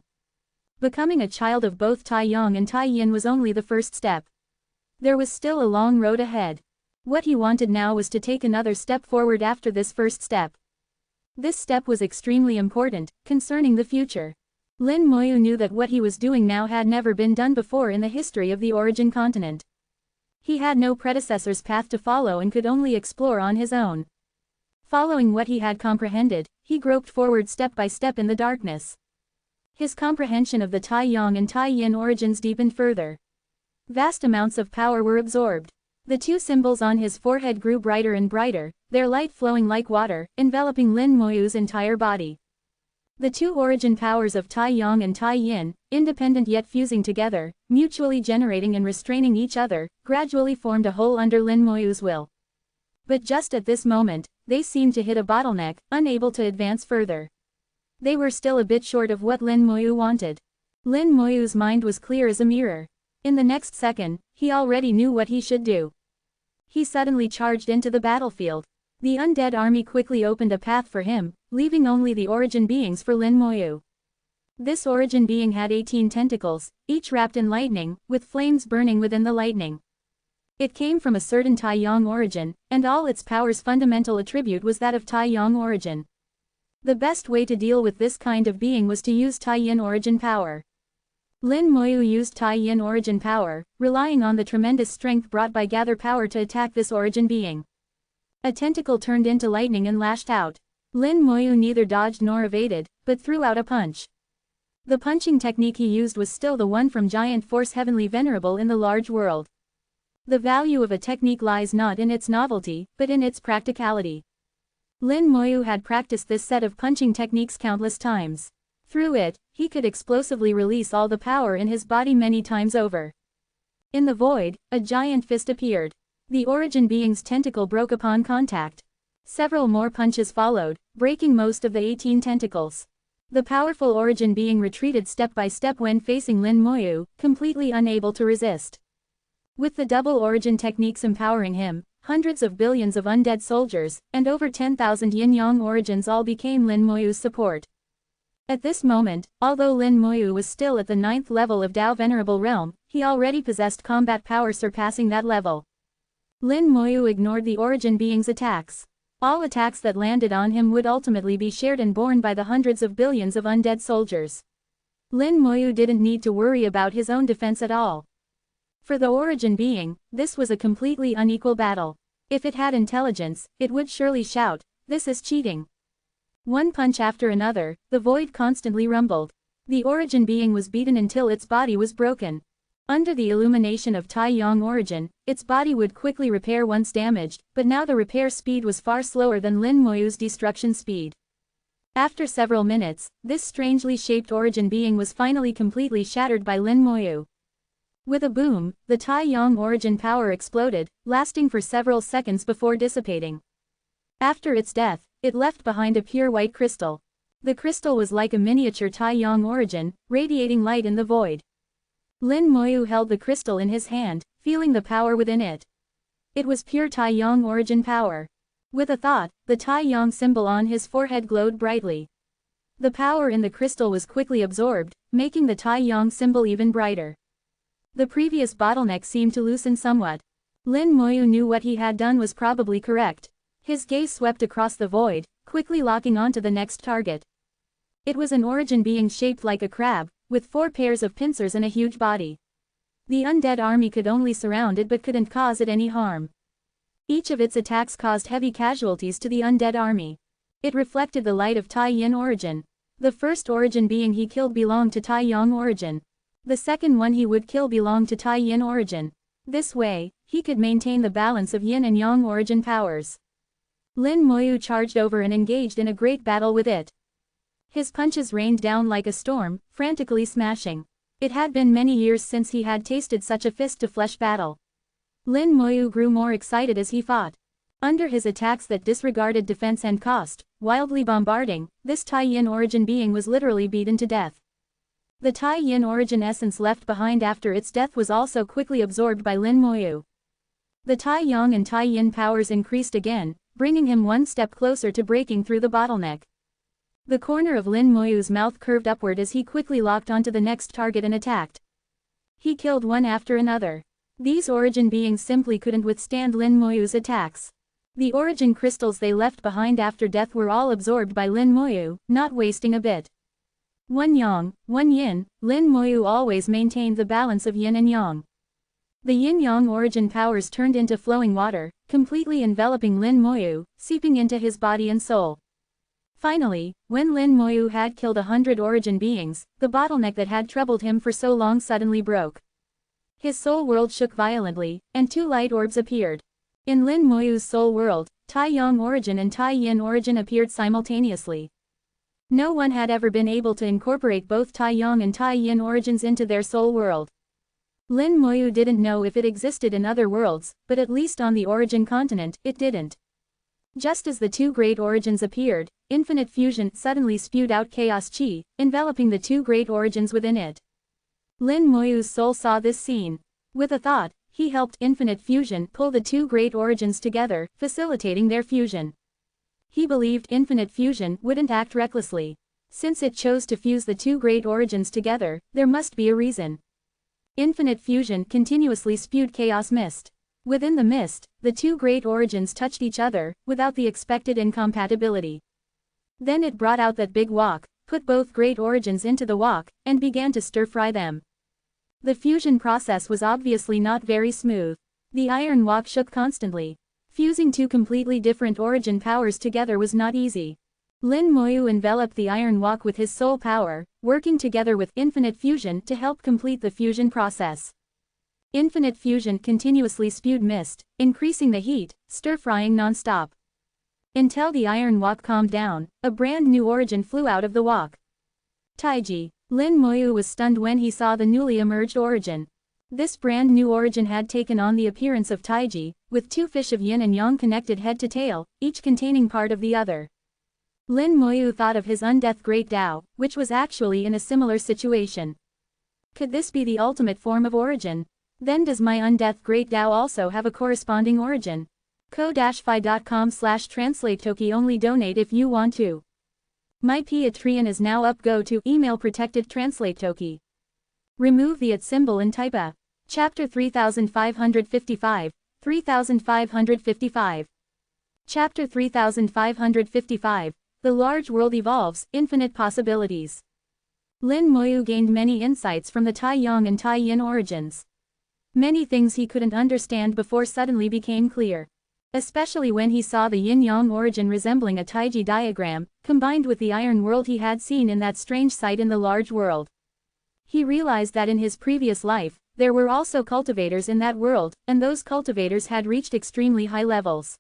Becoming a child of both Tai-Yang and Tai-Yin was only the first step. There was still a long road ahead. What he wanted now was to take another step forward after this first step. This step was extremely important, concerning the future. Lin Moyu knew that what he was doing now had never been done before in the history of the origin continent. He had no predecessor's path to follow and could only explore on his own. Following what he had comprehended, he groped forward step by step in the darkness. His comprehension of the Tai-Yang and Tai-Yin origins deepened further. Vast amounts of power were absorbed. The two symbols on his forehead grew brighter and brighter, their light flowing like water, enveloping Lin Moyu's entire body. The two origin powers of Tai-Yang and Tai-Yin, independent yet fusing together, mutually generating and restraining each other, gradually formed a whole under Lin Moyu's will. But just at this moment, they seemed to hit a bottleneck, unable to advance further. They were still a bit short of what Lin Moyu wanted. Lin Moyu's mind was clear as a mirror. In the next second, he already knew what he should do. He suddenly charged into the battlefield. The undead army quickly opened a path for him, leaving only the origin beings for Lin Moyu. This origin being had 18 tentacles, each wrapped in lightning, with flames burning within the lightning. It came from a certain Tai-Yang origin, and all its power's fundamental attribute was that of Tai-Yang origin. The best way to deal with this kind of being was to use Tai-Yin origin power. Lin Moyu used Tai-Yin origin power, relying on the tremendous strength brought by gather power to attack this origin being. A tentacle turned into lightning and lashed out. Lin Moyu neither dodged nor evaded, but threw out a punch. The punching technique he used was still the one from Giant Force Heavenly Venerable in the large world. The value of a technique lies not in its novelty, but in its practicality. Lin Moyu had practiced this set of punching techniques countless times. Through it, he could explosively release all the power in his body many times over. In the void, a giant fist appeared. The origin being's tentacle broke upon contact. Several more punches followed, breaking most of the 18 tentacles. The powerful origin being retreated step by step when facing Lin Moyu, completely unable to resist. With the double origin techniques empowering him, hundreds of billions of undead soldiers, and over 10,000 yin-yang origins all became Lin Moyu's support. At this moment, although Lin Moyu was still at the 9th level of Dao Venerable Realm, he already possessed combat power surpassing that level. Lin Moyu ignored the origin being's attacks. All attacks that landed on him would ultimately be shared and borne by the hundreds of billions of undead soldiers. Lin Moyu didn't need to worry about his own defense at all. For the origin being, this was a completely unequal battle. If it had intelligence, it would surely shout, "This is cheating." One punch after another, the void constantly rumbled. The origin being was beaten until its body was broken. Under the illumination of Tai-Yang origin, its body would quickly repair once damaged, but now the repair speed was far slower than Lin Moyu's destruction speed. After several minutes, this strangely shaped origin being was finally completely shattered by Lin Moyu. With a boom, the Tai-Yang origin power exploded, lasting for several seconds before dissipating. After its death, it left behind a pure white crystal. The crystal was like a miniature Tai-Yang origin, radiating light in the void. Lin Moyu held the crystal in his hand, feeling the power within it. It was pure Tai-Yang origin power. With a thought, the Tai-Yang symbol on his forehead glowed brightly. The power in the crystal was quickly absorbed, making the Tai-Yang symbol even brighter. The previous bottleneck seemed to loosen somewhat. Lin Moyu knew what he had done was probably correct. His gaze swept across the void, quickly locking onto the next target. It was an origin being shaped like a crab, with 4 pairs of pincers and a huge body. The undead army could only surround it but couldn't cause it any harm. Each of its attacks caused heavy casualties to the undead army. It reflected the light of Tai-Yin origin. The first origin being he killed belonged to Tai-Yang origin. The second one he would kill belonged to Tai-Yin origin. This way, he could maintain the balance of Yin and Yang origin powers. Lin Moyu charged over and engaged in a great battle with it. His punches rained down like a storm, frantically smashing. It had been many years since he had tasted such a fist-to-flesh battle. Lin Moyu grew more excited as he fought. Under his attacks that disregarded defense and cost, wildly bombarding, this Tai Yin origin being was literally beaten to death. The Tai Yin origin essence left behind after its death was also quickly absorbed by Lin Moyu. The Tai Yang and Tai Yin powers increased again, bringing him one step closer to breaking through the bottleneck. The corner of Lin Moyu's mouth curved upward as he quickly locked onto the next target and attacked. He killed one after another. These origin beings simply couldn't withstand Lin Moyu's attacks. The origin crystals they left behind after death were all absorbed by Lin Moyu, not wasting a bit. One Yang, one Yin, Lin Moyu always maintained the balance of Yin and Yang. The Yin-Yang origin powers turned into flowing water, completely enveloping Lin Moyu, seeping into his body and soul. Finally, when Lin Moyu had killed 100 origin beings, the bottleneck that had troubled him for so long suddenly broke. His soul world shook violently, and two light orbs appeared. In Lin Moyu's soul world, Tai Yang origin and Tai Yin origin appeared simultaneously. No one had ever been able to incorporate both Tai Yang and Tai Yin origins into their soul world. Lin Moyu didn't know if it existed in other worlds, but at least on the origin continent, it didn't. Just as the two great origins appeared, infinite fusion suddenly spewed out chaos chi, enveloping the two great origins within it. Lin Moyu's soul saw this scene. With a thought, he helped infinite fusion pull the two great origins together, facilitating their fusion. He believed infinite fusion wouldn't act recklessly. Since it chose to fuse the two great origins together, there must be a reason. Infinite fusion continuously spewed chaos mist. Within the mist, the two great origins touched each other, without the expected incompatibility. Then it brought out that big wok, put both great origins into the wok, and began to stir-fry them. The fusion process was obviously not very smooth. The iron wok shook constantly. Fusing two completely different origin powers together was not easy. Lin Moyu enveloped the iron wok with his soul power, working together with infinite fusion to help complete the fusion process. Infinite fusion continuously spewed mist, increasing the heat, stir-frying non-stop. Until the iron wok calmed down, a brand new origin flew out of the wok. Taiji. Lin Moyu was stunned when he saw the newly emerged origin. This brand new origin had taken on the appearance of Taiji, with two fish of yin and yang connected head to tail, each containing part of the other. Lin Moyu thought of his undeath great Tao, which was actually in a similar situation. Could this be the ultimate form of origin? Then does my undeath great Tao also have a corresponding origin? ko-fi.com/translate-toki only donate if you want to. My Patreon is now up. Go to email protected translate toki. Remove the @ symbol and type a. Chapter 3555, 3555. Chapter 3555, The Large World Evolves, Infinite Possibilities. Lin Moyu gained many insights from the Tai Yang and Tai Yin origins. Many things he couldn't understand before suddenly became clear. Especially when he saw the yin-yang origin resembling a Taiji diagram, combined with the iron world he had seen in that strange sight in the large world. He realized that in his previous life, there were also cultivators in that world, and those cultivators had reached extremely high levels.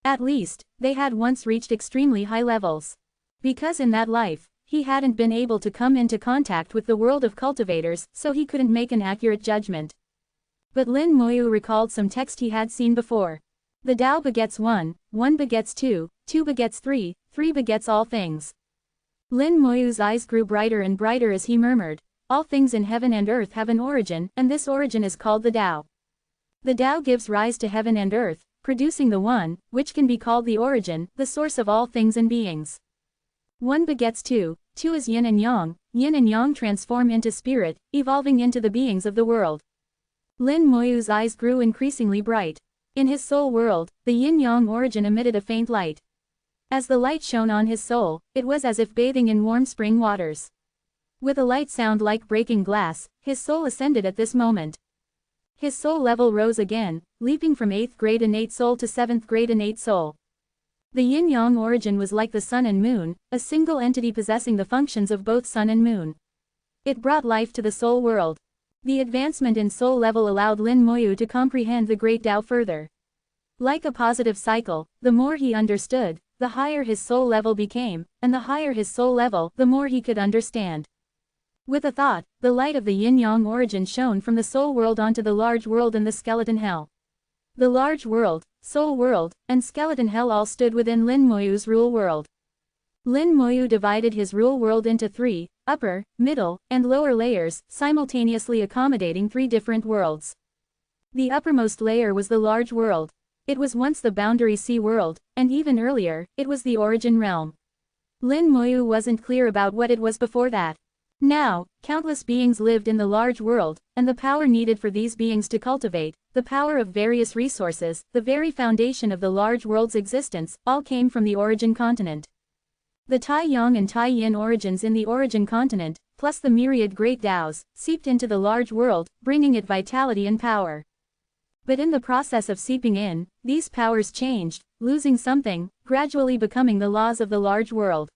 At least, they had once reached extremely high levels. Because in that life, he hadn't been able to come into contact with the world of cultivators, so he couldn't make an accurate judgment. But Lin Moyu recalled some text he had seen before. The Tao begets one, one begets two begets three begets all things. Lin Moyu's eyes grew brighter and brighter as he murmured, all things in heaven and earth have an origin, and this origin is called the Tao. The Tao gives rise to heaven and earth, producing the One, which can be called the origin, the source of all things and beings. One begets two is yin and yang transform into spirit, evolving into the beings of the world. Lin Moyu's eyes grew increasingly bright. In his soul world, the yin-yang origin emitted a faint light. As the light shone on his soul, it was as if bathing in warm spring waters. With a light sound like breaking glass, his soul ascended at this moment. His soul level rose again, leaping from 8th grade innate soul to 7th grade innate soul. The yin-yang origin was like the sun and moon, a single entity possessing the functions of both sun and moon. It brought life to the soul world. The advancement in soul level allowed Lin Moyu to comprehend the great Tao further. Like a positive cycle, the more he understood, the higher his soul level became, and the higher his soul level, the more he could understand. With a thought, the light of the yin-yang origin shone from the soul world onto the large world and the skeleton hell. The large world, soul world, and skeleton hell all stood within Lin Moyu's rule world. Lin Moyu divided his rule world into 3, upper, middle, and lower layers, simultaneously accommodating 3 different worlds. The uppermost layer was the large world. It was once the boundary sea world, and even earlier, it was the origin realm. Lin Moyu wasn't clear about what it was before that. Now, countless beings lived in the large world, and the power needed for these beings to cultivate, the power of various resources, the very foundation of the large world's existence, all came from the origin continent. The Tai Yang and Tai Yin origins in the origin continent, plus the myriad great Taos, seeped into the large world, bringing it vitality and power. But in the process of seeping in, these powers changed, losing something, gradually becoming the laws of the large world.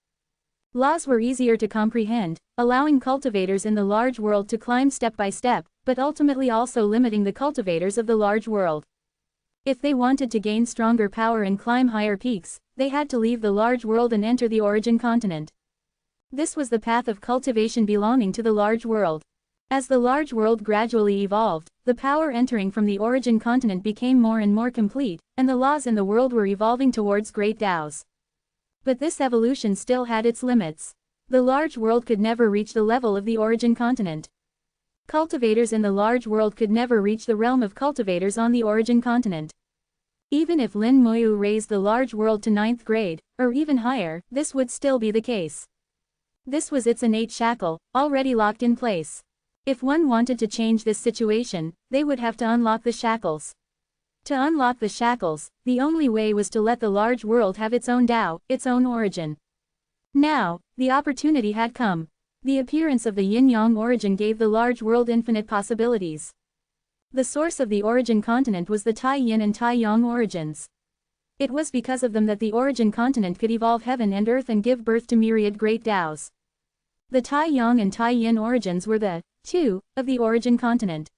Laws were easier to comprehend, allowing cultivators in the large world to climb step by step, but ultimately also limiting the cultivators of the large world. If they wanted to gain stronger power and climb higher peaks, they had to leave the large world and enter the origin continent. This was the path of cultivation belonging to the large world. As the large world gradually evolved, the power entering from the origin continent became more and more complete, and the laws in the world were evolving towards great Taos. But this evolution still had its limits. The large world could never reach the level of the origin continent. Cultivators in the large world could never reach the realm of cultivators on the origin continent. Even if Lin Moyu raised the large world to 9th grade, or even higher, this would still be the case. This was its innate shackle, already locked in place. If one wanted to change this situation, they would have to unlock the shackles. To unlock the shackles, the only way was to let the large world have its own Tao, its own origin. Now, the opportunity had come. The appearance of the yin-yang origin gave the large world infinite possibilities. The source of the origin continent was the Tai Yin and Tai Yang origins. It was because of them that the origin continent could evolve heaven and earth and give birth to myriad great Taos. The Tai Yang and Tai Yin origins were the 2 of the origin continent.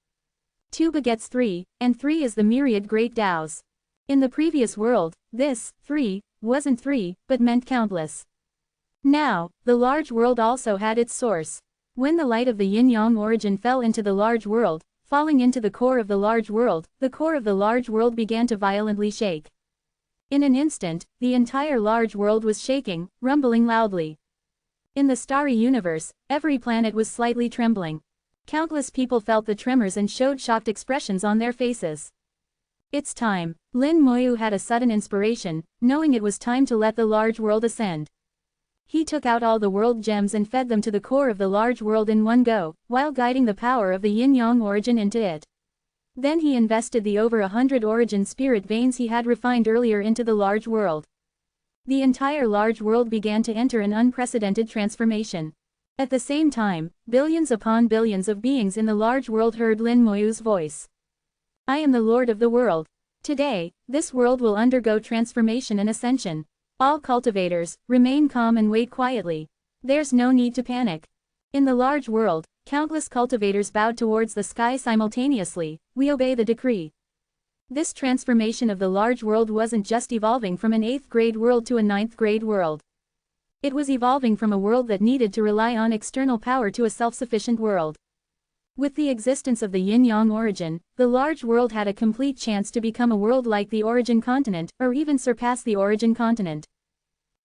2 begets 3, and 3 is the myriad great Taos. In the previous world, this 3 wasn't 3, but meant countless. Now, the large world also had its source. When the light of the yin-yang origin fell into the large world, falling into the core of the large world, the core of the large world began to violently shake. In an instant, the entire large world was shaking, rumbling loudly. In the starry universe, every planet was slightly trembling. Countless people felt the tremors and showed shocked expressions on their faces. It's time. Lin Moyu had a sudden inspiration, knowing it was time to let the large world ascend. He took out all the world gems and fed them to the core of the large world in one go, while guiding the power of the yin-yang origin into it. Then he invested the over 100 origin spirit veins he had refined earlier into the large world. The entire large world began to enter an unprecedented transformation. At the same time, billions upon billions of beings in the large world heard Lin Moyu's voice. I am the Lord of the world. Today, this world will undergo transformation and ascension. All cultivators, remain calm and wait quietly. There's no need to panic. In the large world, countless cultivators bowed towards the sky simultaneously. We obey the decree. This transformation of the large world wasn't just evolving from an 8th grade world to a 9th grade world. It was evolving from a world that needed to rely on external power to a self-sufficient world. With the existence of the yin-yang origin, the large world had a complete chance to become a world like the origin continent, or even surpass the origin continent.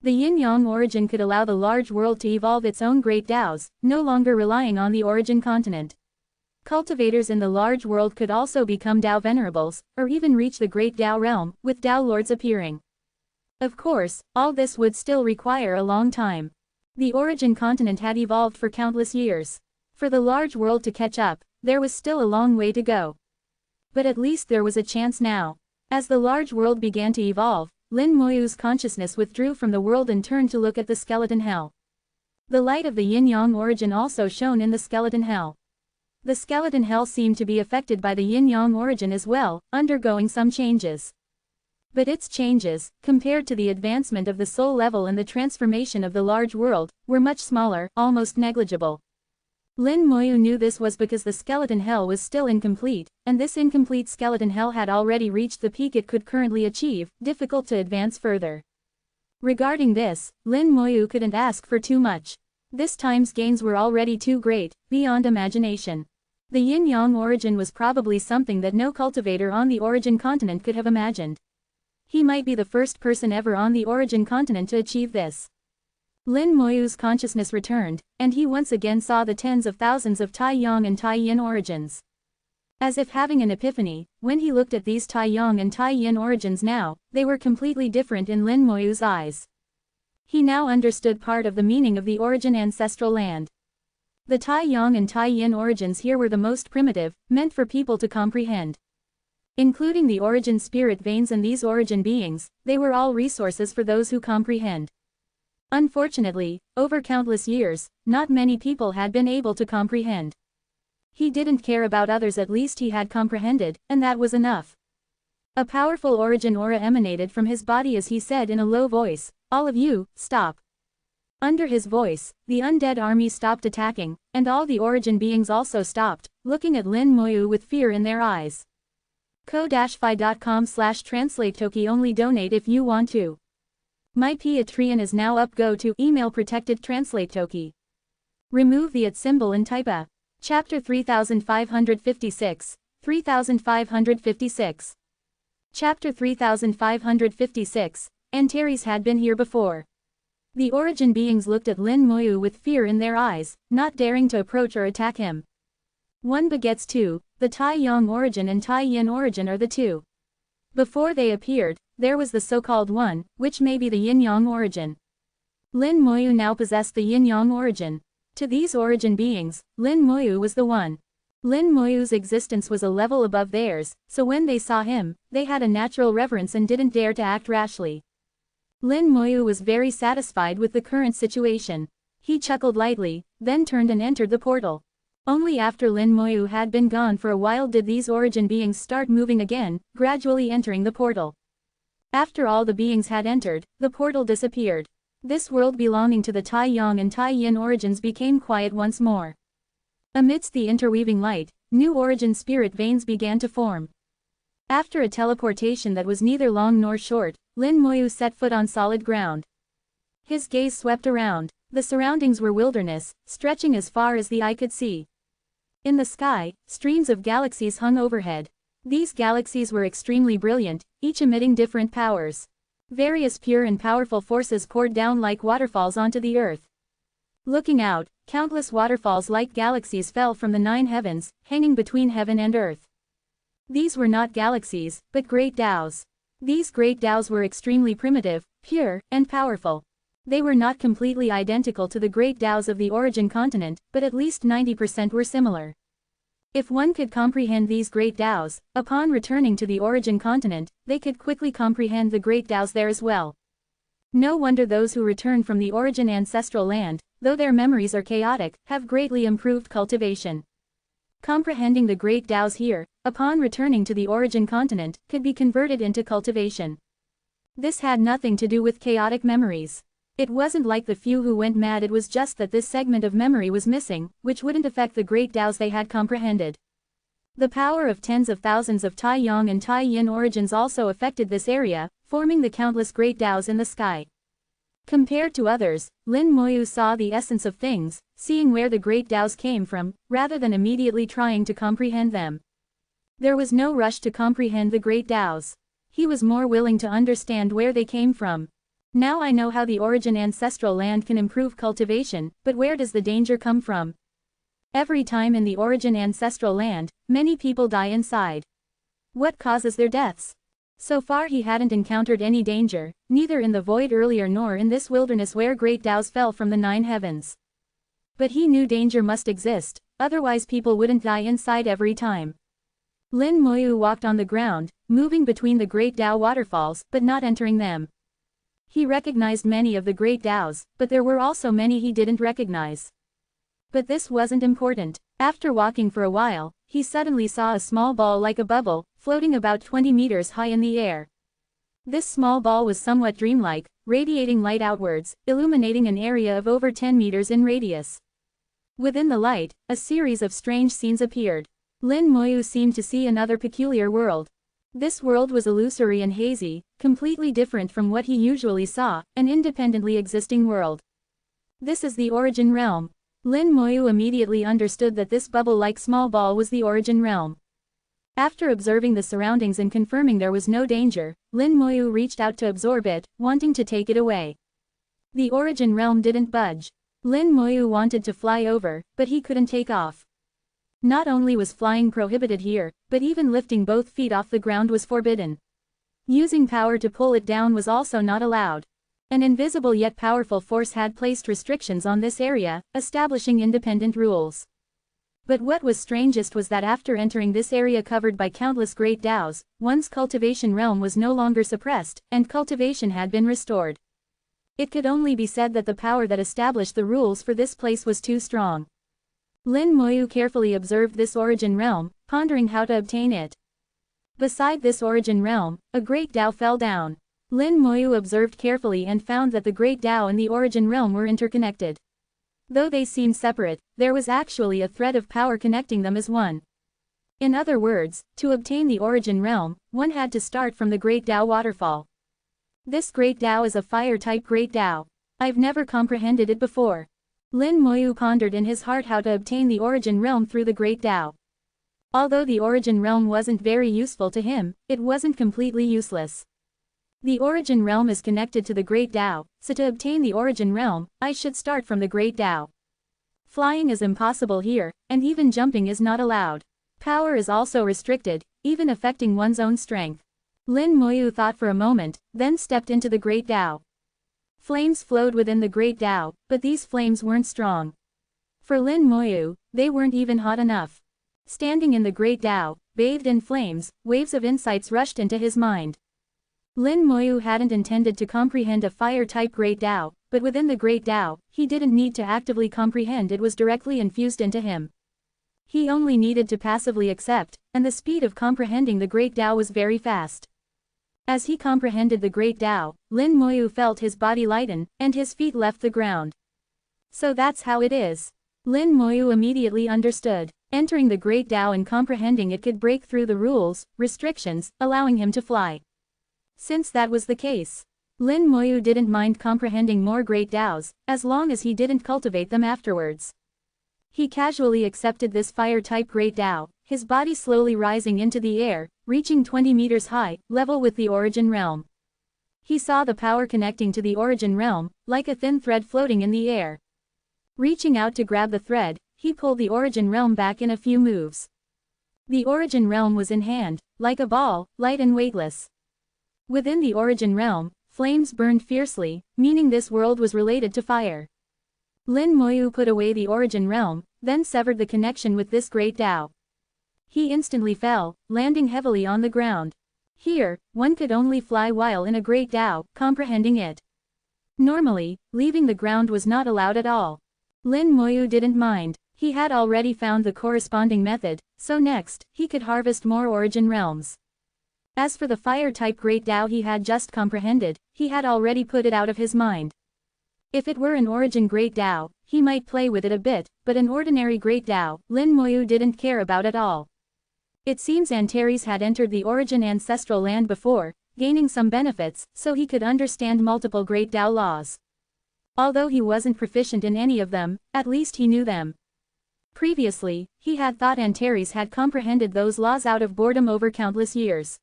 The yin-yang origin could allow the large world to evolve its own great Taos, no longer relying on the origin continent. Cultivators in the large world could also become Tao Venerables, or even reach the great Tao realm, with Tao Lords appearing. Of course, all this would still require a long time. The origin continent had evolved for countless years. For the large world to catch up, there was still a long way to go. But at least there was a chance now. As the large world began to evolve, Lin Moyu's consciousness withdrew from the world and turned to look at the skeleton hell. The light of the yin-yang origin also shone in the skeleton hell. The skeleton hell seemed to be affected by the yin-yang origin as well, undergoing some changes. But its changes, compared to the advancement of the soul level and the transformation of the large world, were much smaller, almost negligible. Lin Moyu knew this was because the skeleton hell was still incomplete, and this incomplete skeleton hell had already reached the peak it could currently achieve, difficult to advance further. Regarding this, Lin Moyu couldn't ask for too much. This time's gains were already too great, beyond imagination. The yin-yang origin was probably something that no cultivator on the origin continent could have imagined. He might be the first person ever on the origin continent to achieve this. Lin Moyu's consciousness returned, and he once again saw the tens of thousands of Tai Yang and Tai Yin origins. As if having an epiphany, when he looked at these Tai Yang and Tai Yin origins now, they were completely different in Lin Moyu's eyes. He now understood part of the meaning of the origin ancestral land. The Tai Yang and Tai Yin origins here were the most primitive, meant for people to comprehend. Including the origin spirit veins and these origin beings, they were all resources for those who comprehend. Unfortunately, over countless years, not many people had been able to comprehend. He didn't care about others, at least he had comprehended, and that was enough. A powerful origin aura emanated from his body as he said in a low voice, "All of you, stop." Under his voice, the undead army stopped attacking, and all the origin beings also stopped, looking at Lin Moyu with fear in their eyes. ko-fi.com/translate-toki only donate if you want to. My Patreon is now up. Go to email protected translate toki. Remove the @ symbol and type a. Chapter 3556, 3556. Chapter 3556, Antares had been here before. The origin beings looked at Lin Moyu with fear in their eyes, not daring to approach or attack him. One begets two, the Tai Yang origin and Tai Yin origin are the two. Before they appeared, there was the so-called one, which may be the yin-yang origin. Lin Moyu now possessed the yin-yang origin. To these origin beings, Lin Moyu was the one. Lin Moyu's existence was a level above theirs, so when they saw him, they had a natural reverence and didn't dare to act rashly. Lin Moyu was very satisfied with the current situation. He chuckled lightly, then turned and entered the portal. Only after Lin Moyu had been gone for a while did these origin beings start moving again, gradually entering the portal. After all the beings had entered, the portal disappeared. This world belonging to the Tai Yang and Tai Yin origins became quiet once more. Amidst the interweaving light, new origin spirit veins began to form. After a teleportation that was neither long nor short, Lin Moyu set foot on solid ground. His gaze swept around. The surroundings were wilderness, stretching as far as the eye could see. In the sky, streams of galaxies hung overhead. These galaxies were extremely brilliant, each emitting different powers. Various pure and powerful forces poured down like waterfalls onto the earth. Looking out, countless waterfalls like galaxies fell from the 9 heavens, hanging between heaven and earth. These were not galaxies, but great Taos. These great Taos were extremely primitive, pure, and powerful. They were not completely identical to the great Taos of the origin continent, but at least 90% were similar. If one could comprehend these great Taos, upon returning to the origin continent, they could quickly comprehend the great Taos there as well. No wonder those who return from the origin ancestral land, though their memories are chaotic, have greatly improved cultivation. Comprehending the great Taos here, upon returning to the origin continent, could be converted into cultivation. This had nothing to do with chaotic memories. It wasn't like the few who went mad, it was just that this segment of memory was missing, which wouldn't affect the great Taos they had comprehended. The power of tens of thousands of Tai Yang and Tai Yin origins also affected this area, forming the countless great Taos in the sky. Compared to others, Lin Moyu saw the essence of things, seeing where the great Taos came from, rather than immediately trying to comprehend them. There was no rush to comprehend the great Taos. He was more willing to understand where they came from. Now I know how the origin ancestral land can improve cultivation, but where does the danger come from? Every time in the origin ancestral land, many people die inside. What causes their deaths? So far he hadn't encountered any danger, neither in the void earlier nor in this wilderness where great Taos fell from the 9 heavens. But he knew danger must exist, otherwise people wouldn't die inside every time. Lin Moyu walked on the ground, moving between the great Tao waterfalls, but not entering them. He recognized many of the great Taos, but there were also many he didn't recognize. But this wasn't important. After walking for a while, he suddenly saw a small ball like a bubble, floating about 20 meters high in the air. This small ball was somewhat dreamlike, radiating light outwards, illuminating an area of over 10 meters in radius. Within the light, a series of strange scenes appeared. Lin Moyu seemed to see another peculiar world. This world was illusory and hazy, completely different from what he usually saw, an independently existing world. This is the origin realm. Lin Moyu immediately understood that this bubble-like small ball was the origin realm. After observing the surroundings and confirming there was no danger, Lin Moyu reached out to absorb it, wanting to take it away. The origin realm didn't budge. Lin Moyu wanted to fly over, but he couldn't take off. Not only was flying prohibited here, but even lifting both feet off the ground was forbidden. Using power to pull it down was also not allowed. An invisible yet powerful force had placed restrictions on this area, establishing independent rules. But what was strangest was that after entering this area covered by countless great Taos, one's cultivation realm was no longer suppressed, and cultivation had been restored. It could only be said that the power that established the rules for this place was too strong. Lin Moyu carefully observed this origin realm, pondering how to obtain it. Beside this origin realm, a great Tao fell down. Lin Moyu observed carefully and found that the great Tao and the origin realm were interconnected. Though they seemed separate, there was actually a thread of power connecting them as one. In other words, to obtain the origin realm, one had to start from the Great Tao waterfall. This Great Tao is a fire-type Great Tao. I've never comprehended it before. Lin Moyu pondered in his heart how to obtain the origin realm through the Great Tao. Although the origin realm wasn't very useful to him, it wasn't completely useless. The origin realm is connected to the Great Tao, so to obtain the origin realm, I should start from the Great Tao. Flying is impossible here, and even jumping is not allowed. Power is also restricted, even affecting one's own strength. Lin Moyu thought for a moment, then stepped into the Great Tao. Flames flowed within the Great Tao, but these flames weren't strong. For Lin Moyu, they weren't even hot enough. Standing in the Great Tao, bathed in flames, waves of insights rushed into his mind. Lin Moyu hadn't intended to comprehend a fire-type Great Tao, but within the Great Tao, he didn't need to actively comprehend, it was directly infused into him. He only needed to passively accept, and the speed of comprehending the Great Tao was very fast. As he comprehended the Great Tao, Lin Moyu felt his body lighten, and his feet left the ground. So that's how it is. Lin Moyu immediately understood. Entering the Great Tao and comprehending it could break through the rules, restrictions, allowing him to fly. Since that was the case, Lin Moyu didn't mind comprehending more Great Taos, as long as he didn't cultivate them afterwards. He casually accepted this fire-type Great Tao, his body slowly rising into the air, reaching 20 meters high, level with the origin realm. He saw the power connecting to the origin realm, like a thin thread floating in the air. Reaching out to grab the thread, he pulled the origin realm back in a few moves. The origin realm was in hand, like a ball, light and weightless. Within the origin realm, flames burned fiercely, meaning this world was related to fire. Lin Moyu put away the origin realm, then severed the connection with this Great Tao. He instantly fell, landing heavily on the ground. Here, one could only fly while in a Great Tao, comprehending it. Normally, leaving the ground was not allowed at all. Lin Moyu didn't mind. He had already found the corresponding method, so next, he could harvest more origin realms. As for the fire-type Great Tao he had just comprehended, he had already put it out of his mind. If it were an origin Great Tao, he might play with it a bit, but an ordinary Great Tao, Lin Moyu didn't care about at all. It seems Antares had entered the origin ancestral land before, gaining some benefits, so he could understand multiple Great Tao laws. Although he wasn't proficient in any of them, at least he knew them. Previously, he had thought Antares had comprehended those laws out of boredom over countless years.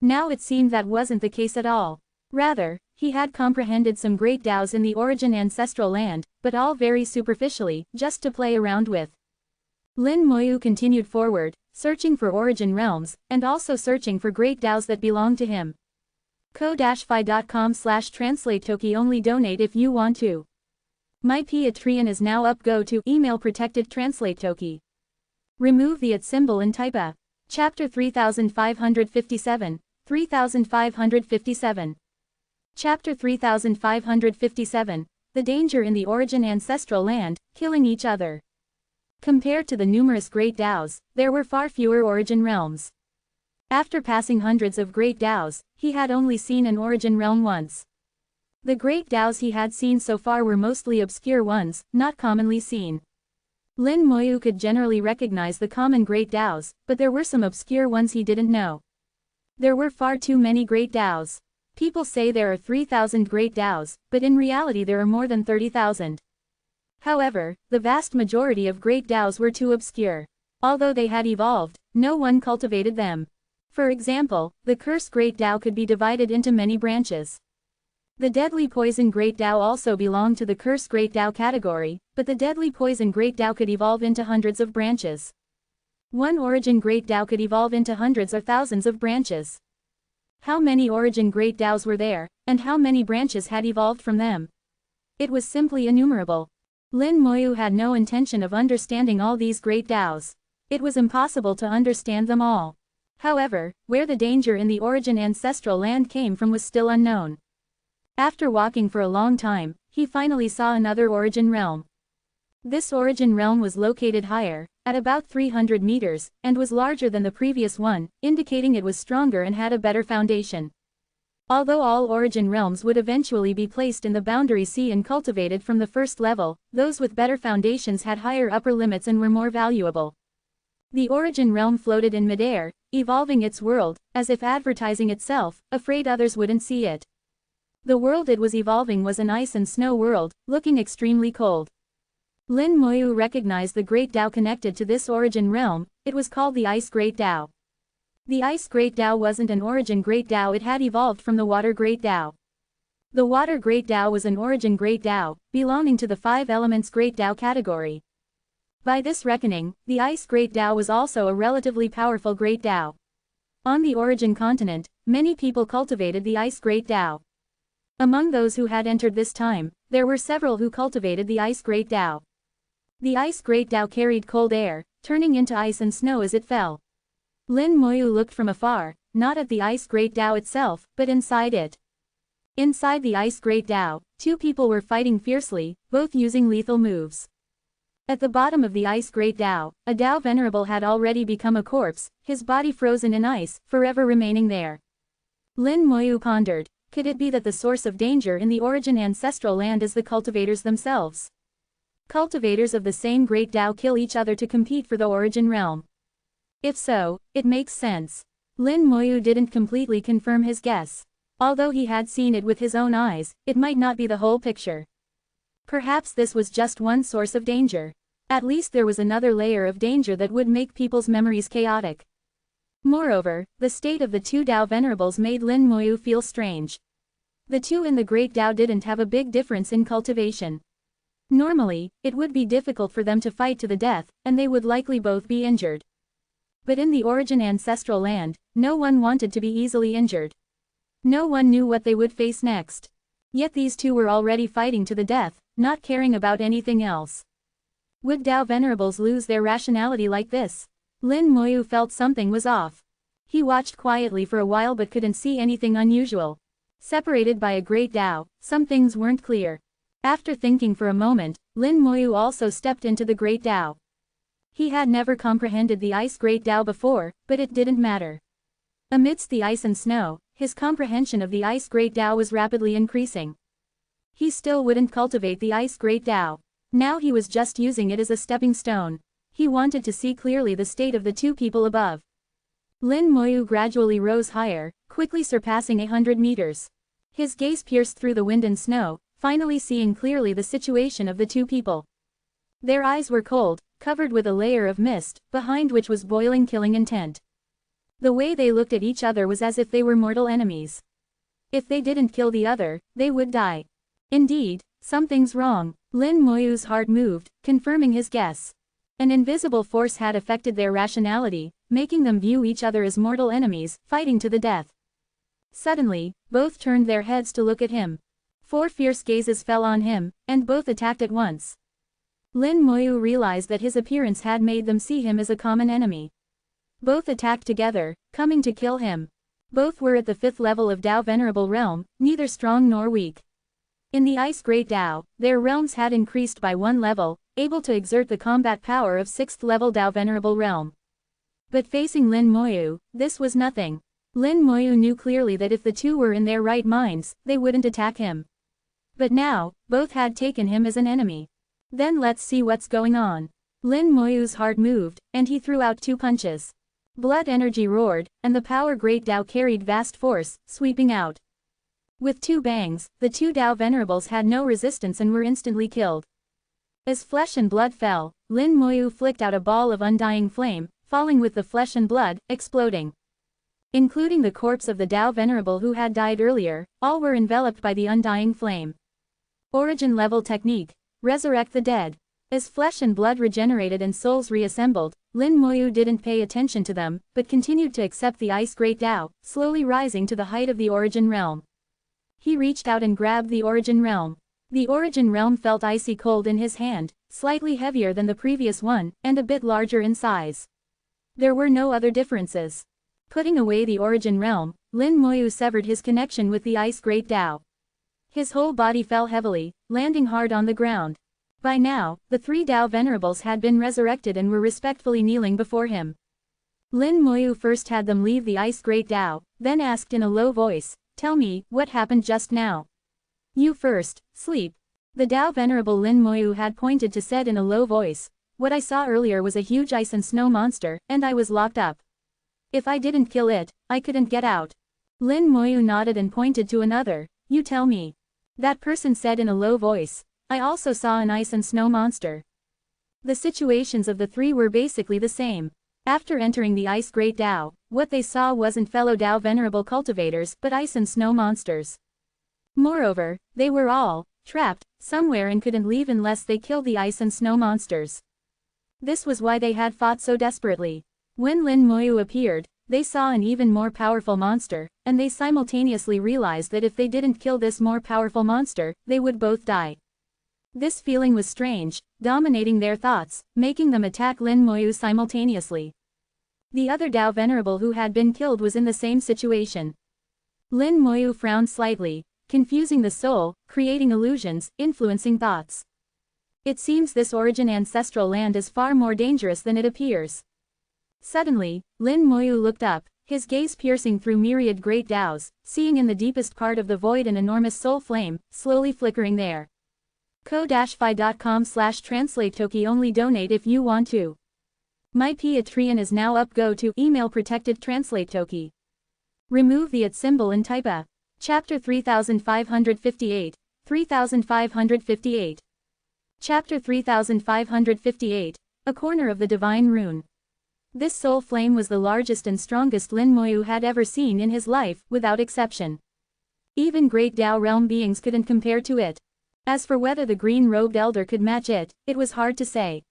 Now it seemed that wasn't the case at all. Rather, he had comprehended some Great Taos in the origin ancestral land, but all very superficially, just to play around with. Lin Moyu continued forward, searching for origin realms, and also searching for Great Taos that belonged to him. ko-fi.com/translate-toki only donate if you want to. My Patreon is now up, go to email protected translate toki. Remove the @ symbol and type a. Chapter 3557. 3557. Chapter 3557, The Danger in the Origin Ancestral Land, Killing Each Other. Compared to the numerous Great Taos, there were far fewer origin realms. After passing hundreds of Great Taos, he had only seen an origin realm once. The Great Taos he had seen so far were mostly obscure ones, not commonly seen. Lin Moyu could generally recognize the common Great Taos, but there were some obscure ones he didn't know. There were far too many Great Taos. People say there are 3,000 Great Taos, but in reality there are more than 30,000. However, the vast majority of great Taos were too obscure. Although they had evolved, no one cultivated them. For example, the cursed great Tao could be divided into many branches. The deadly poison great Tao also belonged to the cursed great Tao category, but the deadly poison great Tao could evolve into hundreds of branches. One origin great Tao could evolve into hundreds or thousands of branches. How many origin great Taos were there, and how many branches had evolved from them? It was simply innumerable. Lin Moyu had no intention of understanding all these great Taos. It was impossible to understand them all. However, where the danger in the origin ancestral land came from was still unknown. After walking for a long time, he finally saw another origin realm. This origin realm was located higher, at about 300 meters, and was larger than the previous one, indicating it was stronger and had a better foundation. Although all origin realms would eventually be placed in the boundary sea and cultivated from the first level, those with better foundations had higher upper limits and were more valuable. The origin realm floated in midair, evolving its world, as if advertising itself, afraid others wouldn't see it. The world it was evolving was an ice and snow world, looking extremely cold. Lin Moyu recognized the Great Tao connected to this origin realm. It was called the Ice Great Tao. The Ice Great Tao wasn't an origin Great Tao, it had evolved from the Water Great Tao. The Water Great Tao was an origin Great Tao, belonging to the Five Elements Great Tao category. By this reckoning, the Ice Great Tao was also a relatively powerful Great Tao. On the origin continent, many people cultivated the Ice Great Tao. Among those who had entered this time, there were several who cultivated the Ice Great Tao. The Ice Great Tao carried cold air, turning into ice and snow as it fell. Lin Moyu looked from afar, not at the Ice Great Tao itself, but inside it. Inside the Ice Great Tao, two people were fighting fiercely, both using lethal moves. At the bottom of the Ice Great Tao, a Tao Venerable had already become a corpse, his body frozen in ice, forever remaining there. Lin Moyu pondered. Could it be that the source of danger in the origin ancestral land is the cultivators themselves? Cultivators of the same great Tao kill each other to compete for the origin realm. If so, it makes sense. Lin Moyu didn't completely confirm his guess. Although he had seen it with his own eyes, it might not be the whole picture. Perhaps this was just one source of danger. At least there was another layer of danger that would make people's memories chaotic. Moreover, the state of the two Tao Venerables made Lin Moyu feel strange. The two in the Great Tao didn't have a big difference in cultivation. Normally, it would be difficult for them to fight to the death, and they would likely both be injured. But in the origin ancestral land, no one wanted to be easily injured. No one knew what they would face next. Yet these two were already fighting to the death, not caring about anything else. Would Tao Venerables lose their rationality like this? Lin Moyu felt something was off. He watched quietly for a while but couldn't see anything unusual. Separated by a great Tao, some things weren't clear. After thinking for a moment, Lin Moyu also stepped into the Great Tao. He had never comprehended the Ice Great Tao before, but it didn't matter. Amidst the ice and snow, his comprehension of the Ice Great Tao was rapidly increasing. He still wouldn't cultivate the Ice Great Tao. Now he was just using it as a stepping stone. He wanted to see clearly the state of the two people above. Lin Moyu gradually rose higher, quickly surpassing 100 meters. His gaze pierced through the wind and snow, finally seeing clearly the situation of the two people. Their eyes were cold, covered with a layer of mist, behind which was boiling killing intent. The way they looked at each other was as if they were mortal enemies. If they didn't kill the other, they would die. Indeed, something's wrong. Lin Moyu's heart moved, confirming his guess. An invisible force had affected their rationality, making them view each other as mortal enemies, fighting to the death. Suddenly, both turned their heads to look at him. 4 fierce gazes fell on him, and both attacked at once. Lin Moyu realized that his appearance had made them see him as a common enemy. Both attacked together, coming to kill him. Both were at the 5th level of Tao Venerable Realm, neither strong nor weak. In the Ice Great Tao, their realms had increased by 1 level, able to exert the combat power of 6th level Tao Venerable Realm. But facing Lin Moyu, this was nothing. Lin Moyu knew clearly that if the two were in their right minds, they wouldn't attack him. But now, both had taken him as an enemy. Then let's see what's going on. Lin Moyu's heart moved, and he threw out 2 punches. Blood energy roared, and the power Great Tao carried vast force, sweeping out. With 2 bangs, the 2 Tao Venerables had no resistance and were instantly killed. As flesh and blood fell, Lin Moyu flicked out a ball of undying flame, falling with the flesh and blood, exploding. Including the corpse of the Tao Venerable who had died earlier, all were enveloped by the undying flame. Origin level technique. Resurrect the dead. As flesh and blood regenerated and souls reassembled, Lin Moyu didn't pay attention to them, but continued to accept the Ice Great Tao, slowly rising to the height of the Origin Realm. He reached out and grabbed the Origin Realm. The Origin Realm felt icy cold in his hand, slightly heavier than the previous one, and a bit larger in size. There were no other differences. Putting away the Origin Realm, Lin Moyu severed his connection with the Ice Great Tao. His whole body fell heavily, landing hard on the ground. By now, the 3 Tao Venerables had been resurrected and were respectfully kneeling before him. Lin Moyu first had them leave the Ice Great Tao, then asked in a low voice, "Tell me, what happened just now?" "You first, sleep." The Tao Venerable Lin Moyu had pointed to said in a low voice, "What I saw earlier was a huge ice and snow monster, and I was locked up. If I didn't kill it, I couldn't get out." Lin Moyu nodded and pointed to another. "You tell me." That person said in a low voice, "I also saw an ice and snow monster." The situations of the 3 were basically the same. After entering the Ice Great Tao, what they saw wasn't fellow Tao Venerable cultivators but ice and snow monsters. Moreover, they were all trapped somewhere and couldn't leave unless they killed the ice and snow monsters. This was why they had fought so desperately. When Lin Moyu appeared, they saw an even more powerful monster, and they simultaneously realized that if they didn't kill this more powerful monster, they would both die. This feeling was strange, dominating their thoughts, making them attack Lin Moyu simultaneously. The other Tao Venerable who had been killed was in the same situation. Lin Moyu frowned slightly, confusing the soul, creating illusions, influencing thoughts. It seems this Origin ancestral land is far more dangerous than it appears. Suddenly, Lin Moyu looked up, his gaze piercing through myriad great Taos, seeing in the deepest part of the void an enormous soul flame, slowly flickering there. ko-fi.com/translate-toki only donate if you want to. My Patreon is now up. Go to email protected translate toki. Remove the @ symbol and type a. Chapter 3558, 3558. Chapter 3558, A Corner of the Divine Rune. This soul flame was the largest and strongest Lin Moyu had ever seen in his life, without exception. Even great Tao realm beings couldn't compare to it. As for whether the green-robed elder could match it, it was hard to say.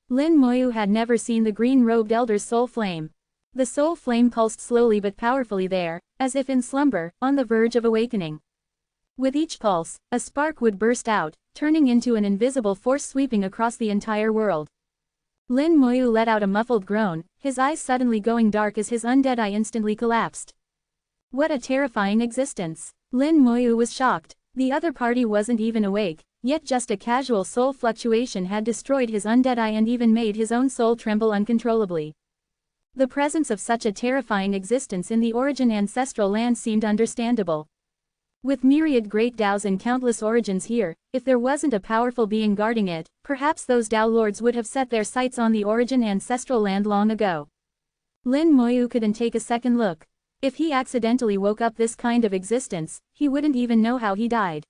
Lin Moyu had never seen the green-robed elder's soul flame. The soul flame pulsed slowly but powerfully there, as if in slumber, on the verge of awakening. With each pulse, a spark would burst out, turning into an invisible force sweeping across the entire world. Lin Moyu let out a muffled groan, his eyes suddenly going dark as his undead eye instantly collapsed. What a terrifying existence! Lin Moyu was shocked. The other party wasn't even awake, yet just a casual soul fluctuation had destroyed his undead eye and even made his own soul tremble uncontrollably. The presence of such a terrifying existence in the Origin ancestral land seemed understandable. With myriad great Taos and countless origins here, if there wasn't a powerful being guarding it, perhaps those Tao lords would have set their sights on the Origin ancestral land long ago. Lin Moyu couldn't take a second look. If he accidentally woke up this kind of existence, he wouldn't even know how he died.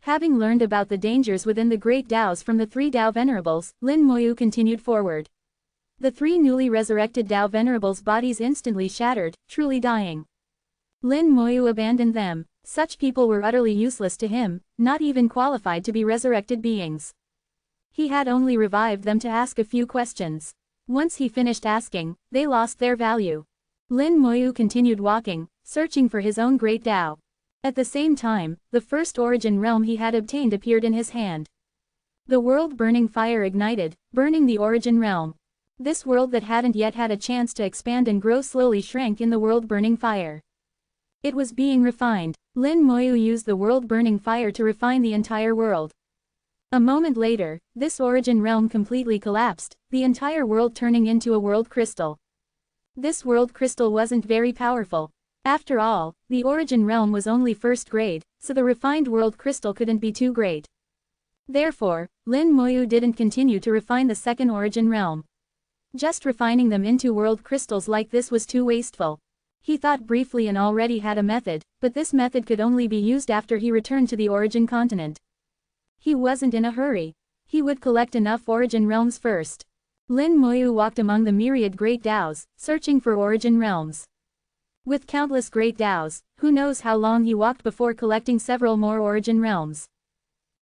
Having learned about the dangers within the great Taos from the 3 Tao Venerables, Lin Moyu continued forward. The 3 newly resurrected Tao Venerables' bodies instantly shattered, truly dying. Lin Moyu abandoned them. Such people were utterly useless to him, not even qualified to be resurrected beings. He had only revived them to ask a few questions. Once he finished asking, they lost their value. Lin Moyu continued walking, searching for his own great Tao. At the same time, the first Origin realm he had obtained appeared in his hand. The world-burning fire ignited, burning the Origin realm. This world that hadn't yet had a chance to expand and grow slowly shrank in the world-burning fire. It was being refined. Lin Moyu used the world-burning fire to refine the entire world. A moment later, this Origin realm completely collapsed, the entire world turning into a world crystal. This world crystal wasn't very powerful. After all, the Origin realm was only first grade, so the refined world crystal couldn't be too great. Therefore, Lin Moyu didn't continue to refine the second Origin realm. Just refining them into world crystals like this was too wasteful. He thought briefly and already had a method, but this method could only be used after he returned to the Origin continent. He wasn't in a hurry. He would collect enough origin realms first. Lin Moyu walked among the myriad great Daos, searching for origin realms. With countless great Daos, who knows how long he walked before collecting several more origin realms.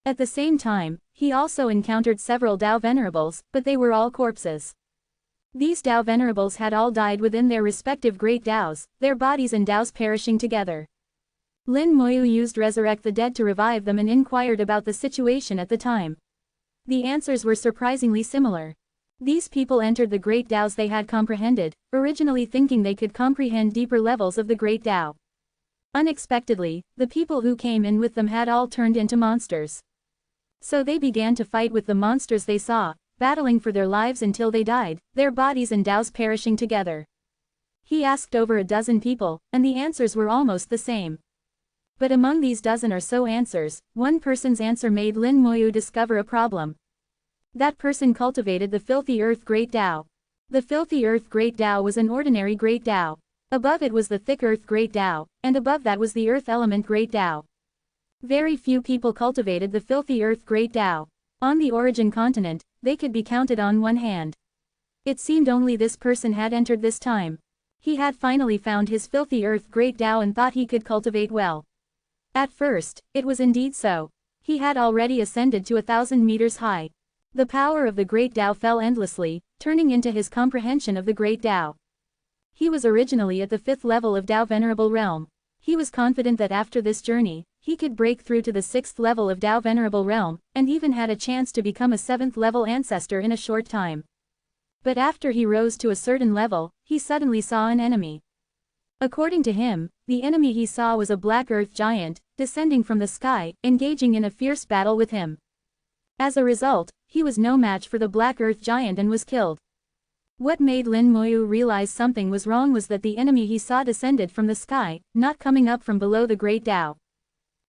At the same time, he also encountered several Dao Venerables, but they were all corpses. These Dao Venerables had all died within their respective great Daos, their bodies and Daos perishing together. Lin Moyu used Resurrect the Dead to revive them and inquired about the situation at the time. The answers were surprisingly similar. These people entered the great Daos they had comprehended, originally thinking they could comprehend deeper levels of the great Dao. Unexpectedly, the people who came in with them had all turned into monsters. So they began to fight with the monsters they saw, battling for their lives until they died, their bodies and Daos perishing together. He asked over a dozen people, and the answers were almost the same. But among these dozen or so answers, one person's answer made Lin Moyu discover a problem. That person cultivated the filthy earth great Dao. The filthy earth great Dao was an ordinary great Dao. Above it was the thick earth great Dao, and above that was the earth element great Dao. Very few people cultivated the filthy earth great Dao. On the origin continent, they could be counted on one hand. It seemed only this person had entered this time. He had finally found his filthy earth great Dao and thought he could cultivate well. At first, it was indeed so. He had already ascended to 1,000 meters high. The power of the great Dao fell endlessly, turning into his comprehension of the great Dao. He was originally at the 5th level of Dao Venerable Realm. He was confident that after this journey, he could break through to the 6th level of Dao Venerable Realm, and even had a chance to become a 7th level ancestor in a short time. But after he rose to a certain level, he suddenly saw an enemy. According to him, the enemy he saw was a black earth giant, descending from the sky, engaging in a fierce battle with him. As a result, he was no match for the black earth giant and was killed. What made Lin Moyu realize something was wrong was that the enemy he saw descended from the sky, not coming up from below the great Dao.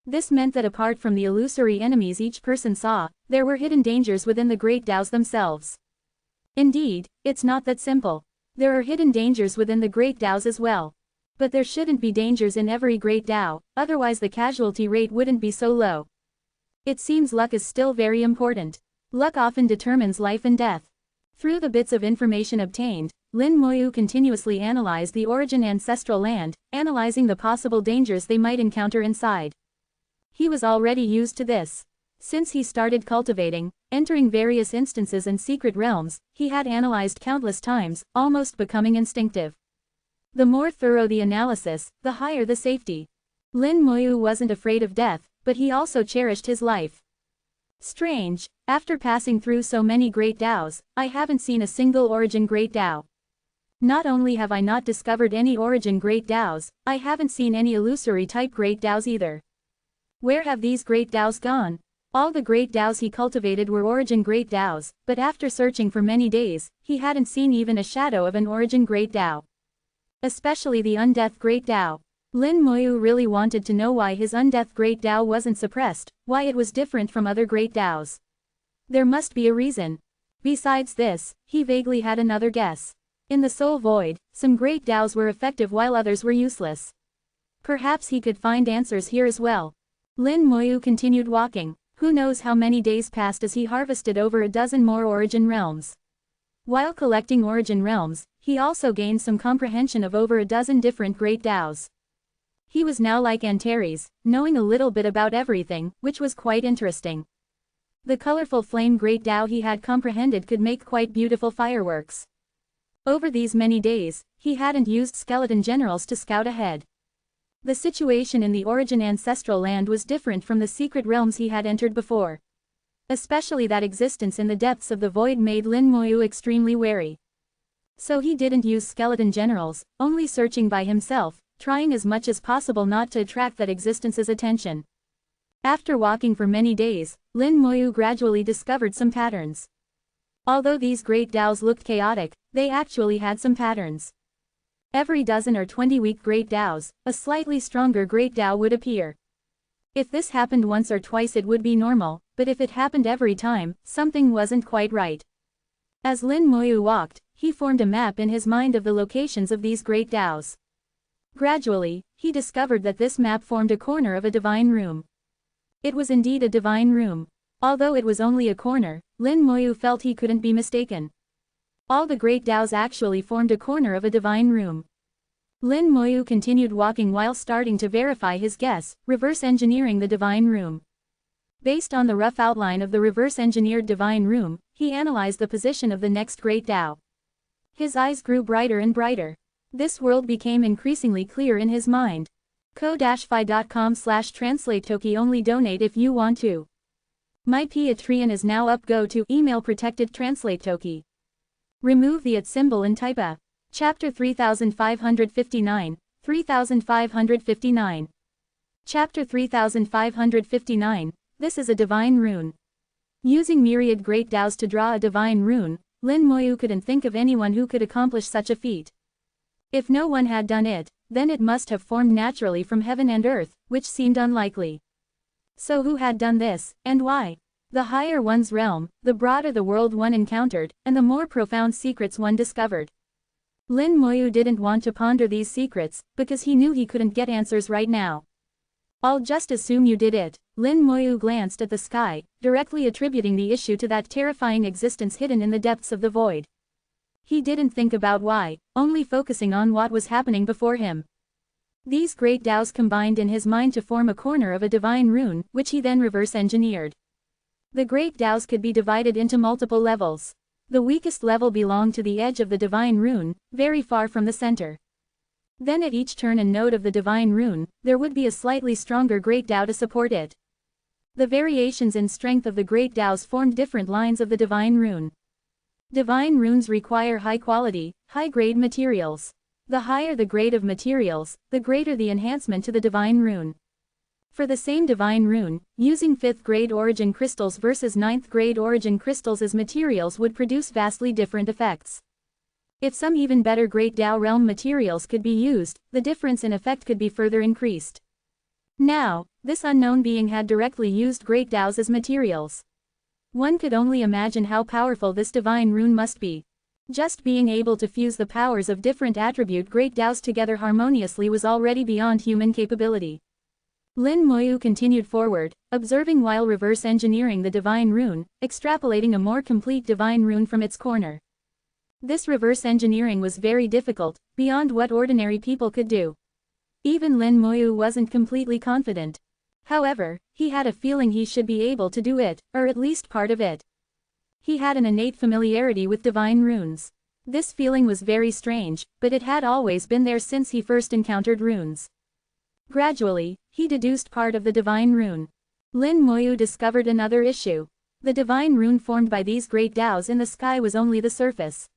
This meant that apart from the illusory enemies each person saw, there were hidden dangers within the great Daos themselves. Indeed, it's not that simple. There are hidden dangers within the great Daos as well. But there shouldn't be dangers in every great Dao, otherwise the casualty rate wouldn't be so low. It seems luck is still very important. Luck often determines life and death. Through the bits of information obtained, Lin Moyu continuously analyzed the origin ancestral land, analyzing the possible dangers they might encounter inside. He was already used to this. Since he started cultivating, entering various instances and secret realms, he had analyzed countless times, almost becoming instinctive. The more thorough the analysis, the higher the safety. Lin Moyu wasn't afraid of death, but he also cherished his life. Strange, after passing through so many great Daos, I haven't seen a single origin great Dao. Not only have I not discovered any origin great Daos, I haven't seen any illusory type great Daos either. Where have these great Daos gone? All the great Daos he cultivated were origin great Daos, but after searching for many days, he hadn't seen even a shadow of an origin great Dao. Especially the undeath great Dao. Lin Moyu really wanted to know why his undeath great Dao wasn't suppressed, why it was different from other great Daos. There must be a reason. Besides this, he vaguely had another guess. In the soul void, some great Daos were effective while others were useless. Perhaps he could find answers here as well. Lin Moyu continued walking. Who knows how many days passed as he harvested over a dozen more origin realms. While collecting origin realms, he also gained some comprehension of over a dozen different great Daos. He was now like Antares, knowing a little bit about everything, which was quite interesting. The colorful flame great Dao he had comprehended could make quite beautiful fireworks. Over these many days, he hadn't used skeleton generals to scout ahead. The situation in the origin ancestral land was different from the secret realms he had entered before. Especially that existence in the depths of the void made Lin Moyu extremely wary. So he didn't use skeleton generals, only searching by himself, trying as much as possible not to attract that existence's attention. After walking for many days, Lin Moyu gradually discovered some patterns. Although these great Daos looked chaotic, they actually had some patterns. Every dozen or 20 weak great Daos, a slightly stronger great Dao would appear. If this happened once or twice it would be normal, but if it happened every time, something wasn't quite right. As Lin Moyu walked, he formed a map in his mind of the locations of these great Daos. Gradually, he discovered that this map formed a corner of a divine room. It was indeed a divine room. Although it was only a corner, Lin Moyu felt he couldn't be mistaken. All the great Taos actually formed a corner of a divine room. Lin Moyu continued walking while starting to verify his guess, reverse engineering the divine room. Based on the rough outline of the reverse-engineered divine room, he analyzed the position of the next great Tao. His eyes grew brighter and brighter. This world became increasingly clear in his mind. ko-fi.com/translate-toki only donate if you want to. My Patreon is now up. Go to email protected translate toki. Remove the @ symbol and type a. Chapter 3559, 3559. Chapter 3559. This is a divine rune. Using myriad great Taos to draw a divine rune, Lin Moyu couldn't think of anyone who could accomplish such a feat. If no one had done it, then it must have formed naturally from heaven and earth, which seemed unlikely. So who had done this, and why? The higher one's realm, the broader the world one encountered, and the more profound secrets one discovered. Lin Moyu didn't want to ponder these secrets, because he knew he couldn't get answers right now. I'll just assume you did it. Lin Moyu glanced at the sky, directly attributing the issue to that terrifying existence hidden in the depths of the void. He didn't think about why, only focusing on what was happening before him. These great Taos combined in his mind to form a corner of a divine rune, which he then reverse-engineered. The great Taos could be divided into multiple levels. The weakest level belonged to the edge of the divine rune, very far from the center. Then at each turn and node of the divine rune, there would be a slightly stronger great Tao to support it. The variations in strength of the great Taos formed different lines of the divine rune. Divine runes require high-quality, high-grade materials. The higher the grade of materials, the greater the enhancement to the divine rune. For the same divine rune, using 5th-grade origin crystals versus 9th-grade origin crystals as materials would produce vastly different effects. If some even better great Tao realm materials could be used, the difference in effect could be further increased. Now, this unknown being had directly used great Taos as materials. One could only imagine how powerful this divine rune must be. Just being able to fuse the powers of different attribute great Taos together harmoniously was already beyond human capability. Lin Moyu continued forward, observing while reverse engineering the divine rune, extrapolating a more complete divine rune from its corner. This reverse engineering was very difficult, beyond what ordinary people could do. Even Lin Moyu wasn't completely confident. However, he had a feeling he should be able to do it, or at least part of it. He had an innate familiarity with divine runes. This feeling was very strange, but it had always been there since he first encountered runes. Gradually, he deduced part of the divine rune. Lin Moyu discovered another issue. The divine rune formed by these great Taos in the sky was only the surface.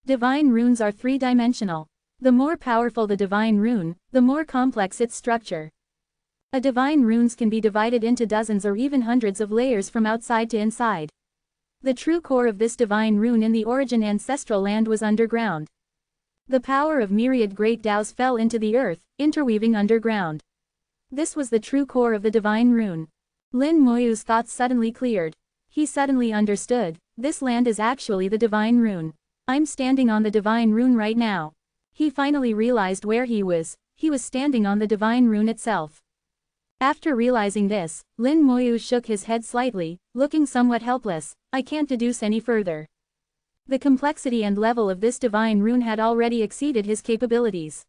Divine runes are three-dimensional. The more powerful the divine rune, the more complex its structure. A divine runes can be divided into dozens or even hundreds of layers from outside to inside. The true core of this divine rune in the origin ancestral land was underground. The power of myriad great Taos fell into the earth, interweaving underground. This was the true core of the divine rune. Lin Moyu's thoughts suddenly cleared. He suddenly understood, this land is actually the divine rune. I'm standing on the divine rune right now. He finally realized where he was standing on the divine rune itself. After realizing this, Lin Moyu shook his head slightly, looking somewhat helpless. I can't deduce any further. The complexity and level of this divine rune had already exceeded his capabilities.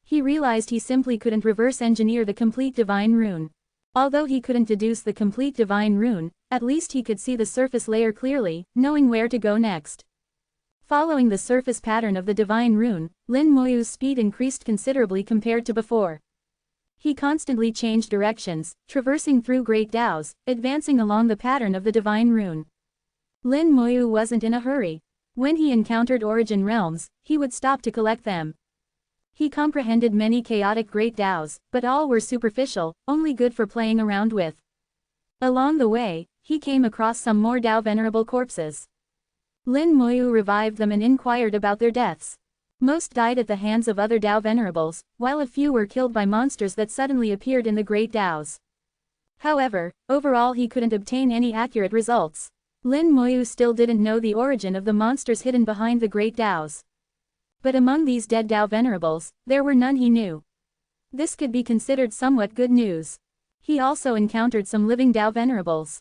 He realized he simply couldn't reverse engineer the complete divine rune. Although he couldn't deduce the complete divine rune, at least he could see the surface layer clearly, knowing where to go next. Following the surface pattern of the divine rune, Lin Moyu's speed increased considerably compared to before. He constantly changed directions, traversing through great Taos, advancing along the pattern of the divine rune. Lin Moyu wasn't in a hurry. When he encountered origin realms, he would stop to collect them. He comprehended many chaotic great Taos, but all were superficial, only good for playing around with. Along the way, he came across some more Tao Venerable corpses. Lin Moyu revived them and inquired about their deaths. Most died at the hands of other Tao Venerables, while a few were killed by monsters that suddenly appeared in the great Taos. However, overall he couldn't obtain any accurate results. Lin Moyu still didn't know the origin of the monsters hidden behind the great Taos. But among these dead Tao Venerables, there were none he knew. This could be considered somewhat good news. He also encountered some living Tao Venerables.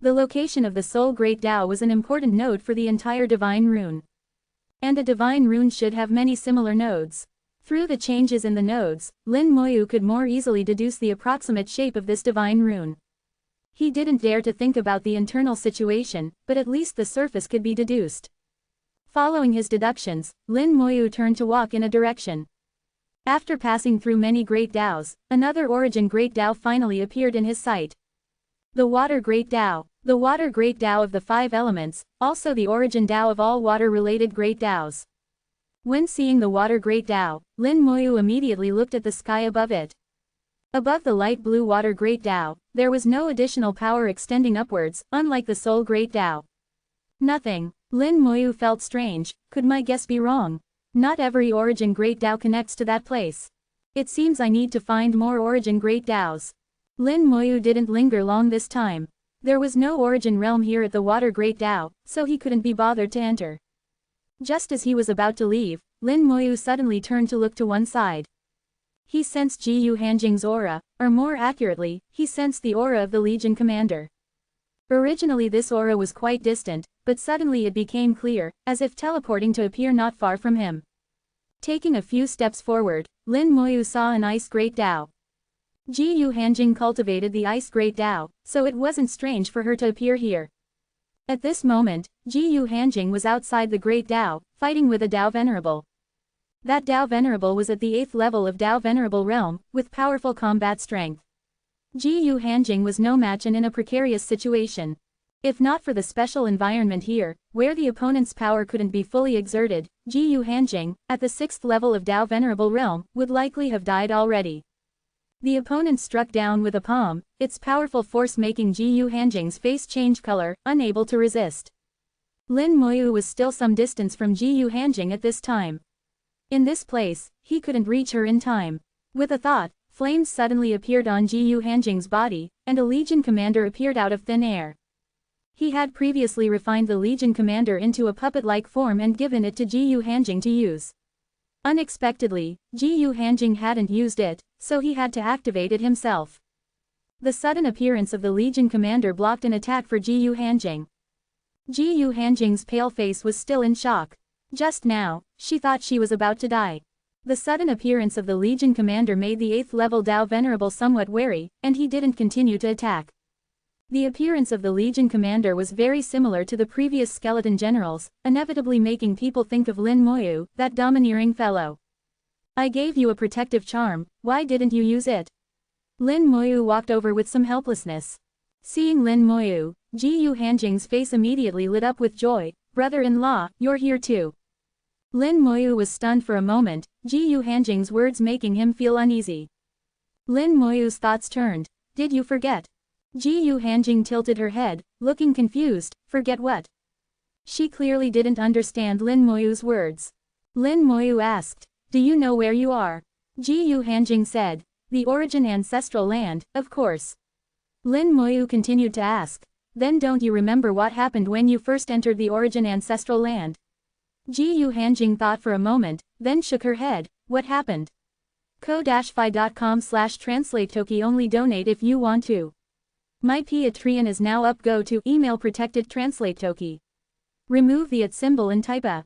The location of the Soul Great Tao was an important node for the entire divine rune. And a divine rune should have many similar nodes. Through the changes in the nodes, Lin Moyu could more easily deduce the approximate shape of this divine rune. He didn't dare to think about the internal situation, but at least the surface could be deduced. Following his deductions, Lin Moyu turned to walk in a direction. After passing through many great Taos, another origin great Tao finally appeared in his sight. The Water Great Tao. The Water Great Tao of the 5 elements, also the origin Tao of all water-related great Taos. When seeing the Water Great Tao, Lin Moyu immediately looked at the sky above it. Above the light blue Water Great Tao, there was no additional power extending upwards, unlike the Soul Great Tao. Nothing. Lin Moyu felt strange. Could my guess be wrong? Not every origin Great Tao connects to that place. It seems I need to find more origin Great Taos. Lin Moyu didn't linger long this time. There was no origin realm here at the Water Great Tao, so he couldn't be bothered to enter. Just as he was about to leave, Lin Moyu suddenly turned to look to one side. He sensed Ji Hanjing's aura, or more accurately, he sensed the aura of the Legion Commander. Originally this aura was quite distant, but suddenly it became clear, as if teleporting to appear not far from him. Taking a few steps forward, Lin Moyu saw an Ice Great Tao. Ji Hanjing cultivated the Ice Great Tao, so it wasn't strange for her to appear here. At this moment, Ji Hanjing was outside the Great Tao, fighting with a Tao Venerable. That Tao Venerable was at the 8th level of Tao Venerable realm, with powerful combat strength. Ji Hanjing was no match and in a precarious situation. If not for the special environment here, where the opponent's power couldn't be fully exerted, Ji Hanjing, at the 6th level of Tao Venerable realm, would likely have died already. The opponent struck down with a palm, its powerful force making Ji Hanjing's face change color, unable to resist. Lin Moyu was still some distance from Ji Hanjing at this time. In this place, he couldn't reach her in time. With a thought, flames suddenly appeared on Ji Hanjing's body, and a Legion Commander appeared out of thin air. He had previously refined the Legion Commander into a puppet-like form and given it to Ji Hanjing to use. Unexpectedly, Ji Hanjing hadn't used it, so he had to activate it himself. The sudden appearance of the Legion Commander blocked an attack for Ji Hanjing. Ji Hanjing's pale face was still in shock. Just now, she thought she was about to die. The sudden appearance of the Legion Commander made the 8th level Tao Venerable somewhat wary, and he didn't continue to attack. The appearance of the Legion Commander was very similar to the previous skeleton generals, inevitably making people think of Lin Moyu, that domineering fellow. I gave you a protective charm, why didn't you use it? Lin Moyu walked over with some helplessness. Seeing Lin Moyu, Ji Hanjing's face immediately lit up with joy. Brother-in-law, you're here too. Lin Moyu was stunned for a moment, Ji Hanjing's words making him feel uneasy. Lin Moyu's thoughts turned. Did you forget? Ji Hanjing tilted her head, looking confused. Forget what? She clearly didn't understand Lin Moyu's words. Lin Moyu asked, do you know where you are? Ji Hanjing said, the origin ancestral land, of course. Lin Moyu continued to ask, then don't you remember what happened when you first entered the origin ancestral land? Ji Hanjing thought for a moment, then shook her head. What happened? ko-fi.com/translate-toki only donate if you want to. My Patreon is now up. Go to email protected translate toki. Remove the @ symbol and type a